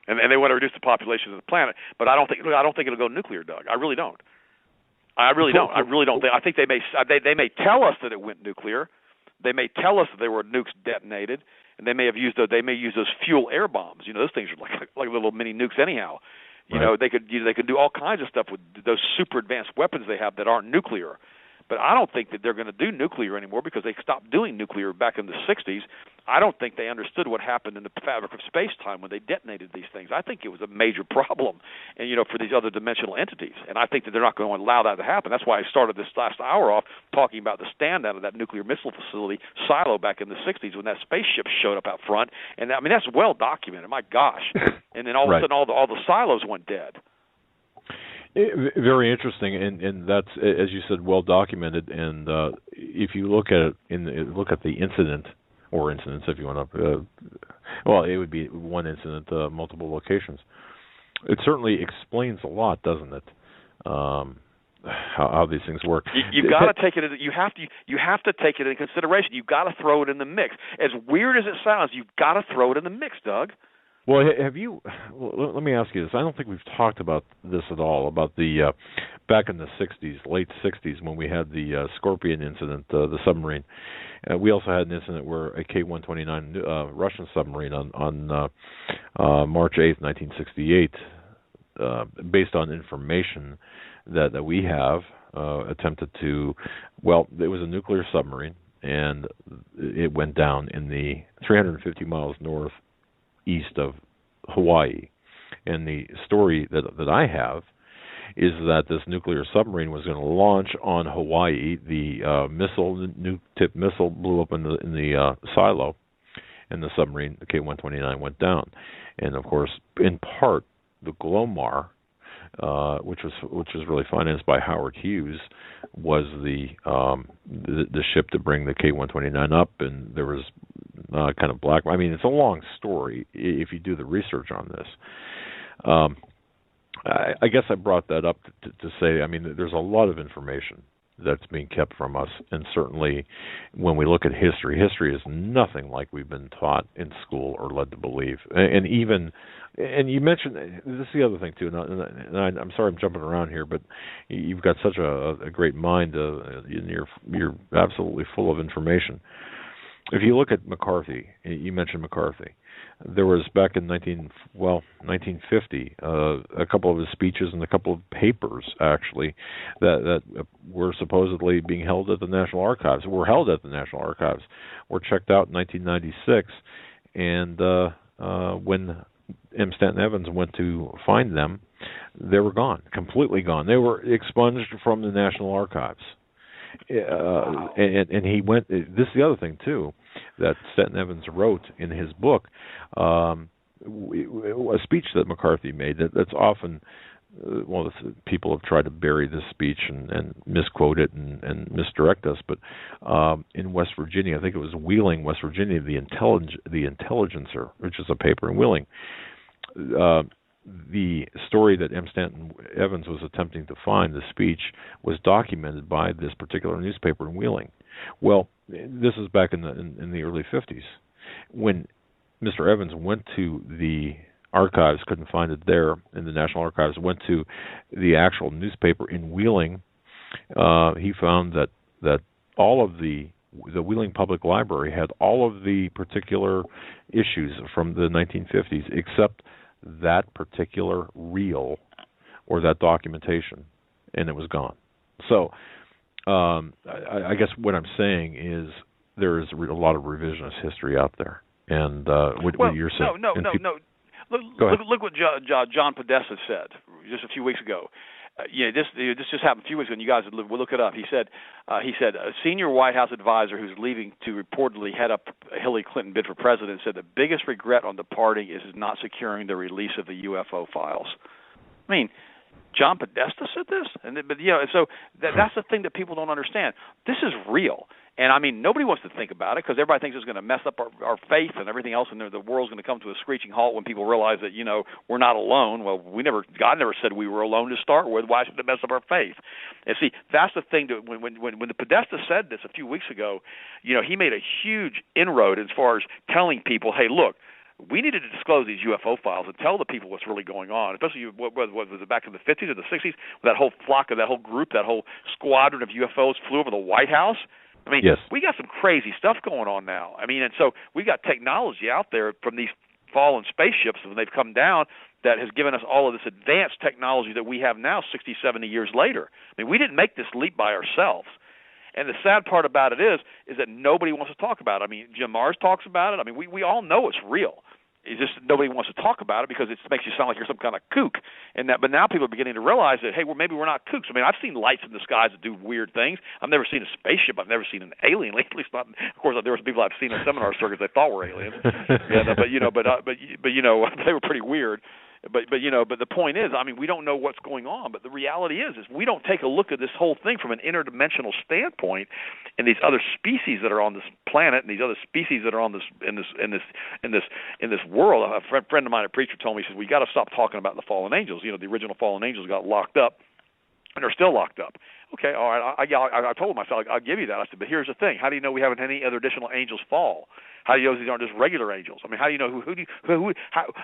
And they want to reduce the population of the planet, but I don't think it'll go nuclear, Doug. I really don't. I really don't. I think they may tell us that it went nuclear. They may tell us that there were nukes detonated, and they may use those fuel air bombs. Those things are like little mini nukes anyhow. They could do all kinds of stuff with those super advanced weapons they have that aren't nuclear. But I don't think that they're going to do nuclear anymore because they stopped doing nuclear back in the 60s. I don't think they understood what happened in the fabric of space-time when they detonated these things. I think it was a major problem, and for these other dimensional entities. And I think that they're not going to allow that to happen. That's why I started this last hour off talking about the stand-down of that nuclear missile facility silo back in the 60s when that spaceship showed up out front. And that's well documented. My gosh! And then all of a sudden, all the silos went dead. Very interesting, and that's, as you said, well documented. And if you look at it, look at the incident or incidents, if you want to. Well, it would be one incident, multiple locations. It certainly explains a lot, doesn't it? How these things work. You've got to take it. You have to take it into consideration. You've got to throw it in the mix. As weird as it sounds, you've got to throw it in the mix, Doug. Well, have you? Let me ask you this. I don't think we've talked about this at all. About the back in the '60s, late '60s, when we had the Scorpion incident, the submarine. We also had an incident where a K-129 Russian submarine on March 8th, 1968, based on information that we have, attempted to. Well, it was a nuclear submarine. and it went down in the 350 miles northeast of Hawaii. And the story that I have is that this nuclear submarine was going to launch on Hawaii. The nuke-tipped missile blew up in the silo, and the submarine, the K-129, went down. And of course, in part, the Glomar, which was really financed by Howard Hughes, was the ship to bring the K-129 up, and there was kind of black. I mean, it's a long story if you do the research on this. I guess I brought that up to say, I mean, there's a lot of information that's being kept from us, and certainly when we look at history is nothing like we've been taught in school or led to believe. And you mentioned, this is the other thing too, and I'm sorry I'm jumping around here, but you've got such a great mind, and you're absolutely full of information. If you look at McCarthy, you mentioned McCarthy. There was back in 1950, a couple of his speeches and a couple of papers actually that were supposedly being held at the National Archives. Were checked out in 1996, and when M. Stanton Evans went to find them, they were gone, completely gone. They were expunged from the National Archives. And he went. This is the other thing too that Stanton Evans wrote in his book, a speech that McCarthy made. That's often, people have tried to bury this speech and misquote it and misdirect us. But in West Virginia, I think it was Wheeling, West Virginia, the Intelligencer, which is a paper in Wheeling. The story that M. Stanton Evans was attempting to find, the speech, was documented by this particular newspaper in Wheeling. Well, this is back in the early 50s. When Mr. Evans went to the archives, couldn't find it there in the National Archives, went to the actual newspaper in Wheeling, he found that all of the Wheeling Public Library had all of the particular issues from the 1950s except that particular reel or that documentation, and it was gone. So I guess what I'm saying is there is a lot of revisionist history out there, and what you're saying. No. Look what John Podesta said just a few weeks ago. This just happened a few weeks ago, and you guys will look it up. He said a senior White House advisor who's leaving to reportedly head up Hillary Clinton bid for president said the biggest regret on departing is not securing the release of the UFO files. I mean, John Podesta said this, so that's the thing that people don't understand. This is real. And, I mean, nobody wants to think about it because everybody thinks it's going to mess up our faith and everything else, and the world's going to come to a screeching halt when people realize that, we're not alone. Well, God never said we were alone to start with. Why should it mess up our faith? And see, that's the thing. When the Podesta said this a few weeks ago, he made a huge inroad as far as telling people, hey, look, we needed to disclose these UFO files and tell the people what's really going on, especially what was it back in the 50s or the 60s, that whole flock of that whole group, that whole squadron of UFOs flew over the White House. I mean, yes. We got some crazy stuff going on now. I mean, and so we got technology out there from these fallen spaceships when they've come down that has given us all of this advanced technology that we have now 60, 70 years later. I mean, we didn't make this leap by ourselves. And the sad part about it is that nobody wants to talk about it. I mean, Jim Marrs talks about it. I mean, we all know it's real. It's just nobody wants to talk about it because it makes you sound like you're some kind of kook. But now people are beginning to realize that, hey, maybe we're not kooks. I mean, I've seen lights in the skies that do weird things. I've never seen a spaceship. I've never seen an alien. At least not. Of course, there were people I've seen in seminar circuits they thought were aliens. But they were pretty weird. But the point is, I mean, we don't know what's going on. But the reality is we don't take a look at this whole thing from an interdimensional standpoint, and these other species that are on this planet, and these other species that are on in this world. A friend of mine, a preacher, told me, he says, we got to stop talking about the fallen angels. The original fallen angels got locked up, and they're still locked up. Okay, all right. I told him, I'll give you that. I said, but here's the thing: how do you know we haven't had any other additional angels fall? How do you know these aren't just regular angels? I mean, how do you know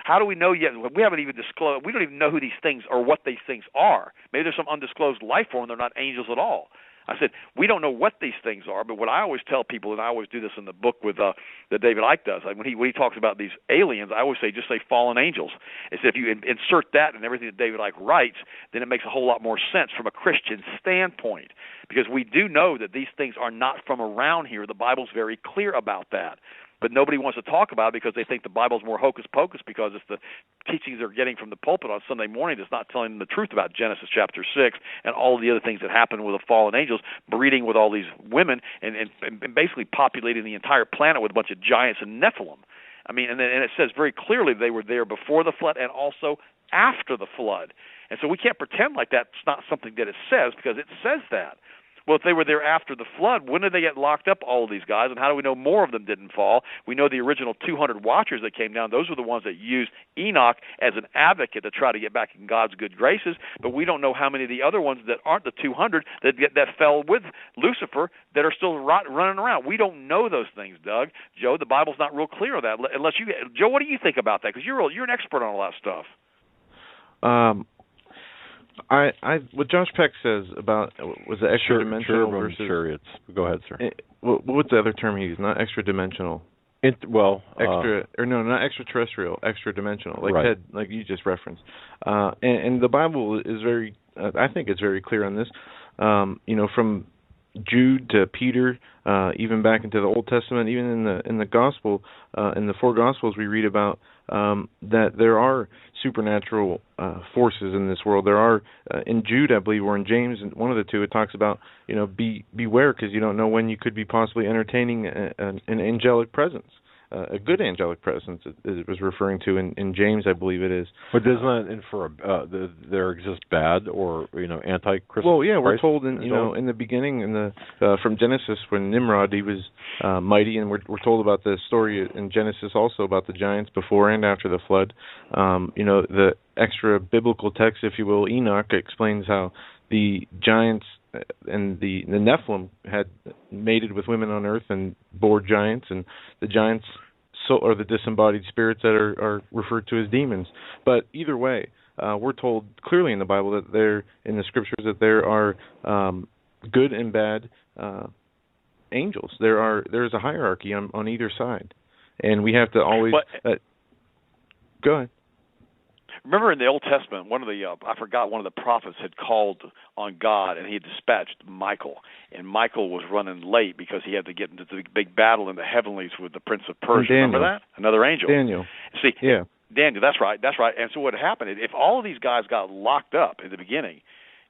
how do we know yet? We haven't even disclosed. We don't even know who these things or what these things are. Maybe there's some undisclosed life form. They're not angels at all. I said, we don't know what these things are, but what I always tell people, and I always do this in the book with that David Icke does, when he talks about these aliens, I always say just say fallen angels. I said if you insert that in everything that David Icke writes, then it makes a whole lot more sense from a Christian standpoint, because we do know that these things are not from around here. The Bible's very clear about that. But nobody wants to talk about it because they think the Bible's more hocus pocus, because it's the teachings they're getting from the pulpit on Sunday morning that's not telling them the truth about Genesis chapter 6 and all of the other things that happen with the fallen angels breeding with all these women and basically populating the entire planet with a bunch of giants and Nephilim. I mean, and it says very clearly they were there before the flood and also after the flood. And so we can't pretend like that's not something that it says, because it says that. Well, if they were there after the flood, when did they get locked up, all of these guys, and how do we know more of them didn't fall? We know the original 200 watchers that came down, those were the ones that used Enoch as an advocate to try to get back in God's good graces, but we don't know how many of the other ones that aren't the 200 that fell with Lucifer that are still running around. We don't know those things, Doug. Joe, the Bible's not real clear on that. Unless you, Joe, what do you think about that? Because you're an expert on all that stuff. What Josh Peck says about was the extra dimensional versus chariots. Go ahead, sir. What's the other term he used? Not extra dimensional. Not extraterrestrial, extra dimensional. Like right. Ted, like you just referenced. And the Bible is very. I think it's very clear on this. From Jude to Peter, even back into the Old Testament, even in the Gospel, in the four Gospels, we read about that there are supernatural forces in this world. There are in Jude, I believe, or in James, one of the two, it talks about beware, because you don't know when you could be possibly entertaining an angelic presence. A good angelic presence it was referring to in James, I believe it is. But doesn't that infer there exists bad or antichrist? Well, yeah, we're told in the beginning from Genesis when Nimrod, he was mighty, and we're told about the story in Genesis also about the giants before and after the flood. The extra biblical text, if you will, Enoch, explains how the giants and the Nephilim had mated with women on earth and bore giants, and the giants are the disembodied spirits that are referred to as demons. But either way, we're told clearly in the Bible that in the scriptures that there are good and bad angels. There's a hierarchy on either side, and we have to always. Go ahead. Remember in the Old Testament, one of the prophets had called on God, and he had dispatched Michael. And Michael was running late because he had to get into the big battle in the heavenlies with the Prince of Persia. Remember that? Another angel. Daniel. See, yeah. Daniel, that's right. And so what happened, if all of these guys got locked up in the beginning,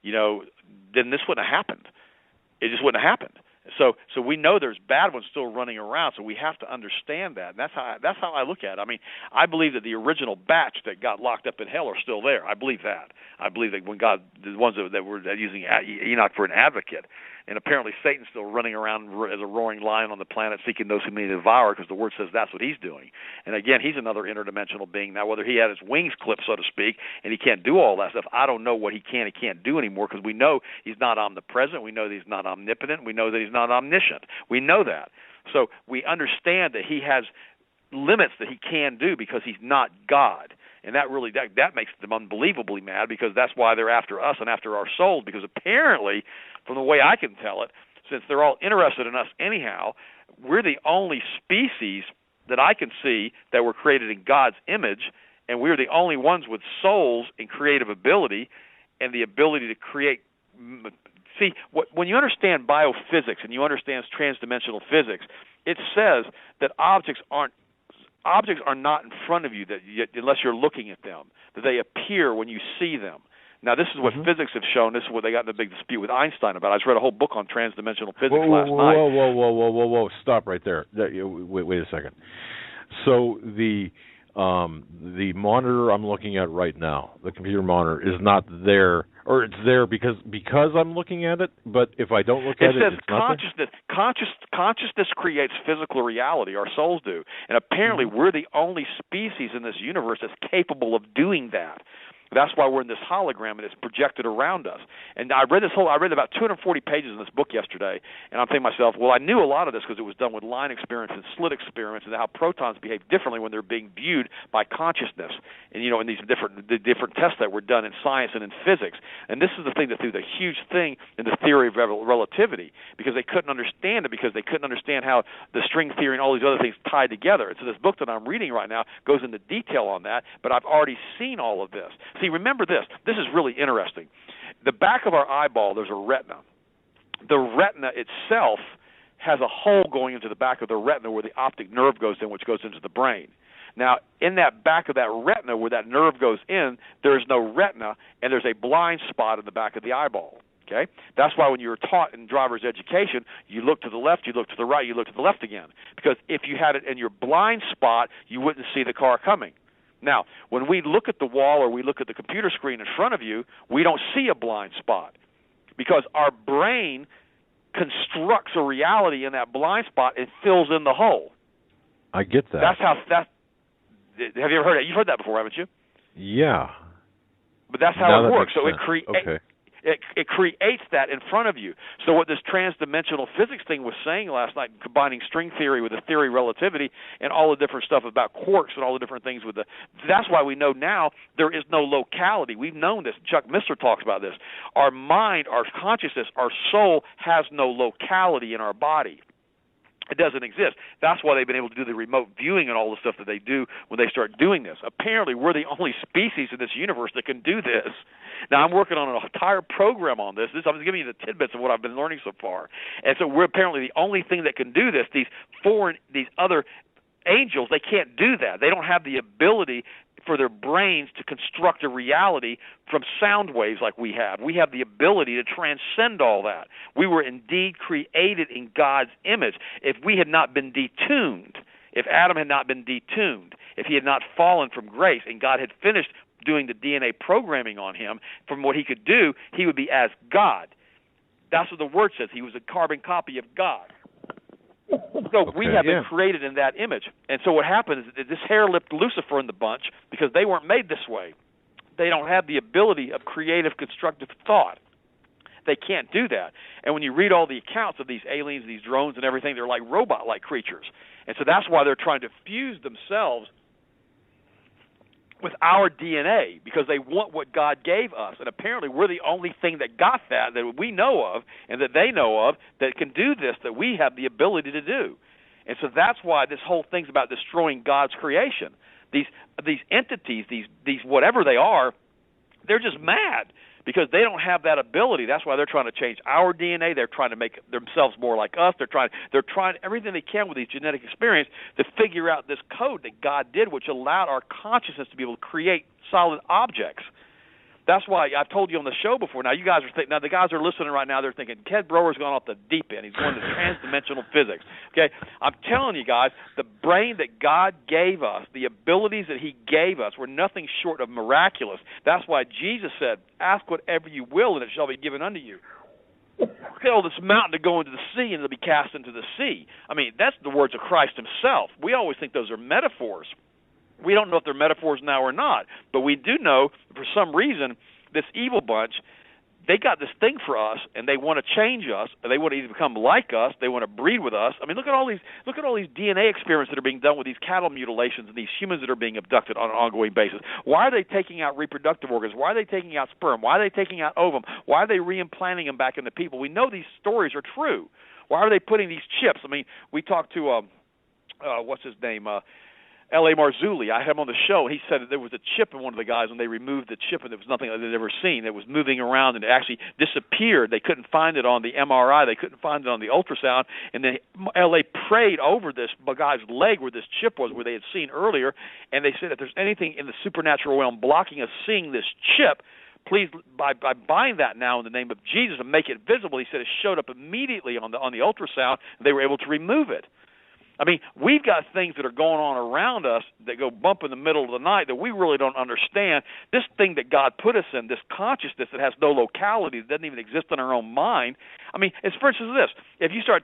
then this wouldn't have happened. It just wouldn't have happened. So we know there's bad ones still running around, so we have to understand that. And that's how I look at it. I mean, I believe that the original batch that got locked up in hell are still there. I believe that. I believe that when God, the ones that were using Enoch for an advocate, and apparently Satan's still running around as a roaring lion on the planet seeking those who may devour, because the Word says that's what he's doing. And again, he's another interdimensional being. Now, whether he had his wings clipped, so to speak, and he can't do all that stuff, I don't know what he can and can't do anymore, because we know he's not omnipresent. We know that he's not omnipotent. We know that he's not omniscient. We know that. So we understand that he has limits that he can do because he's not God. And that really that makes them unbelievably mad, because that's why they're after us and after our souls, because apparently, from the way I can tell it, since they're all interested in us anyhow, we're the only species that I can see that were created in God's image, and we're the only ones with souls and creative ability and the ability to create. See, when you understand biophysics and you understand transdimensional physics, it says that objects are not in front of you unless you're looking at them, that they appear when you see them. Now, this is what physics have shown. This is what they got in a big dispute with Einstein about. I just read a whole book on transdimensional physics last night. Whoa. Stop right there. Wait a second. So the monitor I'm looking at right now, the computer monitor, is not there, or it's there because I'm looking at it, but if I don't look at it, it's consciousness. Consciousness creates physical reality. Our souls do. And apparently we're the only species in this universe that's capable of doing that. That's why we're in this hologram, and it's projected around us. And I read about 240 pages in this book yesterday, and I'm thinking to myself, well, I knew a lot of this because it was done with line experiments and slit experiments, and how protons behave differently when they're being viewed by consciousness, and in these different tests that were done in science and in physics. And this is the thing that threw the huge thing in the theory of relativity, because they couldn't understand it, because they couldn't understand how the string theory and all these other things tied together. And so this book that I'm reading right now goes into detail on that, but I've already seen all of this. See, remember this. This is really interesting. The back of our eyeball, there's a retina. The retina itself has a hole going into the back of the retina where the optic nerve goes in, which goes into the brain. Now, in that back of that retina where that nerve goes in, there's no retina, and there's a blind spot in the back of the eyeball. Okay? That's why when you were taught in driver's education, you look to the left, you look to the right, you look to the left again. Because if you had it in your blind spot, you wouldn't see the car coming. Now, when we look at the wall or we look at the computer screen in front of you, we don't see a blind spot, because our brain constructs a reality in that blind spot and fills in the hole. I get that. Have you ever heard that? You've heard that before, haven't you? Yeah. But that's how it works. So Okay. It creates that in front of you. So what this transdimensional physics thing was saying last night, combining string theory with the theory of relativity and all the different stuff about quarks and all the different things that's why we know now there is no locality. We've known this. Chuck Missler talks about this. Our mind, our consciousness, our soul has no locality in our body. It doesn't exist. That's why they've been able to do the remote viewing and all the stuff that they do when they start doing this. Apparently, we're the only species in this universe that can do this. Now, I'm working on an entire program on this. I'm just giving you the tidbits of what I've been learning so far. And so we're apparently the only thing that can do this. These other angels, they can't do that. They don't have the ability for their brains to construct a reality from sound waves like we have. We have the ability to transcend all that. We were indeed created in God's image. If we had not been detuned, if Adam had not been detuned, if he had not fallen from grace and God had finished doing the DNA programming on him from what he could do, he would be as God. That's what the word says. He was a carbon copy of God. So we have been created in that image. And so what happens is this hair-lipped Lucifer in the bunch, because they weren't made this way, they don't have the ability of creative, constructive thought. They can't do that. And when you read all the accounts of these aliens, these drones and everything, they're like robot-like creatures. And so that's why they're trying to fuse themselves with our DNA, because they want what God gave us. And apparently we're the only thing that got that we know of and that they know of that can do this, that we have the ability to do. And so that's why this whole thing's about destroying God's creation. These entities, these whatever they are, they're just mad because they don't have that ability. That's why they're trying to change our DNA. They're trying to make themselves more like us. They're trying everything they can with these genetic experience to figure out this code that God did, which allowed our consciousness to be able to create solid objects. That's why I've told you on the show before. Now you guys are thinking. Now the guys are listening right now. They're thinking, Ted Brower's gone off the deep end. He's going to transdimensional physics. Okay, I'm telling you guys, the brain that God gave us, the abilities that He gave us, were nothing short of miraculous. That's why Jesus said, "Ask whatever you will, and it shall be given unto you." Tell this mountain to go into the sea, and it'll be cast into the sea. I mean, that's the words of Christ Himself. We always think those are metaphors. We don't know if they're metaphors now or not, but we do know, for some reason, this evil bunch, they got this thing for us, and they want to change us, and they want to either become like us, they want to breed with us. I mean, look at all these DNA experiments that are being done with these cattle mutilations and these humans that are being abducted on an ongoing basis. Why are they taking out reproductive organs? Why are they taking out sperm? Why are they taking out ovum? Why are they reimplanting them back into people? We know these stories are true. Why are they putting these chips? I mean, we talked to what's his name? L.A. Marzulli. I had him on the show. He said that there was a chip in one of the guys when they removed the chip, and there was nothing they'd ever seen. It was moving around, and it actually disappeared. They couldn't find it on the MRI. They couldn't find it on the ultrasound. And then L.A. prayed over this guy's leg where this chip was, where they had seen earlier, and they said if there's anything in the supernatural realm blocking us seeing this chip, please, by bind that now in the name of Jesus and make it visible. He said it showed up immediately on the ultrasound, and they were able to remove it. I mean, we've got things that are going on around us that go bump in the middle of the night that we really don't understand. This thing that God put us in, this consciousness that has no locality, that doesn't even exist in our own mind. I mean, it's for instance this: if you start,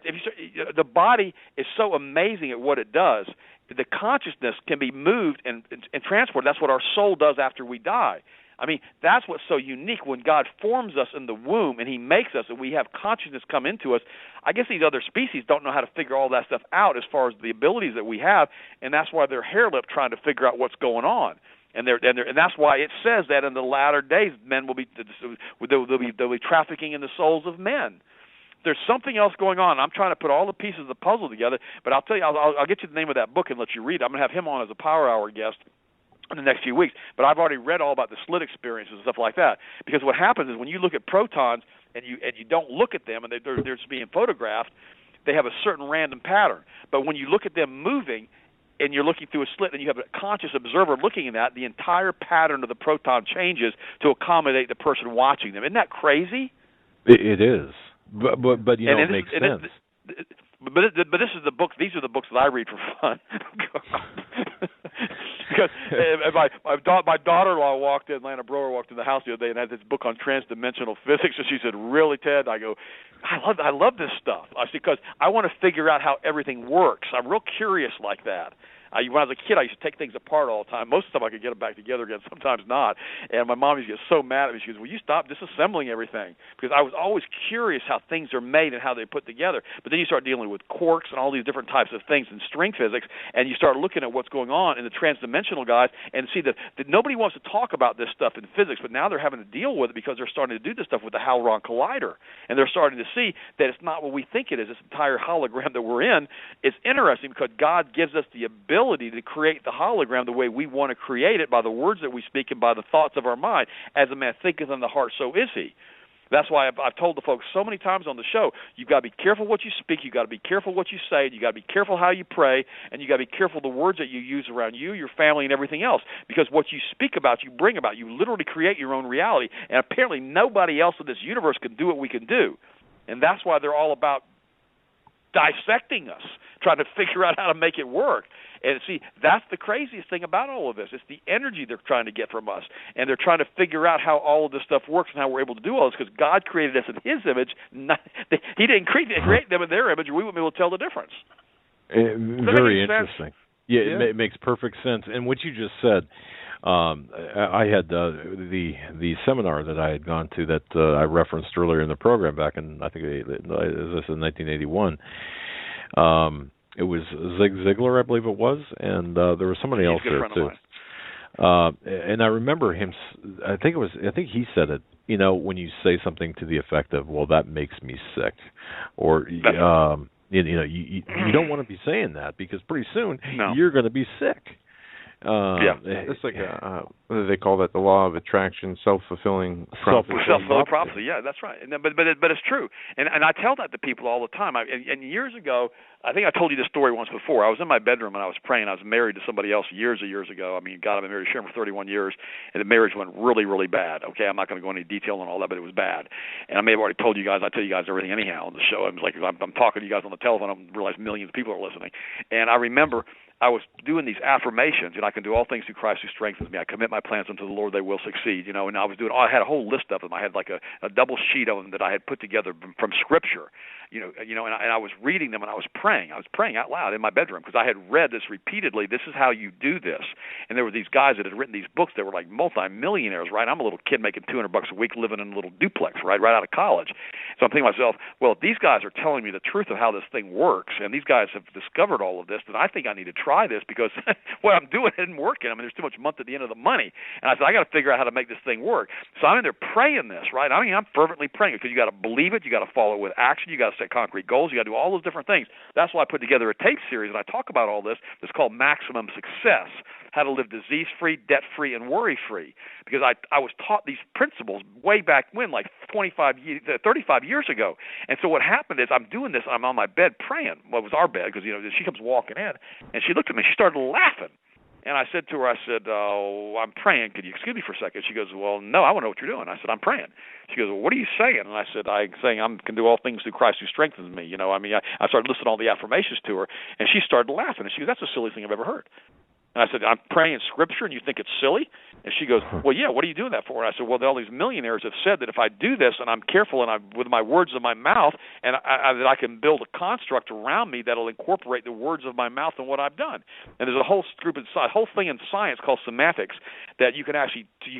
the body is so amazing at what it does. The consciousness can be moved and transported. That's what our soul does after we die. I mean, that's what's so unique. When God forms us in the womb and he makes us and we have consciousness come into us, I guess these other species don't know how to figure all that stuff out as far as the abilities that we have, and that's why they're hair-lipped trying to figure out what's going on. And that's why it says that in the latter days men will be they'll be trafficking in the souls of men. There's something else going on. I'm trying to put all the pieces of the puzzle together, but I'll tell you, I'll get you the name of that book and let you read it. I'm going to have him on as a Power Hour guest in the next few weeks, but I've already read all about the slit experiences and stuff like that. Because what happens is when you look at protons and you don't look at them and they're just being photographed, they have a certain random pattern. But when you look at them moving and you're looking through a slit and you have a conscious observer looking at that, the entire pattern of the proton changes to accommodate the person watching them. Isn't that crazy? It is. But you know, it makes sense. But this is the book. These are the books that I read for fun. Because my daughter-in-law walked in, Lana Brower walked in the house the other day and had this book on transdimensional physics, and she said, "Really, Ted?" I go, "I love this stuff." I said, because I want to figure out how everything works. I'm real curious like that. When I was a kid, I used to take things apart all the time. Most of the time, I could get them back together again. Sometimes not. And my mom used to get so mad at me. She goes, "Will you stop disassembling everything?" Because I was always curious how things are made and how they put together. But then you start dealing with quarks and all these different types of things in string physics, and you start looking at what's going on in the transdimensional guys and see that nobody wants to talk about this stuff in physics, but now they're having to deal with it because they're starting to do this stuff with the Hadron Collider. And they're starting to see that it's not what we think it is, this entire hologram that we're in. It's interesting because God gives us the ability to create the hologram the way we want to create it by the words that we speak and by the thoughts of our mind. As a man thinketh in the heart, so is he. That's why I've told the folks so many times on the show, you've got to be careful what you speak, you've got to be careful what you say, you've got to be careful how you pray, and you've got to be careful the words that you use around you, your family, and everything else. Because what you speak about, you bring about. You literally create your own reality, and apparently nobody else in this universe can do what we can do. And that's why they're all about dissecting us, trying to figure out how to make it work. And see, that's the craziest thing about all of this. It's the energy they're trying to get from us. And they're trying to figure out how all of this stuff works and how we're able to do all this, because God created us in his image. He didn't create them in their image, or we wouldn't be able to tell the difference. Very interesting. Yeah, it makes perfect sense. And what you just said, I had the seminar that I had gone to that I referenced earlier in the program back in, I think, as I said, 1981. It was Zig Ziglar, I believe it was, and there was somebody else there too. And I remember him. I think he said it. You know, when you say something to the effect of, "Well, that makes me sick," or you know, you don't want to be saying that because pretty soon you're going to be sick. It's like what do they call that? The law of attraction, self-fulfilling prophecy. Self-fulfilling prophecy. Yeah, that's right. But it's true. And I tell that to people all the time. And years ago, I think I told you this story once before. I was in my bedroom and I was praying. I was married to somebody else years ago. I mean, God, I've been married to Sharon for 31 years, and the marriage went really, really bad. Okay, I'm not going to go into detail on all that, but it was bad. And I may have already told you guys. I tell you guys everything anyhow on the show. I'm talking to you guys on the telephone. I don't realize millions of people are listening. And I remember I was doing these affirmations, and I can do all things through Christ who strengthens me. I commit my plans unto the Lord; they will succeed. You know, and I had a whole list of them. I had like a double sheet of them that I had put together from Scripture. And I was reading them and I was praying. I was praying out loud in my bedroom because I had read this repeatedly. This is how you do this. And there were these guys that had written these books that were like multi-millionaires, right? I'm a little kid making $200 a week living in a little duplex, right out of college. So I'm thinking to myself, well, if these guys are telling me the truth of how this thing works, and these guys have discovered all of this, then I think I need to try this because what I'm doing isn't working. I mean, there's too much month at the end of the money. And I said, I got to figure out how to make this thing work. So I'm in there praying this, right? I mean, I'm fervently praying it because you got to believe it, you got to follow it with action, you got to set concrete goals, you got to do all those different things. That's why I put together a tape series, and I talk about all this. It's called Maximum Success, how to live disease-free, debt-free, and worry-free. Because I was taught these principles way back when, like 35 years ago. And so what happened is I'm doing this, and I'm on my bed praying. Well, it was our bed because, she comes walking in, and she looked at me. She started laughing. And I said to her, "Oh, I'm praying. Could you excuse me for a second?" She goes, "Well, no, I want to know what you're doing." I said, "I'm praying." She goes, "Well, what are you saying?" And I said, "I'm saying I can do all things through Christ who strengthens me." I started listing all the affirmations to her, and she started laughing. And she goes, "That's the silliest thing I've ever heard." And I said, I'm praying Scripture, and you think it's silly? And she goes, well, yeah, what are you doing that for? And I said, well, all these millionaires have said that if I do this and I'm careful and with my words of my mouth, and that I can build a construct around me that'll incorporate the words of my mouth and what I've done. And there's a whole thing in science called semantics that you can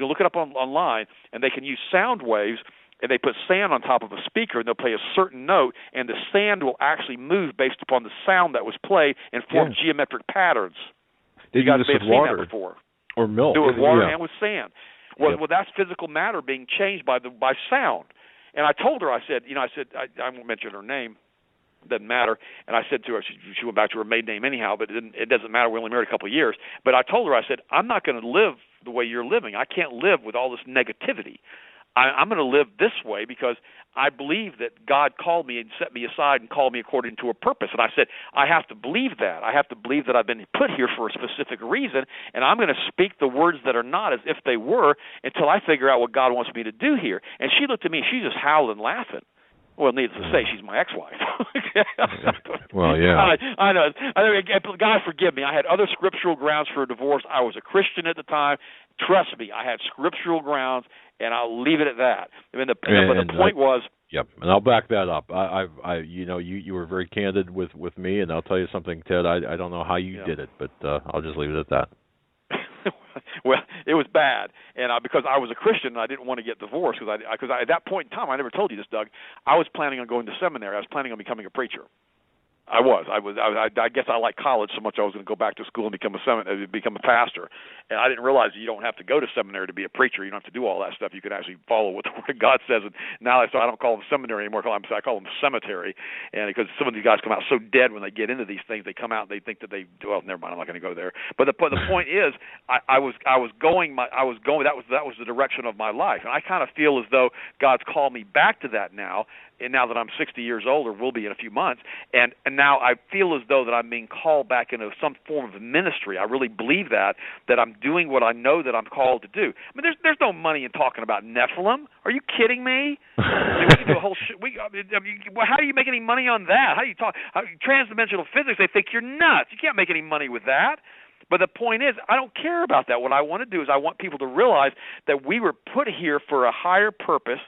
look it up online, and they can use sound waves, and they put sand on top of a speaker, and they'll play a certain note, and the sand will actually move based upon the sound that was played and form geometric patterns. You guys may have seen that before. Or milk. Do it with water and with sand. Well, that's physical matter being changed by sound. And I told her, I said, I won't mention her name, doesn't matter. And I said to her, she went back to her maiden name anyhow, but it doesn't matter. We only married a couple of years. But I told her, I said, I'm not going to live the way you're living. I can't live with all this negativity. I'm going to live this way because I believe that God called me and set me aside and called me according to a purpose. And I said, I have to believe that. I have to believe that I've been put here for a specific reason, and I'm going to speak the words that are not as if they were until I figure out what God wants me to do here. And she looked at me, and she just howled and laughing. Well, needless to say, she's my ex-wife. Well, yeah. I know. God forgive me. I had other scriptural grounds for a divorce. I was a Christian at the time. Trust me, I had scriptural grounds, and I'll leave it at that. But the point was. Yep, and I'll back that up. You were very candid with me, and I'll tell you something, Ted. I don't know how you did it, but I'll just leave it at that. Well, it was bad, and because I was a Christian, and I didn't want to get divorced because at that point in time, I never told you this, Doug. I was planning on going to seminary. I was planning on becoming a preacher. I guess I like college so much I was going to go back to school and become a pastor. And I didn't realize that you don't have to go to seminary to be a preacher. You don't have to do all that stuff. You can actually follow what the Word of God says. And now I don't call them seminary anymore. I call them cemetery. And because some of these guys come out so dead when they get into these things, they come out and they think that never mind. I'm not going to go there. But the point is, I was going. That was the direction of my life. And I kind of feel as though God's called me back to that now. And now that I'm 60 years old, or will be in a few months, and now I feel as though that I'm being called back into some form of ministry. I really believe that I'm doing what I know that I'm called to do. I mean, there's no money in talking about Nephilim. Are you kidding me? We can do a whole how do you make any money on that? How do you talk transdimensional physics? They think you're nuts. You can't make any money with that. But the point is, I don't care about that. What I want to do is I want people to realize that we were put here for a higher purpose,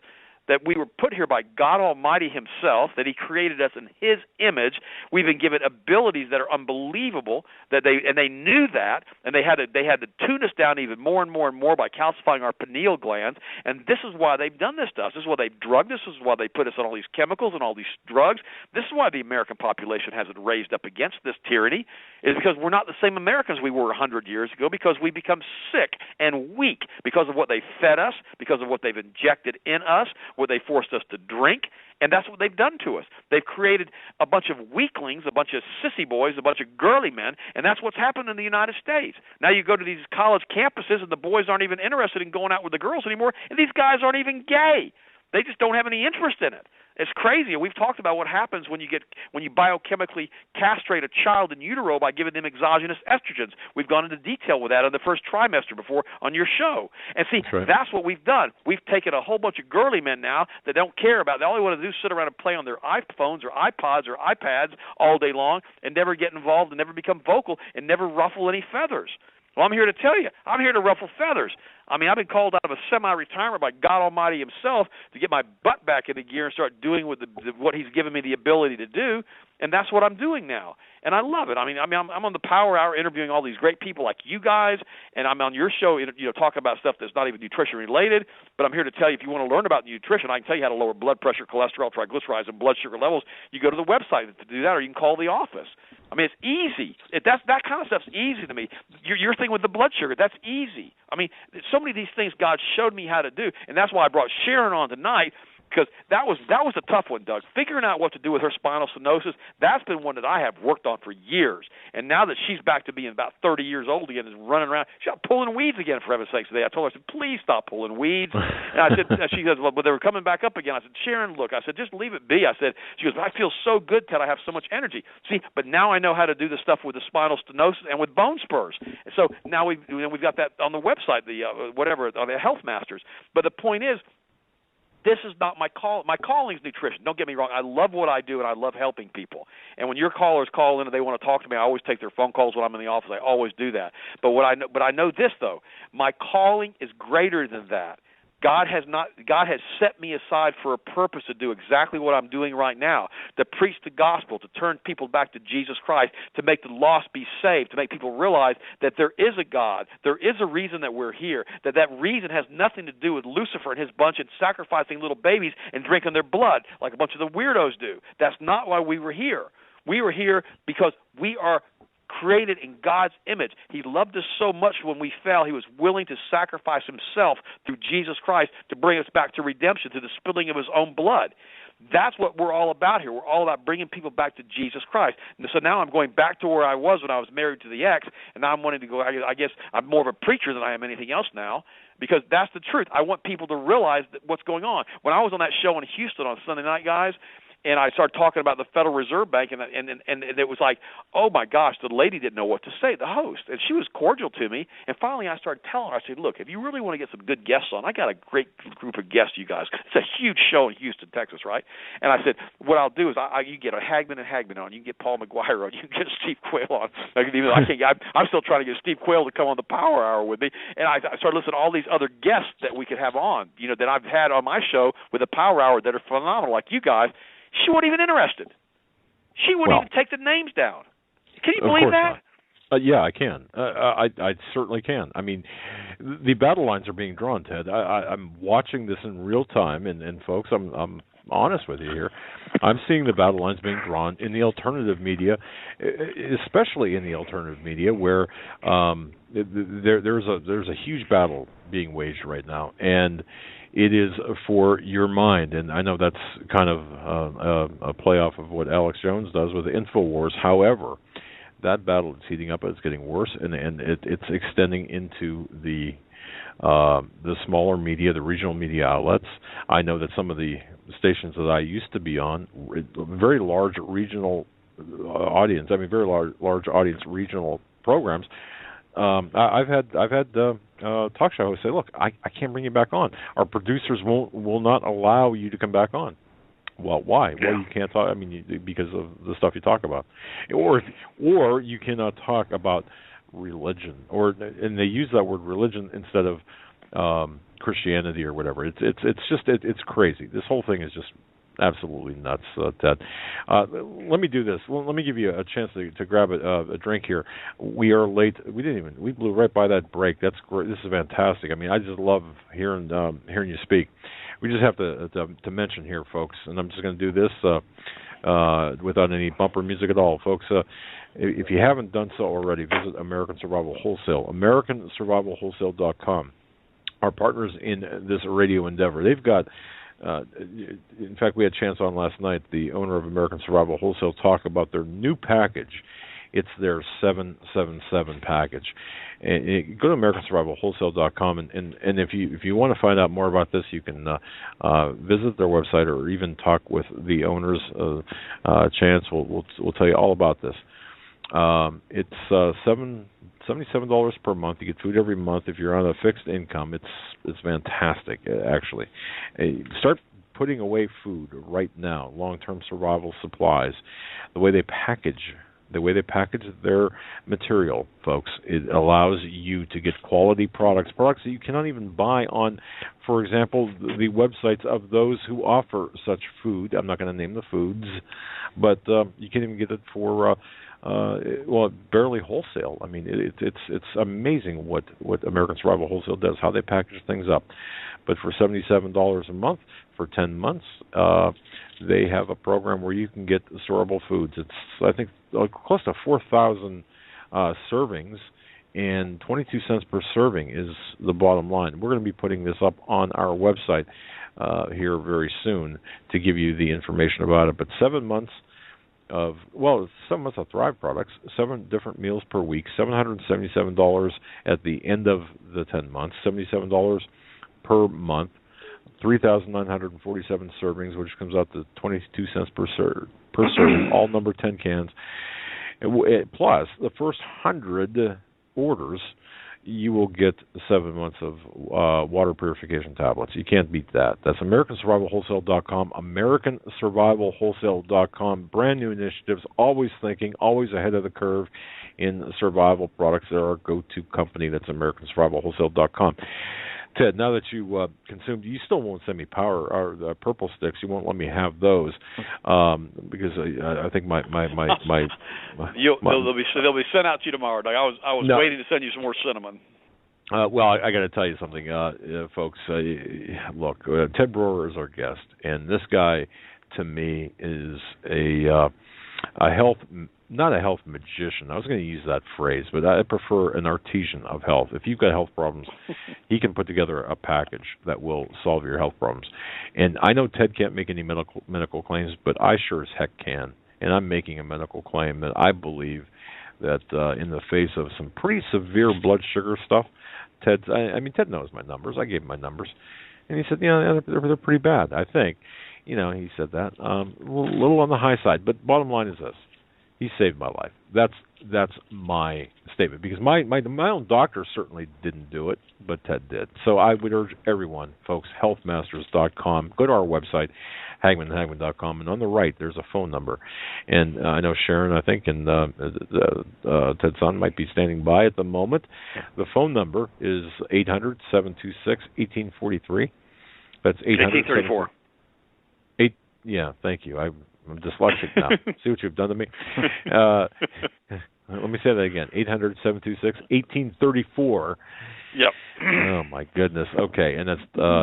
that we were put here by God Almighty Himself, that He created us in His image. We've been given abilities that are unbelievable, and they knew that, and they had to tune us down even more and more and more by calcifying our pineal glands. And this is why they've done this to us. This is why they've drugged us. This is why they put us on all these chemicals and all these drugs. This is why the American population hasn't raised up against this tyranny, is because we're not the same Americans we were 100 years ago, because we become sick and weak because of what they fed us, because of what they've injected in us, what they forced us to drink, and that's what they've done to us. They've created a bunch of weaklings, a bunch of sissy boys, a bunch of girly men, and that's what's happened in the United States. Now you go to these college campuses, and the boys aren't even interested in going out with the girls anymore, and these guys aren't even gay. They just don't have any interest in it. It's crazy. We've talked about what happens when you biochemically castrate a child in utero by giving them exogenous estrogens. We've gone into detail with that in the first trimester before on your show. And see, that's what we've done. We've taken a whole bunch of girly men now that don't care about it. All they want to do is sit around and play on their iPhones or iPods or iPads all day long and never get involved and never become vocal and never ruffle any feathers. Well, I'm here to tell you, I'm here to ruffle feathers. I mean, I've been called out of a semi-retirement by God Almighty Himself to get my butt back into gear and start doing what He's given me the ability to do, and that's what I'm doing now. And I love it. I mean, I'm on the Power Hour interviewing all these great people like you guys, and I'm on your show, talking about stuff that's not even nutrition related. But I'm here to tell you, if you want to learn about nutrition, I can tell you how to lower blood pressure, cholesterol, triglycerides, and blood sugar levels. You go to the website to do that, or you can call the office. I mean, it's easy. That kind of stuff's easy to me. Your thing with the blood sugar, that's easy. I mean, so many of these things God showed me how to do, and that's why I brought Sharon on tonight, because that was a tough one, Doug. Figuring out what to do with her spinal stenosis, that's been one that I have worked on for years. And now that she's back to being about 30 years old again and running around, she's out pulling weeds again, for heaven's sakes, today. I told her, I said, please stop pulling weeds. And I said, she goes, well, but they were coming back up again. I said, Sharon, look, I said, just leave it be. I said, she goes, I feel so good, Ted, I have so much energy. See, but now I know how to do the stuff with the spinal stenosis and with bone spurs. And so now we've got that on the website, the Health Masters. But the point is, This is not my call. My calling is nutrition. Don't get me wrong. I love what I do, and I love helping people. And when your callers call in and they want to talk to me, I always take their phone calls when I'm in the office. I always do that. But I know this though. My calling is greater than that. God has set me aside for a purpose to do exactly what I'm doing right now, to preach the gospel, to turn people back to Jesus Christ, to make the lost be saved, to make people realize that there is a God, there is a reason that we're here, that reason has nothing to do with Lucifer and his bunch and sacrificing little babies and drinking their blood like a bunch of the weirdos do. That's not why we were here. We were here because we are created in God's image. He loved us so much when we fell, he was willing to sacrifice himself through Jesus Christ to bring us back to redemption, to the spilling of his own blood. That's what we're all about here. We're all about bringing people back to Jesus Christ. And so now I'm going back to where I was when I was married to the ex, and now I'm wanting to go, I guess I'm more of a preacher than I am anything else now, because that's the truth. I want people to realize what's going on. When I was on that show in Houston on Sunday night, guys, and I started talking about the Federal Reserve Bank, and it was like, oh, my gosh, the lady didn't know what to say, the host. And she was cordial to me. And finally I started telling her, I said, look, if you really want to get some good guests on, I got a great group of guests, you guys. It's a huge show in Houston, Texas, right? And I said, what I'll do is you get a Hagmann and Hagmann on. You can get Paul McGuire on. You can get Steve Quayle on. I'm still trying to get Steve Quayle to come on the Power Hour with me. And I started listening to all these other guests that we could have on, that I've had on my show with the Power Hour that are phenomenal, like you guys. She wasn't even interested. She wouldn't even take the names down. Can you believe that? Yeah, I can. I certainly can. I mean, the battle lines are being drawn, Ted. I'm watching this in real time, and folks, I'm honest with you here. I'm seeing the battle lines being drawn in the alternative media, especially in the alternative media, where there's a huge battle being waged right now, and it is for your mind. And I know that's kind of a play off of what Alex Jones does with InfoWars. However, that battle is heating up. It's getting worse, and it's extending into the smaller media, the regional media outlets. I know that some of the stations that I used to be on, very large regional audience. I mean, very large audience regional programs. I've had talk show hosts say, "Look, I can't bring you back on. Our producers will not allow you to come back on." Well, why? Yeah. Well, you can't talk. I mean, because of the stuff you talk about, or you cannot talk about religion, and they use that word religion instead of Christianity or whatever. It's crazy. This whole thing is just absolutely nuts, Ted. Let me do this. Let me give you a chance to grab a drink here. We are late. We blew right by that break. That's great. This is fantastic. I mean, I just love hearing you speak. We just have to mention here, folks, and I'm just going to do this without any bumper music at all, folks. If you haven't done so already, visit American Survival Wholesale, AmericanSurvivalWholesale.com. Our partners in this radio endeavor. They've got, in fact, we had a chance on last night, the owner of American Survival Wholesale talk about their new package. It's their 777 package. And go to AmericanSurvivalWholesale.com, and if you want to find out more about this, you can visit their website or even talk with the owners. Chance will tell you all about this. It's $77 per month. You get food every month. If you're on a fixed income, it's fantastic, actually. Start putting away food right now. Long-term survival supplies. The way they package their material, folks, it allows you to get quality products that you cannot even buy on, for example, the websites of those who offer such food. I'm not going to name the foods, but you can't even get it for barely wholesale. I mean, it's amazing what American Survival Wholesale does, how they package things up. But for $77 a month for 10 months, they have a program where you can get storable foods. It's, I think, close to 4,000 servings, and 22 cents per serving is the bottom line. We're going to be putting this up on our website here very soon to give you the information about it. But 7 months of Thrive products, 7 different meals per week, $777 at the end of the 10 months, $77 per month, 3,947 servings, which comes out to 22 cents per serving, all number 10 cans. Plus, the first 100 orders, you will get 7 months of water purification tablets. You can't beat that. That's AmericanSurvivalWholesale.com, AmericanSurvivalWholesale.com. Brand new initiatives, always thinking, always ahead of the curve in survival products. They're our go-to company. That's AmericanSurvivalWholesale.com. Ted, now that you consumed, you still won't send me power or the purple sticks. You won't let me have those because I think my they'll be sent out to you tomorrow, Doug. I was waiting to send you some more cinnamon. Well, I got to tell you something, folks. Look, Ted Broer is our guest, and this guy, to me, is a health. Not a health magician. I was going to use that phrase, but I prefer an artisan of health. If you've got health problems, he can put together a package that will solve your health problems. And I know Ted can't make any medical claims, but I sure as heck can. And I'm making a medical claim that I believe that in the face of some pretty severe blood sugar stuff, Ted knows my numbers. I gave him my numbers. And he said, they're pretty bad, I think. He said that. A little on the high side. But bottom line is this. He saved my life. That's my statement, because my own doctor certainly didn't do it, but Ted did. So I would urge everyone, folks, healthmasters.com. Go to our website, hagmanhagmann.com, and on the right there's a phone number. And I know Sharon, I think, and Ted's son might be standing by at the moment. The phone number is 800-726-1843. That's 800-1834. Yeah, thank you. I'm dyslexic now. See what you've done to me? Let me say that again. 800-726-1834. Yep. Oh, my goodness. Okay, and that's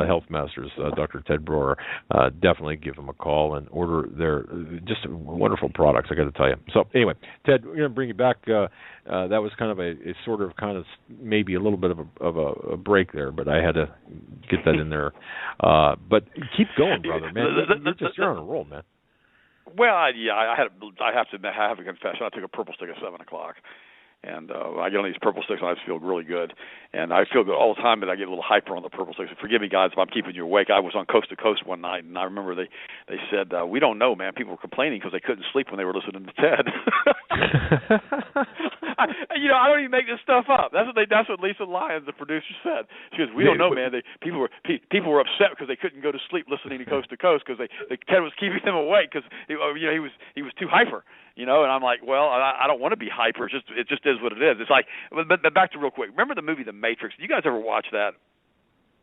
Health Masters, Dr. Ted Broer. Definitely give them a call and order their just wonderful products, I got to tell you. So, anyway, Ted, we're going to bring you back. That was kind of a sort of maybe a little bit of a break there, but I had to get that in there. But keep going, brother, man. You're on a roll, man. Well, I have to confession. I took a purple stick at 7:00, and I get on these purple sticks, and I just feel really good. And I feel good all the time, but I get a little hyper on the purple sticks. Forgive me, guys, if I'm keeping you awake. I was on Coast to Coast one night, and I remember they said, we don't know, man. People were complaining because they couldn't sleep when they were listening to Ted. I don't even make this stuff up. That's what Lisa Lyons, the producer, said. She goes, we don't know, man. People were upset because they couldn't go to sleep listening to Coast because Ted was keeping them awake because he was too hyper. And I'm like, well, I don't want to be hyper. It just is what it is. It's like, but back to real quick. Remember the movie The Matrix? Did you guys ever watch that?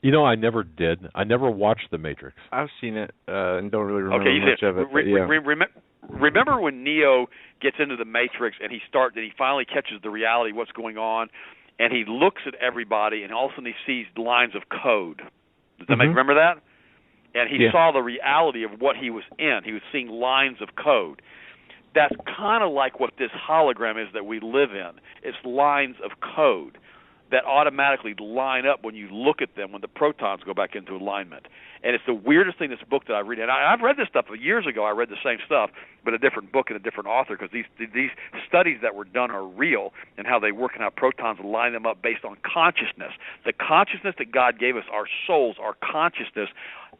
I never did. I never watched The Matrix. I've seen it and don't really remember much of it. Remember when Neo gets into the Matrix and he finally catches the reality of what's going on, and he looks at everybody and all of a sudden he sees lines of code. Does that remember that? And he saw the reality of what he was in. He was seeing lines of code. That's kind of like what this hologram is that we live in. It's lines of code that automatically line up when you look at them when the protons go back into alignment. And it's the weirdest thing, this book that I read. And I've read this stuff years ago. I read the same stuff, but a different book and a different author, because these studies that were done are real, and how they work and how protons line them up based on consciousness. The consciousness that God gave us, our souls, our consciousness,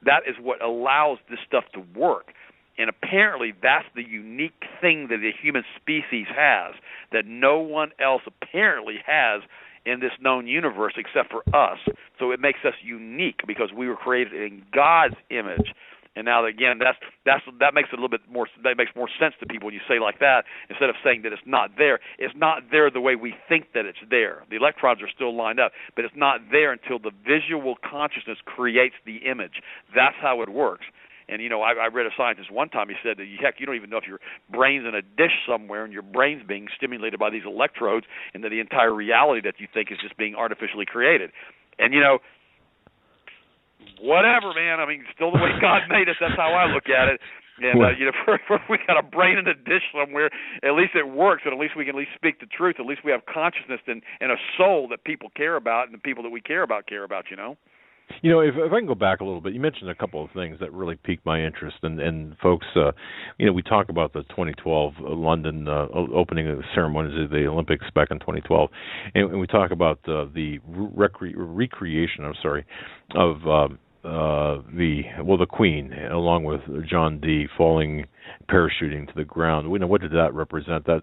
that is what allows this stuff to work. And apparently that's the unique thing that the human species has, that no one else apparently has in this known universe except for us. So it makes us unique because we were created in God's image. And now again, that makes it a little bit more. That makes more sense to people when you say like that, instead of saying that it's not there. It's not there the way we think that it's there. The electrons are still lined up, but it's not there until the visual consciousness creates the image. That's how it works. And, I read a scientist one time, he said that, heck, you don't even know if your brain's in a dish somewhere and your brain's being stimulated by these electrodes, and that the entire reality that you think is just being artificially created. And, whatever, man. I mean, still the way God made us, that's how I look at it. And, we got a brain in a dish somewhere, at least it works, and at least we can at least speak the truth. At least we have consciousness and a soul that people care about, and the people that we care about, If I can go back a little bit, you mentioned a couple of things that really piqued my interest, and folks, we talk about the 2012 London opening of the ceremonies of the Olympics back in 2012, and we talk about the recreation. Of the Queen, along with John D. falling, parachuting to the ground. What did that represent? That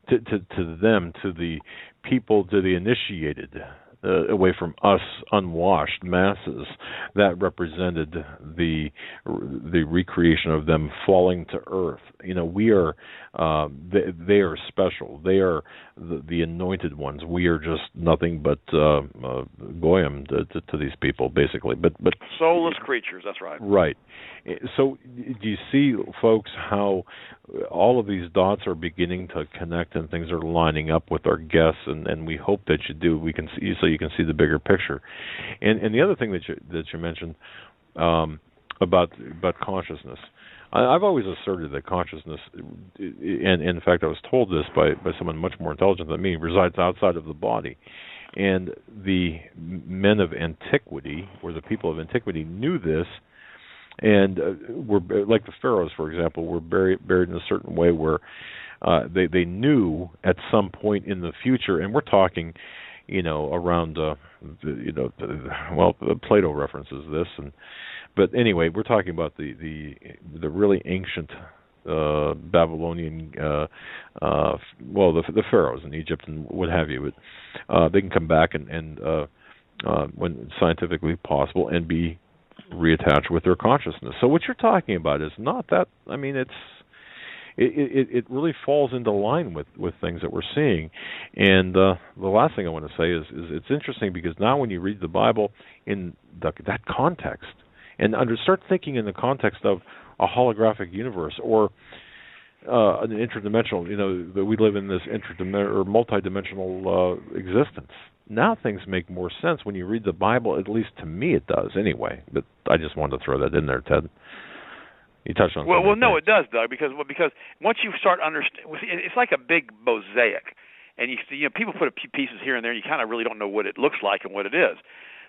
to them, to the people, to the initiated, away from us unwashed masses, that represented the recreation of them falling to earth. We are they are special. They are the anointed ones. We are just nothing but goyim to these people, basically. But soulless creatures. That's right. Right. So do you see, folks, how all of these dots are beginning to connect and things are lining up with our guests, and we hope that you do. We can see, so you can see the bigger picture. And the other thing that you mentioned about consciousness, I've always asserted that consciousness, and in fact I was told this by someone much more intelligent than me, resides outside of the body. And the men of antiquity, or the people of antiquity, knew this, and were like the pharaohs, for example, were buried in a certain way where they knew at some point in the future, and we're talking, around Plato references this, but anyway, we're talking about the really ancient Babylonian, the pharaohs in Egypt and what have you. But they can come back and when scientifically possible, and be reattached with their consciousness. So what you're talking about is not that. I mean, it really falls into line with things that we're seeing. And the last thing I want to say is it's interesting, because now when you read the Bible in that context, and start thinking in the context of a holographic universe, or an interdimensional, that we live in this or multidimensional existence. Now things make more sense when you read the Bible. At least to me, it does anyway. But I just wanted to throw that in there, Ted. You touched on. Well, no, it does, Doug, because once you start understanding, it's like a big mosaic, and people put a few pieces here and there, and you kind of really don't know what it looks like and what it is.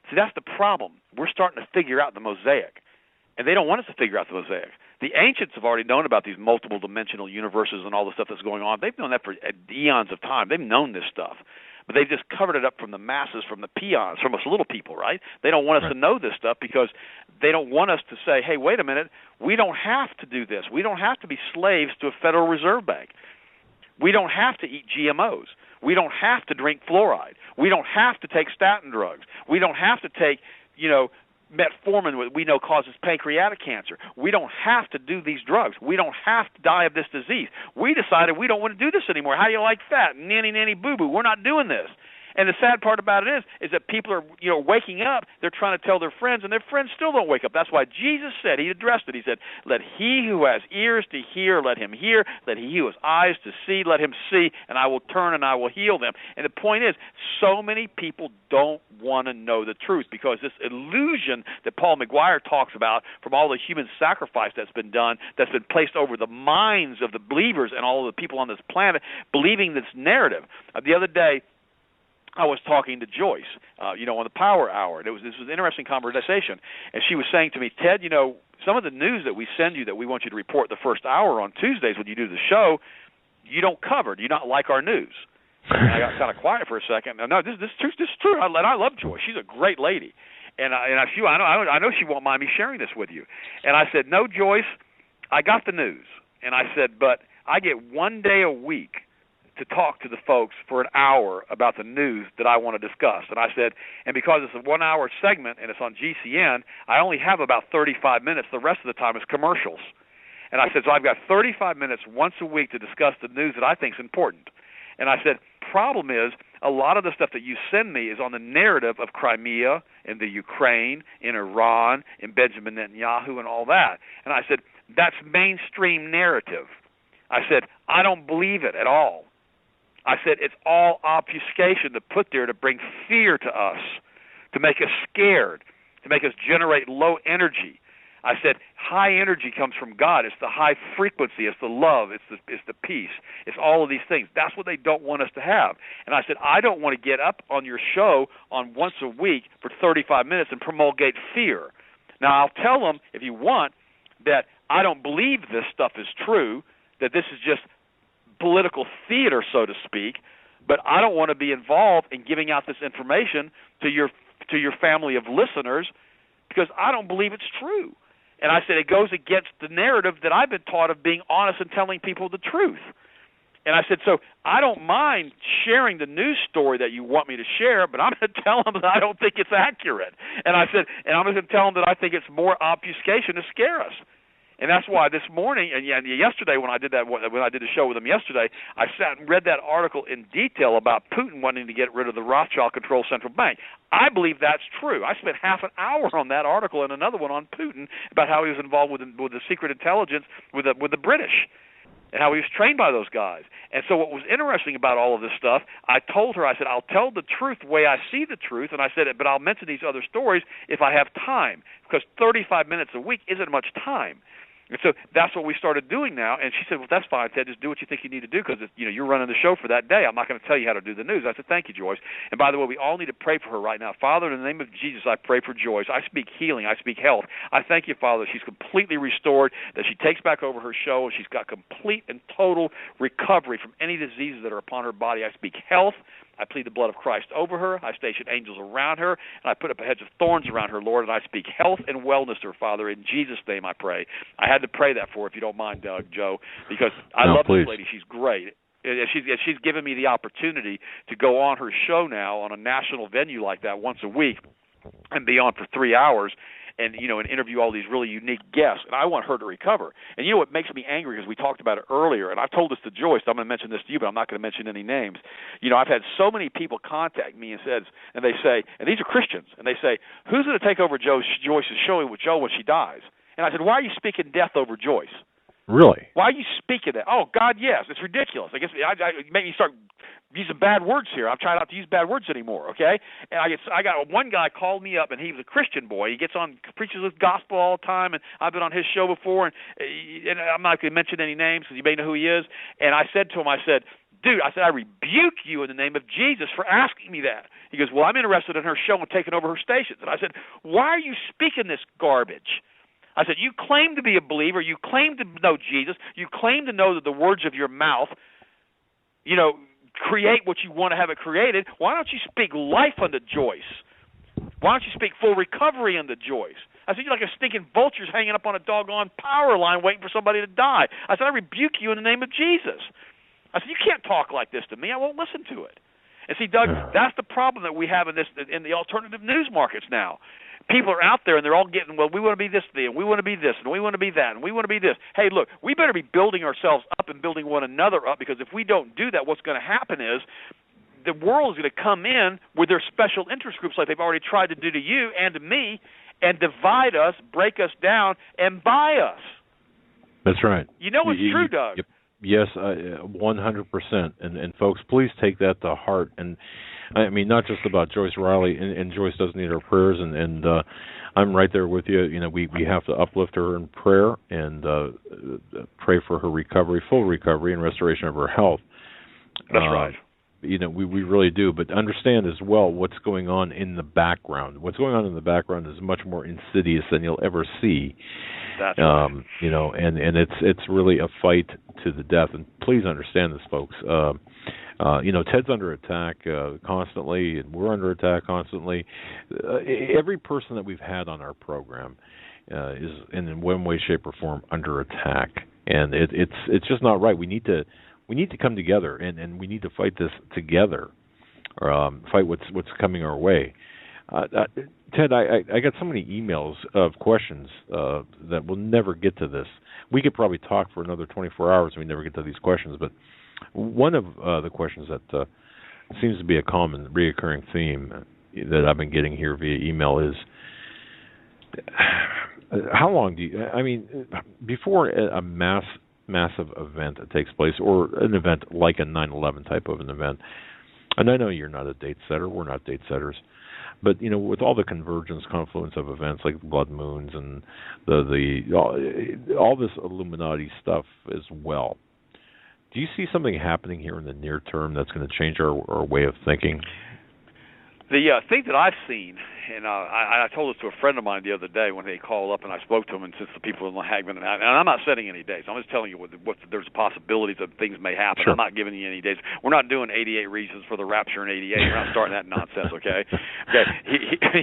See, that's the problem. We're starting to figure out the mosaic, and they don't want us to figure out the mosaic. The ancients have already known about these multiple dimensional universes and all the stuff that's going on. They've known that for eons of time. They've known this stuff. But they've just covered it up from the masses, from the peons, from us little people, right? They don't want us to know this stuff, because they don't want us to say, hey, wait a minute, we don't have to do this. We don't have to be slaves to a Federal Reserve Bank. We don't have to eat GMOs. We don't have to drink fluoride. We don't have to take statin drugs. We don't have to take, metformin, what we know causes pancreatic cancer. We don't have to do these drugs. We don't have to die of this disease. We decided we don't want to do this anymore. How do you like that? Nanny, nanny, boo-boo. We're not doing this. And the sad part about it is that people are, waking up. They're trying to tell their friends, and their friends still don't wake up. That's why Jesus said, he addressed it. He said, let he who has ears to hear, let him hear. Let he who has eyes to see, let him see. And I will turn and I will heal them. And the point is, so many people don't want to know the truth, because this illusion that Paul McGuire talks about from all the human sacrifice that's been done, that's been placed over the minds of the believers and all of the people on this planet, believing this narrative. The other day, I was talking to Joyce, on the Power Hour, and this was an interesting conversation. And she was saying to me, Ted, some of the news that we send you that we want you to report the first hour on Tuesdays when you do the show, you don't cover. Do you not like our news? And I got kind of quiet for a second. No, this is true. I love Joyce. She's a great lady, and I know she won't mind me sharing this with you. And I said, no, Joyce, I got the news. And I said, but I get one day a week to talk to the folks for an hour about the news that I want to discuss. And I said, and because it's a 1 hour segment and it's on GCN, I only have about 35 minutes. The rest of the time is commercials. And I said, so I've got 35 minutes once a week to discuss the news that I think is important. And I said, problem is, a lot of the stuff that you send me is on the narrative of Crimea and the Ukraine, in Iran, in Benjamin Netanyahu and all that. And I said, that's mainstream narrative. I said, I don't believe it at all. I said, it's all obfuscation to put there to bring fear to us, to make us scared, to make us generate low energy. I said, high energy comes from God. It's the high frequency. It's the love. It's the peace. It's all of these things. That's what they don't want us to have. And I said, I don't want to get up on your show on once a week for 35 minutes and promulgate fear. Now, I'll tell them, if you want, that I don't believe this stuff is true, that this is just political theater, so to speak, but I don't want to be involved in giving out this information to your family of listeners, because I don't believe it's true. And I said it goes against the narrative that I've been taught of being honest and telling people the truth. And I said, so I don't mind sharing the news story that you want me to share, but I'm going to tell them that I don't think it's accurate. And I said, and I'm going to tell them that I think it's more obfuscation to scare us. And that's why this morning and yesterday when I did the show with him yesterday, I sat and read that article in detail about Putin wanting to get rid of the Rothschild-controlled central bank. I believe that's true. I spent half an hour on that article and another one on Putin about how he was involved with the secret intelligence with the British and how he was trained by those guys. And so what was interesting about all of this stuff, I told her, I said, I'll tell the truth the way I see the truth, and I said, but I'll mention these other stories if I have time, because 35 minutes a week isn't much time. And so that's what we started doing now. And she said, well, that's fine, Ted. Just do what you think you need to do because you're running the show for that day. I'm not going to tell you how to do the news. I said, thank you, Joyce. And by the way, we all need to pray for her right now. Father, in the name of Jesus, I pray for Joyce. I speak healing. I speak health. I thank you, Father, that she's completely restored, that she takes back over her show, and she's got complete and total recovery from any diseases that are upon her body. I speak health. I plead the blood of Christ over her. I station angels around her, and I put up a hedge of thorns around her, Lord, and I speak health and wellness to her, Father. In Jesus' name I pray. I had to pray that for her, if you don't mind, Doug, Joe, because I love this lady. She's great. She's given me the opportunity to go on her show now on a national venue like that once a week and be on for 3 hours. And interview all these really unique guests, and I want her to recover. And what makes me angry, because we talked about it earlier, and I've told this to Joyce, I'm going to mention this to you, but I'm not going to mention any names. I've had so many people contact me and they say, and these are Christians, and they say, who's going to take over Joyce's show with Joe when she dies? And I said, why are you speaking death over Joyce? Really? Why are you speaking that? Oh, God, yes. It's ridiculous. I guess I make me start using bad words here. I'm trying not to use bad words anymore, okay? And I got one guy called me up, and he was a Christian boy. He gets on, preaches this gospel all the time, and I've been on his show before, and I'm not going to mention any names because you may know who he is. And I said to him, dude, I rebuke you in the name of Jesus for asking me that. He goes, well, I'm interested in her show and taking over her stations. And I said, why are you speaking this garbage? I said, you claim to be a believer. You claim to know Jesus. You claim to know that the words of your mouth, create what you want to have it created. Why don't you speak life unto Joyce? Why don't you speak full recovery unto Joyce? I said, you're like a stinking vulture's hanging up on a doggone power line waiting for somebody to die. I said, I rebuke you in the name of Jesus. I said, you can't talk like this to me. I won't listen to it. And see, Doug, that's the problem that we have in the alternative news markets now. People are out there, and they're all getting, well, we want to be this thing, and we want to be this, and we want to be that, and we want to be this. Hey, look, we better be building ourselves up and building one another up, because if we don't do that, what's going to happen is the world is going to come in with their special interest groups like they've already tried to do to you and to me and divide us, break us down, and buy us. That's right. It's true, Doug. Yep. Yes, 100%. And folks, please take that to heart. And I mean, not just about Joyce Riley, and Joyce does need our prayers, and I'm right there with you. We have to uplift her in prayer and pray for her recovery, full recovery, and restoration of her health. That's right. We really do. But understand as well what's going on in the background. What's going on in the background is much more insidious than you'll ever see. That's right. And it's really a fight to the death. And please understand this, folks. Ted's under attack constantly, and we're under attack constantly. Every person that we've had on our program is in one way, shape, or form under attack, and it's just not right. We need to come together, and we need to fight this together, or fight what's coming our way. Ted, I got so many emails of questions that we'll never get to this. We could probably talk for another 24 hours and we never get to these questions, but one of the questions that seems to be a common, reoccurring theme that I've been getting here via email is, how long before a massive event that takes place, or an event like a 9/11 type of an event, and I know you're not a date setter, we're not date setters, but with all the confluence of events like blood moons and all this Illuminati stuff as well, do you see something happening here in the near term that's going to change our way of thinking? The thing that I've seen and I told this to a friend of mine the other day when they called up, and I spoke to him, and since the people in Hagmann, and I'm not setting any dates. I'm just telling you what there's possibilities that things may happen. Sure. I'm not giving you any dates. We're not doing 88 reasons for the rapture in 88. We're not starting that nonsense, okay?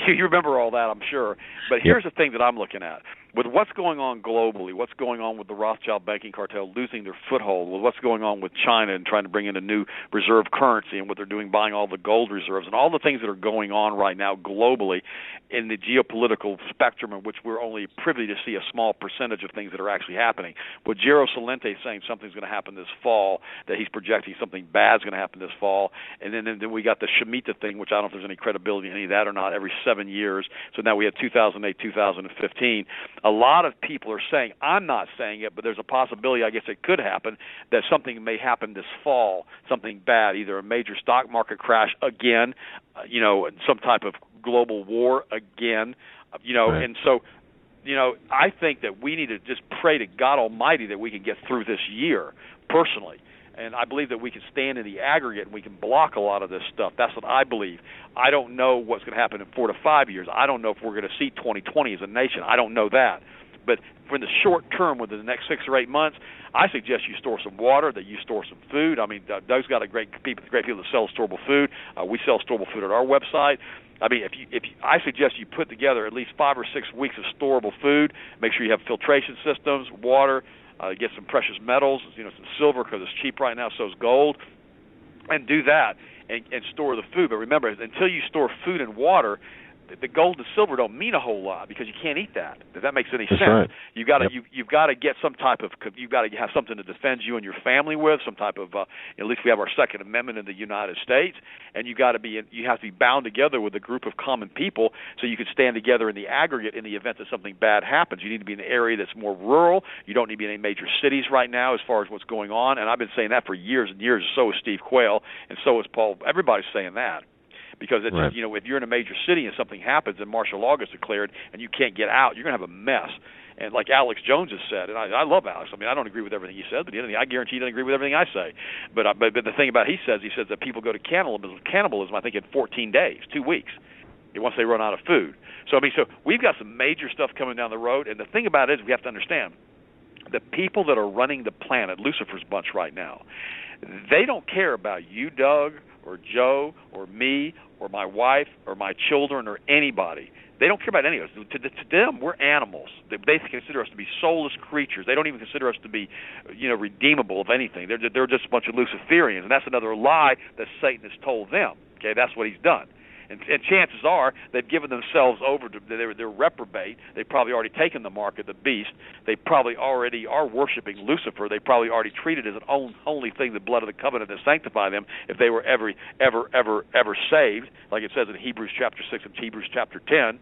You remember all that, I'm sure. But here's the thing that I'm looking at. With what's going on globally, what's going on with the Rothschild banking cartel losing their foothold, with what's going on with China and trying to bring in a new reserve currency and what they're doing, buying all the gold reserves, and all the things that are going on right now globally in the geopolitical spectrum in which we're only privy to see a small percentage of things that are actually happening. With Gero Salente saying something's going to happen this fall, that he's projecting something bad's going to happen this fall, and then we got the Shemitah thing, which I don't know if there's any credibility in any of that or not, every 7 years. So now we have 2008, 2015. A lot of people are saying, I'm not saying it, but there's a possibility, I guess it could happen, that something may happen this fall, something bad, either a major stock market crash again, some type of global war again, right. And so, I think that we need to just pray to God Almighty that we can get through this year, personally. And I believe that we can stand in the aggregate and we can block a lot of this stuff. That's what I believe. I don't know what's going to happen in 4 to 5 years. I don't know if we're going to see 2020 as a nation. I don't know that. But for the short term, within the next 6 or 8 months, I suggest you store some water, that you store some food. I mean, Doug's got great people that sell storable food. We sell storable food at our website. I mean, I suggest you put together at least 5 or 6 weeks of storable food. Make sure you have filtration systems, water. Get some precious metals, some silver because it's cheap right now, so is gold, and do that and store the food. But remember, until you store food and water, the gold and silver don't mean a whole lot because you can't eat that. If that makes any sense, right. You've got to get some type of, you've got to have something to defend you and your family with, some type of, at least we have our Second Amendment in the United States, and you have to be bound together with a group of common people so you can stand together in the aggregate in the event that something bad happens. You need to be in an area that's more rural. You don't need to be in any major cities right now as far as what's going on, and I've been saying that for years and years. So is Steve Quayle, and so is Paul. Everybody's saying that. Because it's right. If you're in a major city and something happens and martial law gets declared and you can't get out, you're going to have a mess. And like Alex Jones has said, and I love Alex. I mean, I don't agree with everything he says, but I guarantee he doesn't agree with everything I say. But the thing about he says that people go to cannibalism, I think, in 14 days, 2 weeks, once they run out of food. So we've got some major stuff coming down the road. And the thing about it is we have to understand the people that are running the planet, Lucifer's bunch right now, they don't care about you, Doug, or Joe, or me, or my wife, or my children, or anybody. They don't care about any of us. To them, we're animals. They consider us to be soulless creatures. They don't even consider us to be, redeemable of anything. They're just a bunch of Luciferians, and that's another lie that Satan has told them. Okay, that's what he's done. And chances are they've given themselves over to, they're reprobate. They've probably already taken the mark of the beast. They probably already are worshiping Lucifer. They probably already treated as an only thing the blood of the covenant to sanctify them if they were ever saved, like it says in Hebrews chapter 6 and Hebrews chapter 10.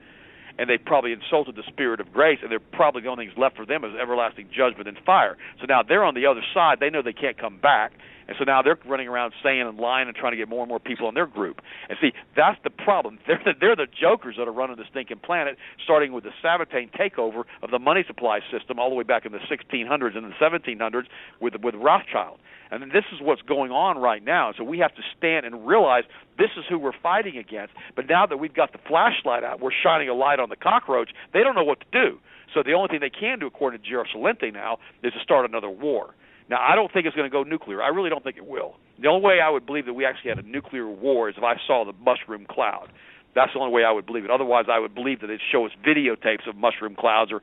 And they probably insulted the Spirit of grace, and they're probably the only things left for them is everlasting judgment and fire. So now they're on the other side. They know they can't come back. And so now they're running around saying and lying and trying to get more and more people on their group. And see, that's the problem. They're the jokers that are running the stinking planet, starting with the Sabbatean takeover of the money supply system all the way back in the 1600s and the 1700s with Rothschild. And this is what's going on right now. So we have to stand and realize this is who we're fighting against. But now that we've got the flashlight out, we're shining a light on the cockroach, they don't know what to do. So the only thing they can do, according to Gero Salente now, is to start another war. Now, I don't think it's going to go nuclear. I really don't think it will. The only way I would believe that we actually had a nuclear war is if I saw the mushroom cloud. That's the only way I would believe it. Otherwise, I would believe that they'd show us videotapes of mushroom clouds or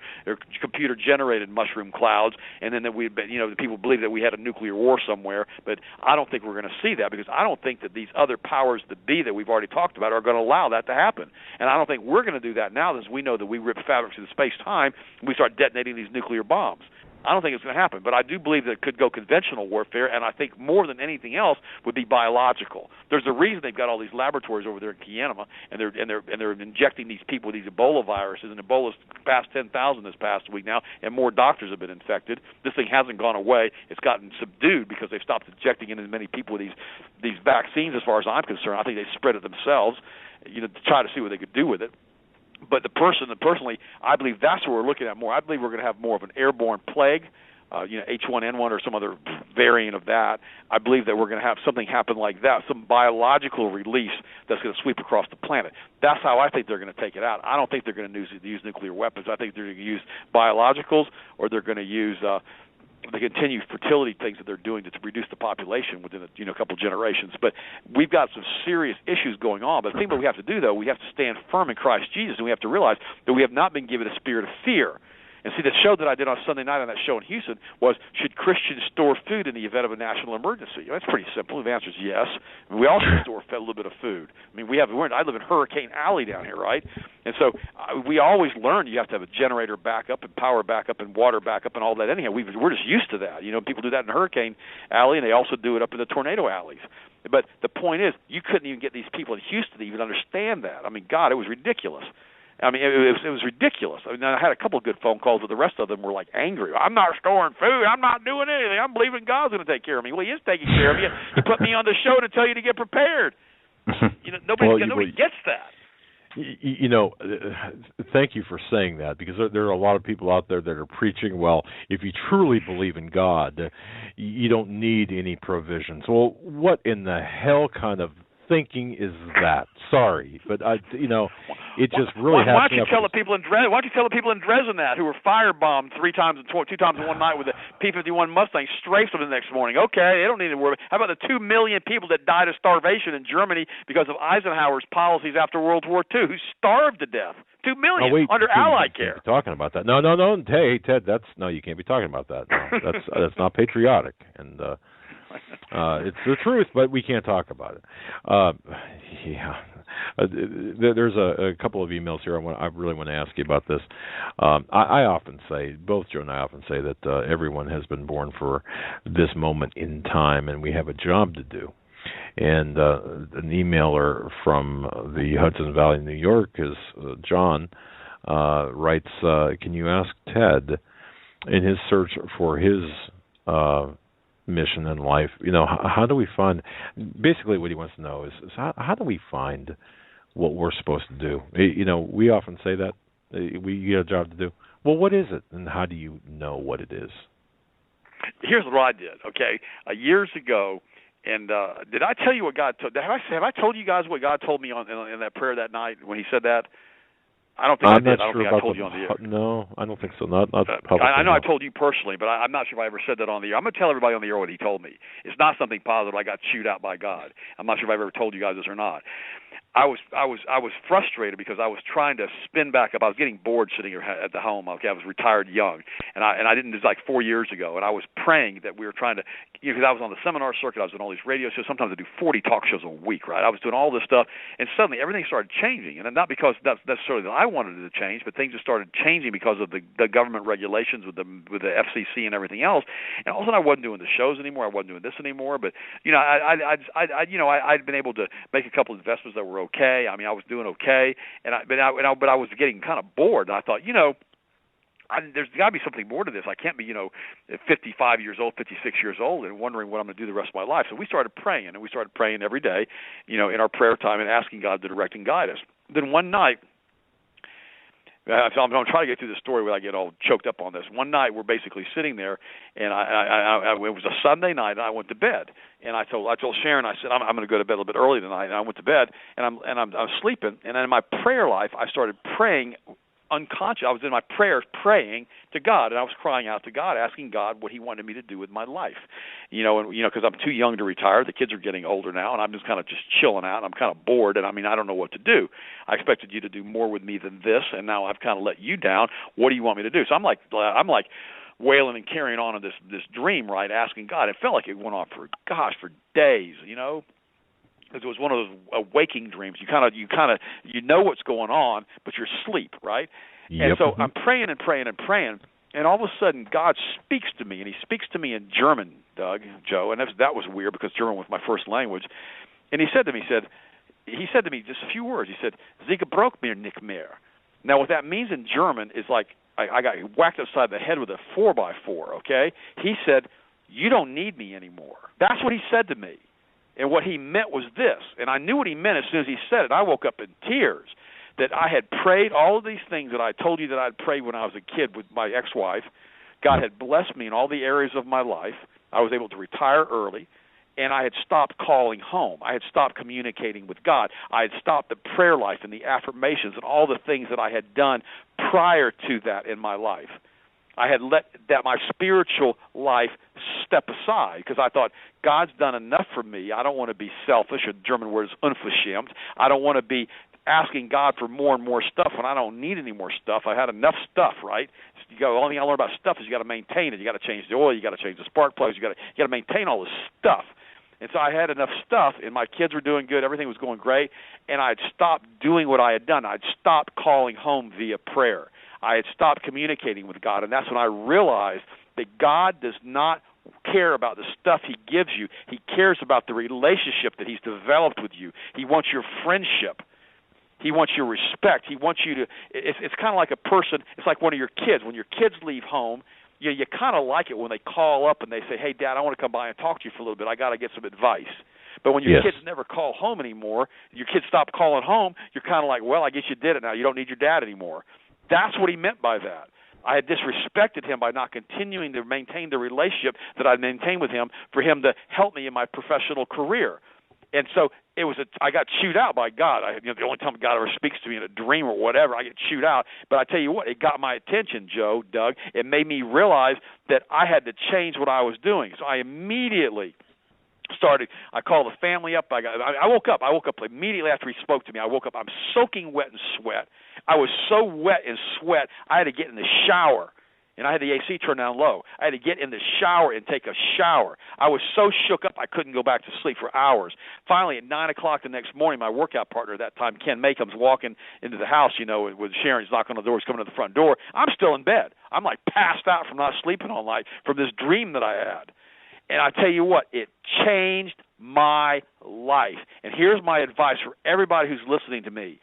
computer-generated mushroom clouds, and then that the people believe that we had a nuclear war somewhere. But I don't think we're going to see that because I don't think that these other powers that be that we've already talked about are going to allow that to happen. And I don't think we're going to do that now, as we know that we rip fabrics through space-time and we start detonating these nuclear bombs. I don't think it's going to happen, but I do believe that it could go conventional warfare, and I think more than anything else would be biological. There's a reason they've got all these laboratories over there in Kianima, and they're injecting these people with these Ebola viruses, and Ebola's passed 10,000 this past week now, and more doctors have been infected. This thing hasn't gone away. It's gotten subdued because they've stopped injecting in as many people with these vaccines. As far as I'm concerned, I think they spread it themselves, to try to see what they could do with it. But personally, I believe that's what we're looking at more. I believe we're going to have more of an airborne plague H1N1 or some other variant of that. I believe that we're going to have something happen like that, some biological release that's going to sweep across the planet. That's how I think they're going to take it out. I don't think they're going to use nuclear weapons. I think they're going to use biologicals, or they're going to use the continued fertility things that they're doing to reduce the population within a couple generations. But we've got some serious issues going on. But the thing that we have to do, though, we have to stand firm in Christ Jesus, and we have to realize that we have not been given a spirit of fear. And see, the show that I did on Sunday night on that show in Houston was, should Christians store food in the event of a national emergency? That's pretty simple. The answer is yes. We all should store a little bit of food. I mean, I live in Hurricane Alley down here, right? And so we always learn you have to have a generator backup and power backup and water backup and all that. Anyhow, we're just used to that. People do that in Hurricane Alley, and they also do it up in the tornado alleys. But the point is, you couldn't even get these people in Houston to even understand that. I mean, God, it was ridiculous. I mean, it was ridiculous. I mean, I had a couple of good phone calls, but the rest of them were like angry. I'm not storing food. I'm not doing anything. I'm believing God's going to take care of me. Well, He is taking care of you. He put me on the show to tell you to get prepared. Nobody gets that. Thank you for saying that, because there are a lot of people out there that are preaching, well, if you truly believe in God, you don't need any provisions. Well, what in the hell kind of thinking is that? Sorry, but it just really. Why don't you tell the people in Dresden? Why don't you tell the people in Dresden that, who were firebombed 2 times in one night with a P-51 Mustang, strafed them the next morning? Okay, they don't need to worry. How about the 2 million people that died of starvation in Germany because of Eisenhower's policies after World War II, who starved to death? 2 million under Allied care. Talking about that? No. Hey, Ted, you can't be talking about that. No, that's not patriotic, and. It's the truth, but we can't talk about it. There's a couple of emails here I really want to ask you about this. I often say, both Joe and I often say, that everyone has been born for this moment in time, and we have a job to do. And an emailer from the Hudson Valley, New York, is John, writes, can you ask Ted, in his search for his mission in life, how do we find, basically what he wants to know is how do we find what we're supposed to do? We often say that we get a job to do. Well, what is it, and how do you know what it is? Here's what I did, okay? Years ago, and did I tell you what God told? Have I told you guys what God told me in that prayer that night when He said that? I don't think I did. I don't think I told you on the air. No, I don't think so. Not publicly. I know I told you personally, but I'm not sure if I ever said that on the air. I'm going to tell everybody on the air what He told me. It's not something positive. I got chewed out by God. I'm not sure if I've ever told you guys this or not. I was frustrated because I was trying to spin back up. I was getting bored sitting here at the home. Okay, I was retired young, and I didn't. This was like 4 years ago, and I was praying that we were trying to, because I was on the seminar circuit. I was doing all these radio shows. Sometimes I do 40 talk shows a week, right? I was doing all this stuff, and suddenly everything started changing, and not because that's necessarily that I wanted it to change, but things just started changing because of the government regulations with the FCC and everything else. And all of a sudden, I wasn't doing the shows anymore. I wasn't doing this anymore. But I'd been able to make a couple of investments that were okay. I mean, I was doing okay, but I was getting kind of bored. And I thought, there's got to be something more to this. I can't be, 55 years old, 56 years old, and wondering what I'm going to do the rest of my life. So we started praying, and we started praying every day, in our prayer time, and asking God to direct and guide us. Then one night, I'm going to try to get through the story without I get all choked up on this. One night, we're basically sitting there, and it was a Sunday night, and I went to bed. And I told Sharon, I said, I'm going to go to bed a little bit early tonight. And I went to bed, and I'm sleeping. And then in my prayer life, I started praying unconscious. I was in my prayers praying to God, and I was crying out to God, asking God what He wanted me to do with my life. Because I'm too young to retire. The kids are getting older now, and I'm just kind of chilling out. And I'm kind of bored, and I don't know what to do. I expected you to do more with me than this, and now I've kind of let you down. What do you want me to do? So I'm like wailing and carrying on in this dream, right? Asking God. It felt like it went on for days, Because it was one of those waking dreams. You know what's going on, but you're asleep, right? Yep. And so I'm praying and praying and praying, and all of a sudden God speaks to me, and He speaks to me in German, Joe, and that was weird because German was my first language. And He said to me just a few words. He said, "Sie gebraucht mir nicht mehr." Now, what that means in German is like I got whacked upside the head with a 4x4. Okay? He said, "You don't need me anymore." That's what He said to me. And what He meant was this, and I knew what He meant as soon as He said it. I woke up in tears that I had prayed all of these things that I told you that I'd prayed when I was a kid with my ex-wife. God had blessed me in all the areas of my life. I was able to retire early, and I had stopped calling home. I had stopped communicating with God. I had stopped the prayer life and the affirmations and all the things that I had done prior to that in my life. I had let that my spiritual life step aside because I thought, God's done enough for me. I don't want to be selfish, or the German word is unverschämt. I don't want to be asking God for more and more stuff when I don't need any more stuff. I had enough stuff, right? The only thing I learned about stuff is you got to maintain it. You got to change the oil. You got to change the spark plugs. You got to maintain all this stuff. And so I had enough stuff, and my kids were doing good. Everything was going great, and I had stopped doing what I had done. I'd stopped calling home via prayer. I had stopped communicating with God, and that's when I realized that God does not care about the stuff he gives you. He cares about the relationship that he's developed with you. He wants your friendship. He wants your respect. He wants you to – it's kind of like a person – it's like one of your kids. When your kids leave home, you kind of like it when they call up and they say, hey, Dad, I want to come by and talk to you for a little bit. I got to get some advice. But when your kids never call home anymore, your kids stop calling home, you're kind of like, well, I guess you did it now. You don't need your dad anymore. That's what he meant by that. I had disrespected him by not continuing to maintain the relationship that I maintained with him for him to help me in my professional career. And so I got chewed out by God. The only time God ever speaks to me in a dream or whatever, I get chewed out. But I tell you what, it got my attention, Doug. It made me realize that I had to change what I was doing. So I immediately I called the family up. I woke up immediately after he spoke to me. I woke up. I'm soaking wet in sweat. I was so wet in sweat, I had to get in the shower. And I had the AC turned down low. I had to get in the shower and take a shower. I was so shook up I couldn't go back to sleep for hours. Finally, at 9 o'clock the next morning, my workout partner at that time, Ken May, comes walking into the house, with Sharon. He's knocking on the door. He's coming to the front door. I'm still in bed. I'm like passed out from not sleeping all night from this dream that I had. And I tell you what, it changed my life. And here's my advice for everybody who's listening to me.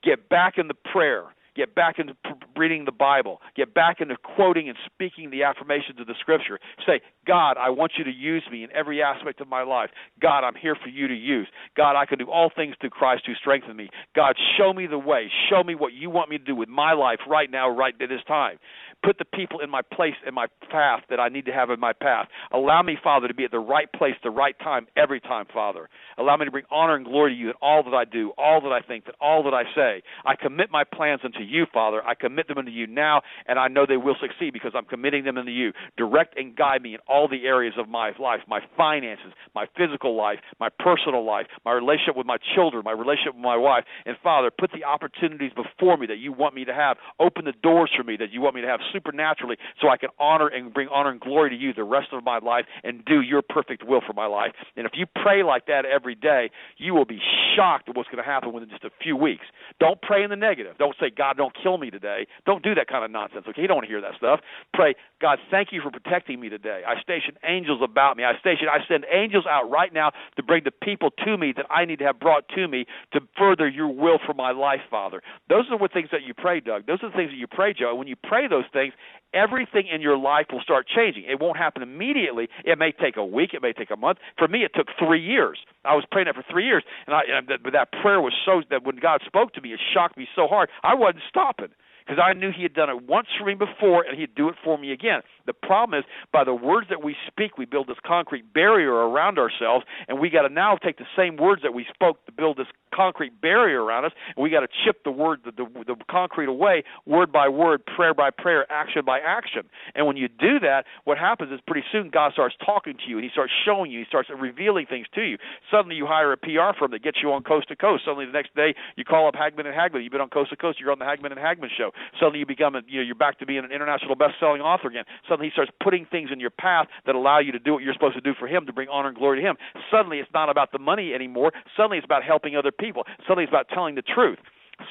Get back into prayer. Get back into reading the Bible. Get back into quoting and speaking the affirmations of the Scripture. Say, God, I want you to use me in every aspect of my life. God, I'm here for you to use. God, I can do all things through Christ who strengthens me. God, show me the way. Show me what you want me to do with my life right now, right at this time. Put the people in my place, in my path that I need to have in my path. Allow me, Father, to be at the right place, the right time, every time, Father. Allow me to bring honor and glory to you in all that I do, all that I think, that all that I say. I commit my plans unto you, Father. I commit them unto you now, and I know they will succeed because I'm committing them unto you. Direct and guide me in all the areas of my life, my finances, my physical life, my personal life, my relationship with my children, my relationship with my wife. And, Father, put the opportunities before me that you want me to have. Open the doors for me that you want me to have supernaturally so I can honor and bring honor and glory to you the rest of my life and do your perfect will for my life. And if you pray like that every day, you will be shocked at what's going to happen within just a few weeks. Don't pray in the negative. Don't say, God, don't kill me today. Don't do that kind of nonsense, okay? You don't want to hear that stuff. Pray, God, thank you for protecting me today. I station angels about me. I send angels out right now to bring the people to me that I need to have brought to me to further your will for my life, Father. Those are the things that you pray, Doug. Those are the things that you pray, Joe. When you pray those things, everything in your life will start changing. It won't happen immediately. It may take a week. It may take a month. For me, it took 3 years. I was praying that for 3 years, but that prayer was so that when God spoke to me, it shocked me so hard, I wasn't stopping. Because I knew he had done it once for me before, and he'd do it for me again. The problem is, by the words that we speak, we build this concrete barrier around ourselves, and we got to now take the same words that we spoke to build this concrete barrier around us, and we got to chip the concrete away, word by word, prayer by prayer, action by action. And when you do that, what happens is pretty soon God starts talking to you, and he starts showing you, he starts revealing things to you. Suddenly you hire a PR firm that gets you on coast to coast. Suddenly the next day you call up Hagmann and Hagmann. You've been on coast to coast. You're on the Hagmann and Hagmann show. Suddenly you become you're back to being an international best-selling author again. Suddenly he starts putting things in your path that allow you to do what you're supposed to do for him, to bring honor and glory to him. Suddenly it's not about the money anymore. Suddenly it's about helping other people. Suddenly it's about telling the truth.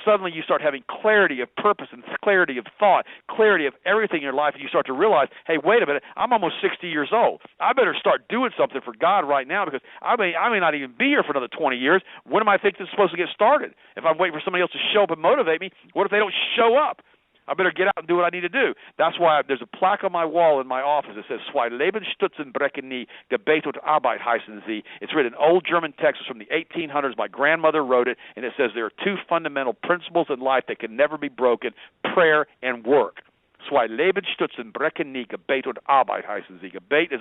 Suddenly you start having clarity of purpose and clarity of thought, clarity of everything in your life, and you start to realize, hey, wait a minute, I'm almost 60 years old. I better start doing something for God right now because I may not even be here for another 20 years. When am I think this is supposed to get started? If I'm waiting for somebody else to show up and motivate me, what if they don't show up? I better get out and do what I need to do. That's why there's a plaque on my wall in my office that says, Zwei Leben stützen brechen nie, Gebet und Arbeit heißen sie. It's written in old German text from the 1800s. My grandmother wrote it, and it says there are two fundamental principles in life that can never be broken, prayer and work. That's why Leben, Stützen, Brechen, nie, Gebet und Arbeit heißen sie. Gebet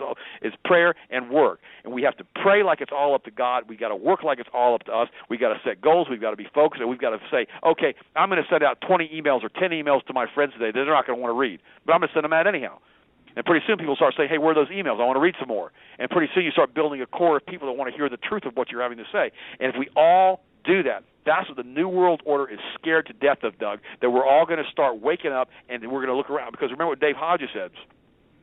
is prayer and work. And we have to pray like it's all up to God. We got to work like it's all up to us. We got to set goals. We've got to be focused. And we've got to say, okay, I'm going to send out 20 emails or 10 emails to my friends today that they're not going to want to read. But I'm going to send them out anyhow. And pretty soon people start saying, hey, where are those emails? I want to read some more. And pretty soon you start building a core of people that want to hear the truth of what you're having to say. And if we all do that, that's what the New World Order is scared to death of, Doug, that we're all going to start waking up and we're going to look around. Because remember what Dave Hodges said,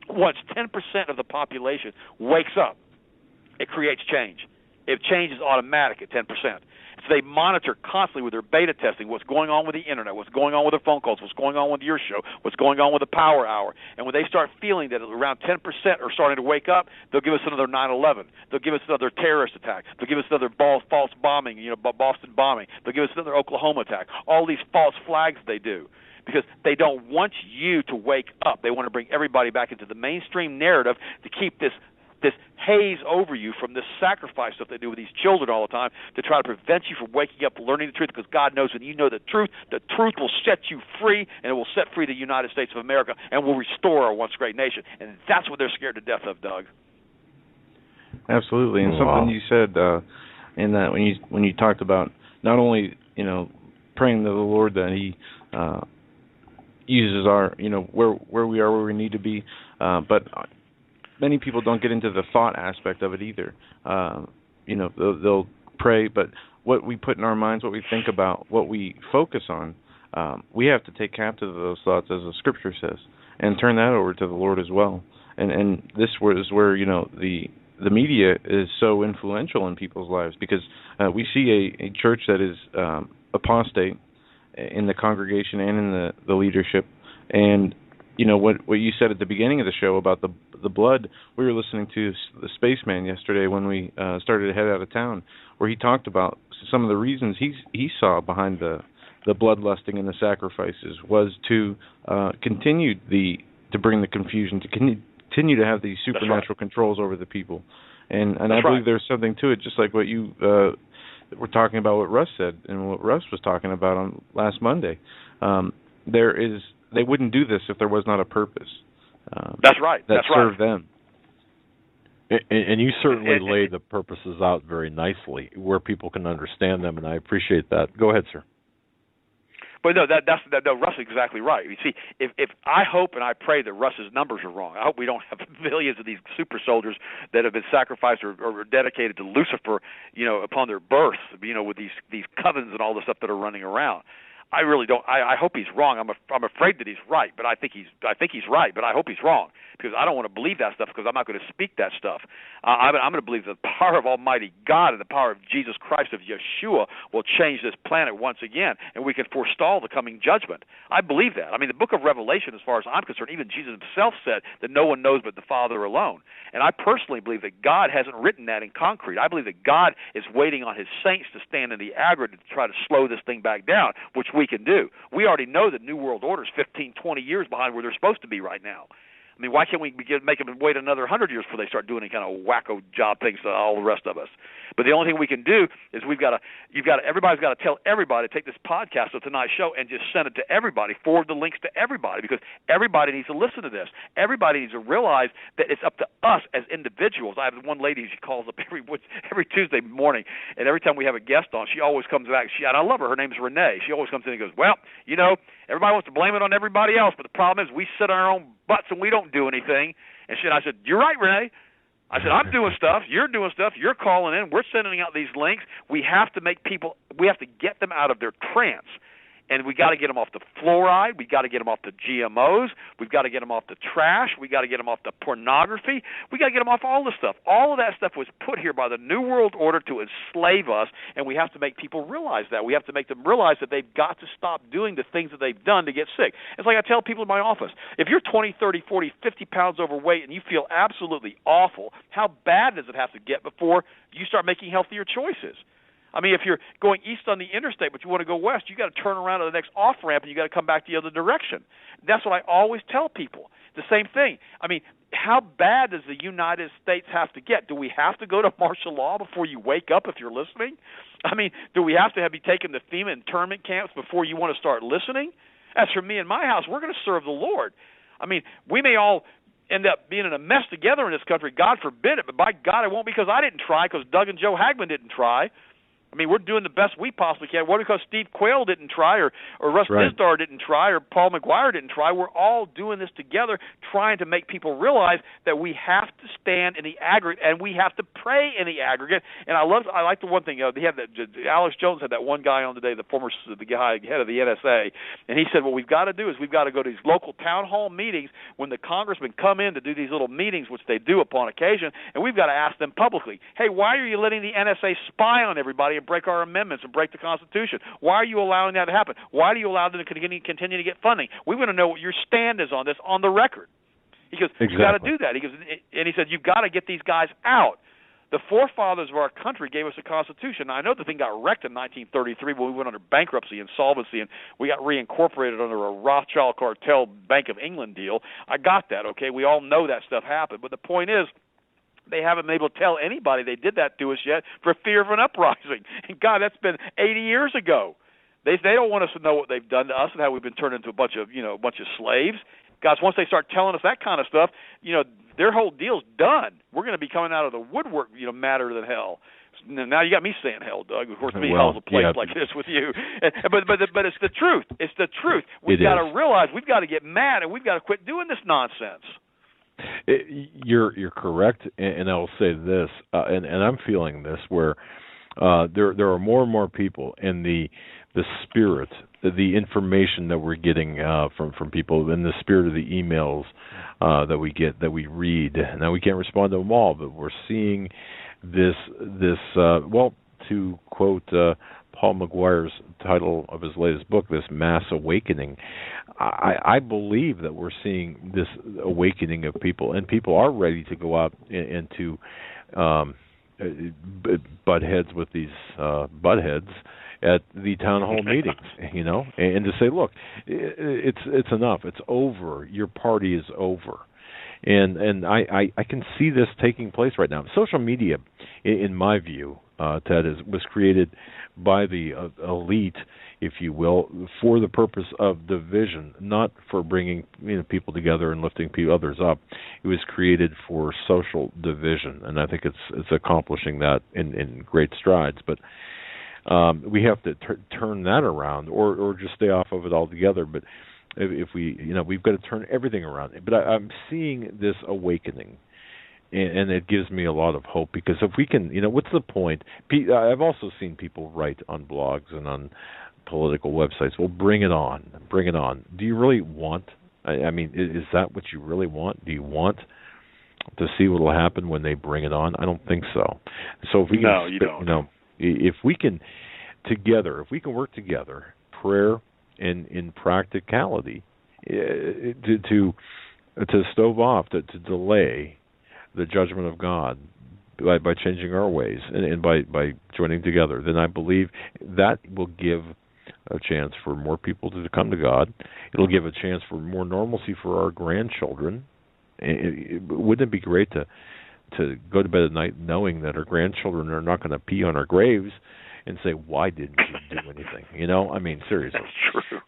once 10% of the population wakes up, it creates change. It changes automatic at 10%. So they monitor constantly with their beta testing what's going on with the Internet, what's going on with their phone calls, what's going on with your show, what's going on with the Power Hour. And when they start feeling that around 10% are starting to wake up, they'll give us another 9/11. They'll give us another terrorist attack. They'll give us another false bombing, Boston bombing. They'll give us another Oklahoma attack. All these false flags they do, because they don't want you to wake up. They want to bring everybody back into the mainstream narrative to keep this haze over you from this sacrifice stuff they do with these children all the time to try to prevent you from waking up, learning the truth, because God knows when you know the truth will set you free, and it will set free the United States of America and will restore our once great nation. And that's what they're scared to death of, Doug. Absolutely. And something you said in that when you talked about not only, praying to the Lord that He uses our, where we are, where we need to be, but many people don't get into the thought aspect of it either. They'll pray, but what we put in our minds, what we think about, what we focus on, we have to take captive of those thoughts, as the Scripture says, and turn that over to the Lord as well. And this is where the media is so influential in people's lives, because we see a church that is apostate in the congregation and in the leadership. And what you said at the beginning of the show about the blood, we were listening to the Spaceman yesterday when we started to head out of town, where he talked about some of the reasons he saw behind the bloodlusting and the sacrifices was to continue to bring the confusion, to continue to have these supernatural controls over the people. And I believe there's something to it, just like what you were talking about, what Russ said, and what Russ was talking about on last Monday. They wouldn't do this if there was not a purpose. That's right. That served them. And you certainly lay the purposes out very nicely, where people can understand them, and I appreciate that. Go ahead, sir. But no, Russ is exactly right. You see, if I hope and I pray that Russ's numbers are wrong. I hope we don't have millions of these super soldiers that have been sacrificed or dedicated to Lucifer, upon their birth, with these covens and all the stuff that are running around. I really don't. I hope he's wrong. I'm afraid that he's right, but I think he's right. But I hope he's wrong, because I don't want to believe that stuff, because I'm not going to speak that stuff. I'm going to believe the power of Almighty God and the power of Jesus Christ, of Yeshua, will change this planet once again, and we can forestall the coming judgment. I believe that. I mean, the book of Revelation, as far as I'm concerned, even Jesus himself said that no one knows but the Father alone. And I personally believe that God hasn't written that in concrete. I believe that God is waiting on His saints to stand in the aggregate to try to slow this thing back down, which we can do. We already know that New World Order is 15, 20 years behind where they're supposed to be right now. I mean, why can't we make them wait another 100 years before they start doing any kind of wacko job things to all the rest of us? But the only thing we can do is everybody's got to tell everybody to take this podcast of tonight's show and just send it to everybody, forward the links to everybody, because everybody needs to listen to this. Everybody needs to realize that it's up to us as individuals. I have one lady who calls up every Tuesday morning, and every time we have a guest on, she always comes back. And I love her. Her name's Renee. She always comes in and goes, well, everybody wants to blame it on everybody else, but the problem is we sit on our own butts and we don't do anything. And I said, you're right, Renee. I said, I'm doing stuff, you're doing stuff, you're calling in, we're sending out these links. We have to get them out of their trance. And we got to get them off the fluoride. We got to get them off the GMOs. We've got to get them off the trash. We got to get them off the pornography. We got to get them off all the stuff. All of that stuff was put here by the New World Order to enslave us, and we have to make people realize that. We have to make them realize that they've got to stop doing the things that they've done to get sick. It's like I tell people in my office, if you're 20, 30, 40, 50 pounds overweight and you feel absolutely awful, how bad does it have to get before you start making healthier choices? I mean, if you're going east on the interstate but you want to go west, you got to turn around to the next off-ramp and you got to come back the other direction. That's what I always tell people. The same thing. I mean, how bad does the United States have to get? Do we have to go to martial law before you wake up if you're listening? I mean, do we have to be taken to FEMA internment camps before you want to start listening? As for me and my house, we're going to serve the Lord. I mean, we may all end up being in a mess together in this country. God forbid it, but by God, it won't be because I didn't try, because Doug and Joe Hagmann didn't try. I mean, we're doing the best we possibly can. What because Steve Quayle didn't try, or Russ Dizdar didn't try, or Paul McGuire didn't try? We're all doing this together, trying to make people realize that we have to stand in the aggregate and we have to pray in the aggregate. And I like the one thing. They had that. Alex Jones had that one guy on today, the guy head of the NSA, and he said, what we've got to do is we've got to go to these local town hall meetings when the congressmen come in to do these little meetings, which they do upon occasion, and we've got to ask them publicly, hey, why are you letting the NSA spy on everybody and break our amendments and break the Constitution? Why are you allowing that to happen? Why do you allow them to continue to get funding? We want to know what your stand is on this on the record. He goes, You've got to do that. He goes, and he said, you've got to get these guys out. The forefathers of our country gave us a Constitution. Now, I know the thing got wrecked in 1933 when we went under bankruptcy, insolvency, and we got reincorporated under a Rothschild cartel Bank of England deal. I got that, okay? We all know that stuff happened. But the point is, they haven't been able to tell anybody they did that to us yet for fear of an uprising. And God, that's been 80 years ago. They don't want us to know what they've done to us and how we've been turned into a bunch of slaves. Guys, once they start telling us that kind of stuff, their whole deal's done. We're going to be coming out of the woodwork, madder than hell. Now you got me saying hell, Doug. Of course, me hell's a place like this with you. But it's the truth. It's the truth. We've got to realize we've got to get mad and we've got to quit doing this nonsense. You're correct, and I'll say this, and I'm feeling this, where there are more and more people, and the spirit, the information that we're getting from people, and the spirit of the emails that we get, that we read. Now we can't respond to them all, but we're seeing this. To quote Paul McGuire's title of his latest book, this mass awakening. I believe that we're seeing this awakening of people, and people are ready to go out and to butt heads with these butt heads at the town hall meetings, and to say, look, it's enough, it's over, your party is over. And I can see this taking place right now. Social media, in my view, Ted, was created by the elite, if you will, for the purpose of division, not for bringing people together and lifting others up. It was created for social division, and I think it's accomplishing that in great strides. But we have to turn that around, or just stay off of it altogether. But if we've got to turn everything around. But I'm seeing this awakening, and it gives me a lot of hope, because if we can, what's the point? I've also seen people write on blogs and on political websites, well, bring it on. Do you really want, I mean, is that what you really want? Do you want to see what will happen when they bring it on? I don't think so. So if we can, you don't. If we can work together, prayer and in practicality, to stove off, to delay the judgment of God by changing our ways and by joining together, then I believe that will give a chance for more people to come to God. It'll give a chance for more normalcy for our grandchildren. Wouldn't it be great to go to bed at night knowing that our grandchildren are not going to pee on our graves and say, why didn't you do anything? I mean, seriously. That's true.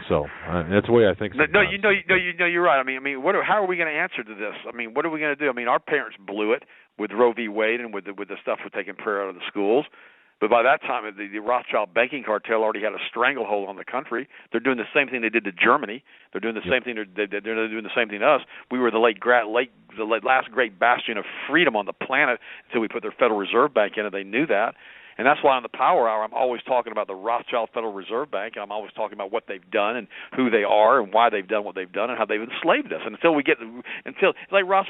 So that's the way I think. No, you're right. I mean, how are we going to answer to this? I mean, what are we going to do? I mean, our parents blew it with Roe v. Wade and with the stuff with taking prayer out of the schools. But by that time, the Rothschild banking cartel already had a stranglehold on the country. They're doing the same thing they did to Germany. They're doing the same thing. They're doing the same thing to us. We were the last great bastion of freedom on the planet until we put their Federal Reserve Bank in, and they knew that. And that's why on the Power Hour, I'm always talking about the Rothschild Federal Reserve Bank. I'm always talking about what they've done and who they are and why they've done what they've done and how they've enslaved us. And until like Ron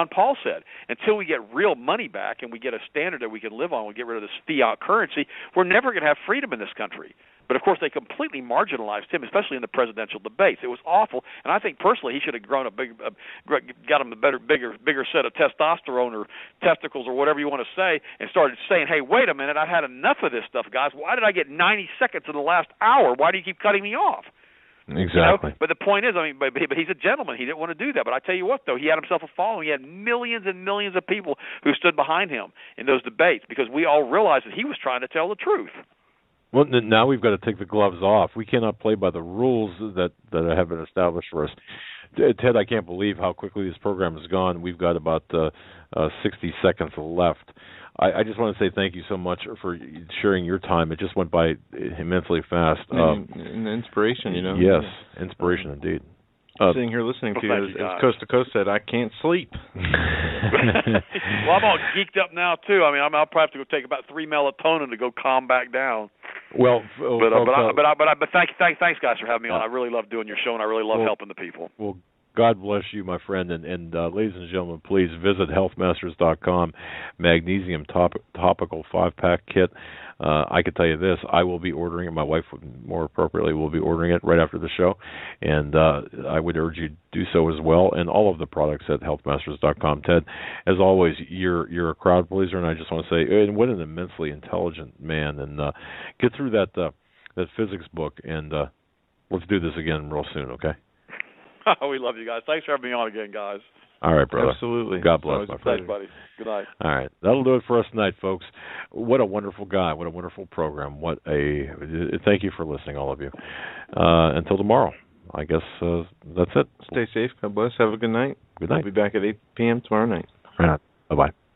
Paul said, until we get real money back and we get a standard that we can live on, we get rid of this fiat currency, we're never going to have freedom in this country. But, of course, they completely marginalized him, especially in the presidential debates. It was awful, and I think personally he should have got him a bigger set of testosterone or testicles or whatever you want to say, and started saying, hey, wait a minute, I've had enough of this stuff, guys. Why did I get 90 seconds in the last hour? Why do you keep cutting me off? Exactly. But the point is, I mean, but he's a gentleman. He didn't want to do that. But I tell you what, though, he had himself a following. He had millions and millions of people who stood behind him in those debates because we all realized that he was trying to tell the truth. Well, now we've got to take the gloves off. We cannot play by the rules that have been established for us. Ted, I can't believe how quickly this program has gone. We've got about 60 seconds left. I just want to say thank you so much for sharing your time. It just went by immensely fast. And inspiration, you know. Yes, inspiration indeed. Sitting here listening to you, as Coast to Coast said, I can't sleep. Well, I'm all geeked up now too. I mean, I'll probably have to go take about 3 melatonin to go calm back down. Well, but thanks guys for having me on. I really love doing your show, and I really love helping the people. Well, God bless you, my friend, and ladies and gentlemen, please visit healthmasters.com. Magnesium topical 5-pack kit. I can tell you this: I will be ordering it. My wife, more appropriately, will be ordering it right after the show, and I would urge you to do so as well. And all of the products at healthmasters.com. Ted, as always, you're a crowd pleaser, and I just want to say, and what an immensely intelligent man. And get through that physics book, and let's do this again real soon, okay? We love you guys. Thanks for having me on again, guys. All right, brother. Absolutely. God bless, my friend. Thanks, buddy. Good night. All right. That'll do it for us tonight, folks. What a wonderful guy. What a wonderful program. Thank you for listening, all of you. Until tomorrow, I guess that's it. Stay safe. God bless. Have a good night. Good night. We'll be back at 8 p.m. tomorrow night. All right. Bye-bye.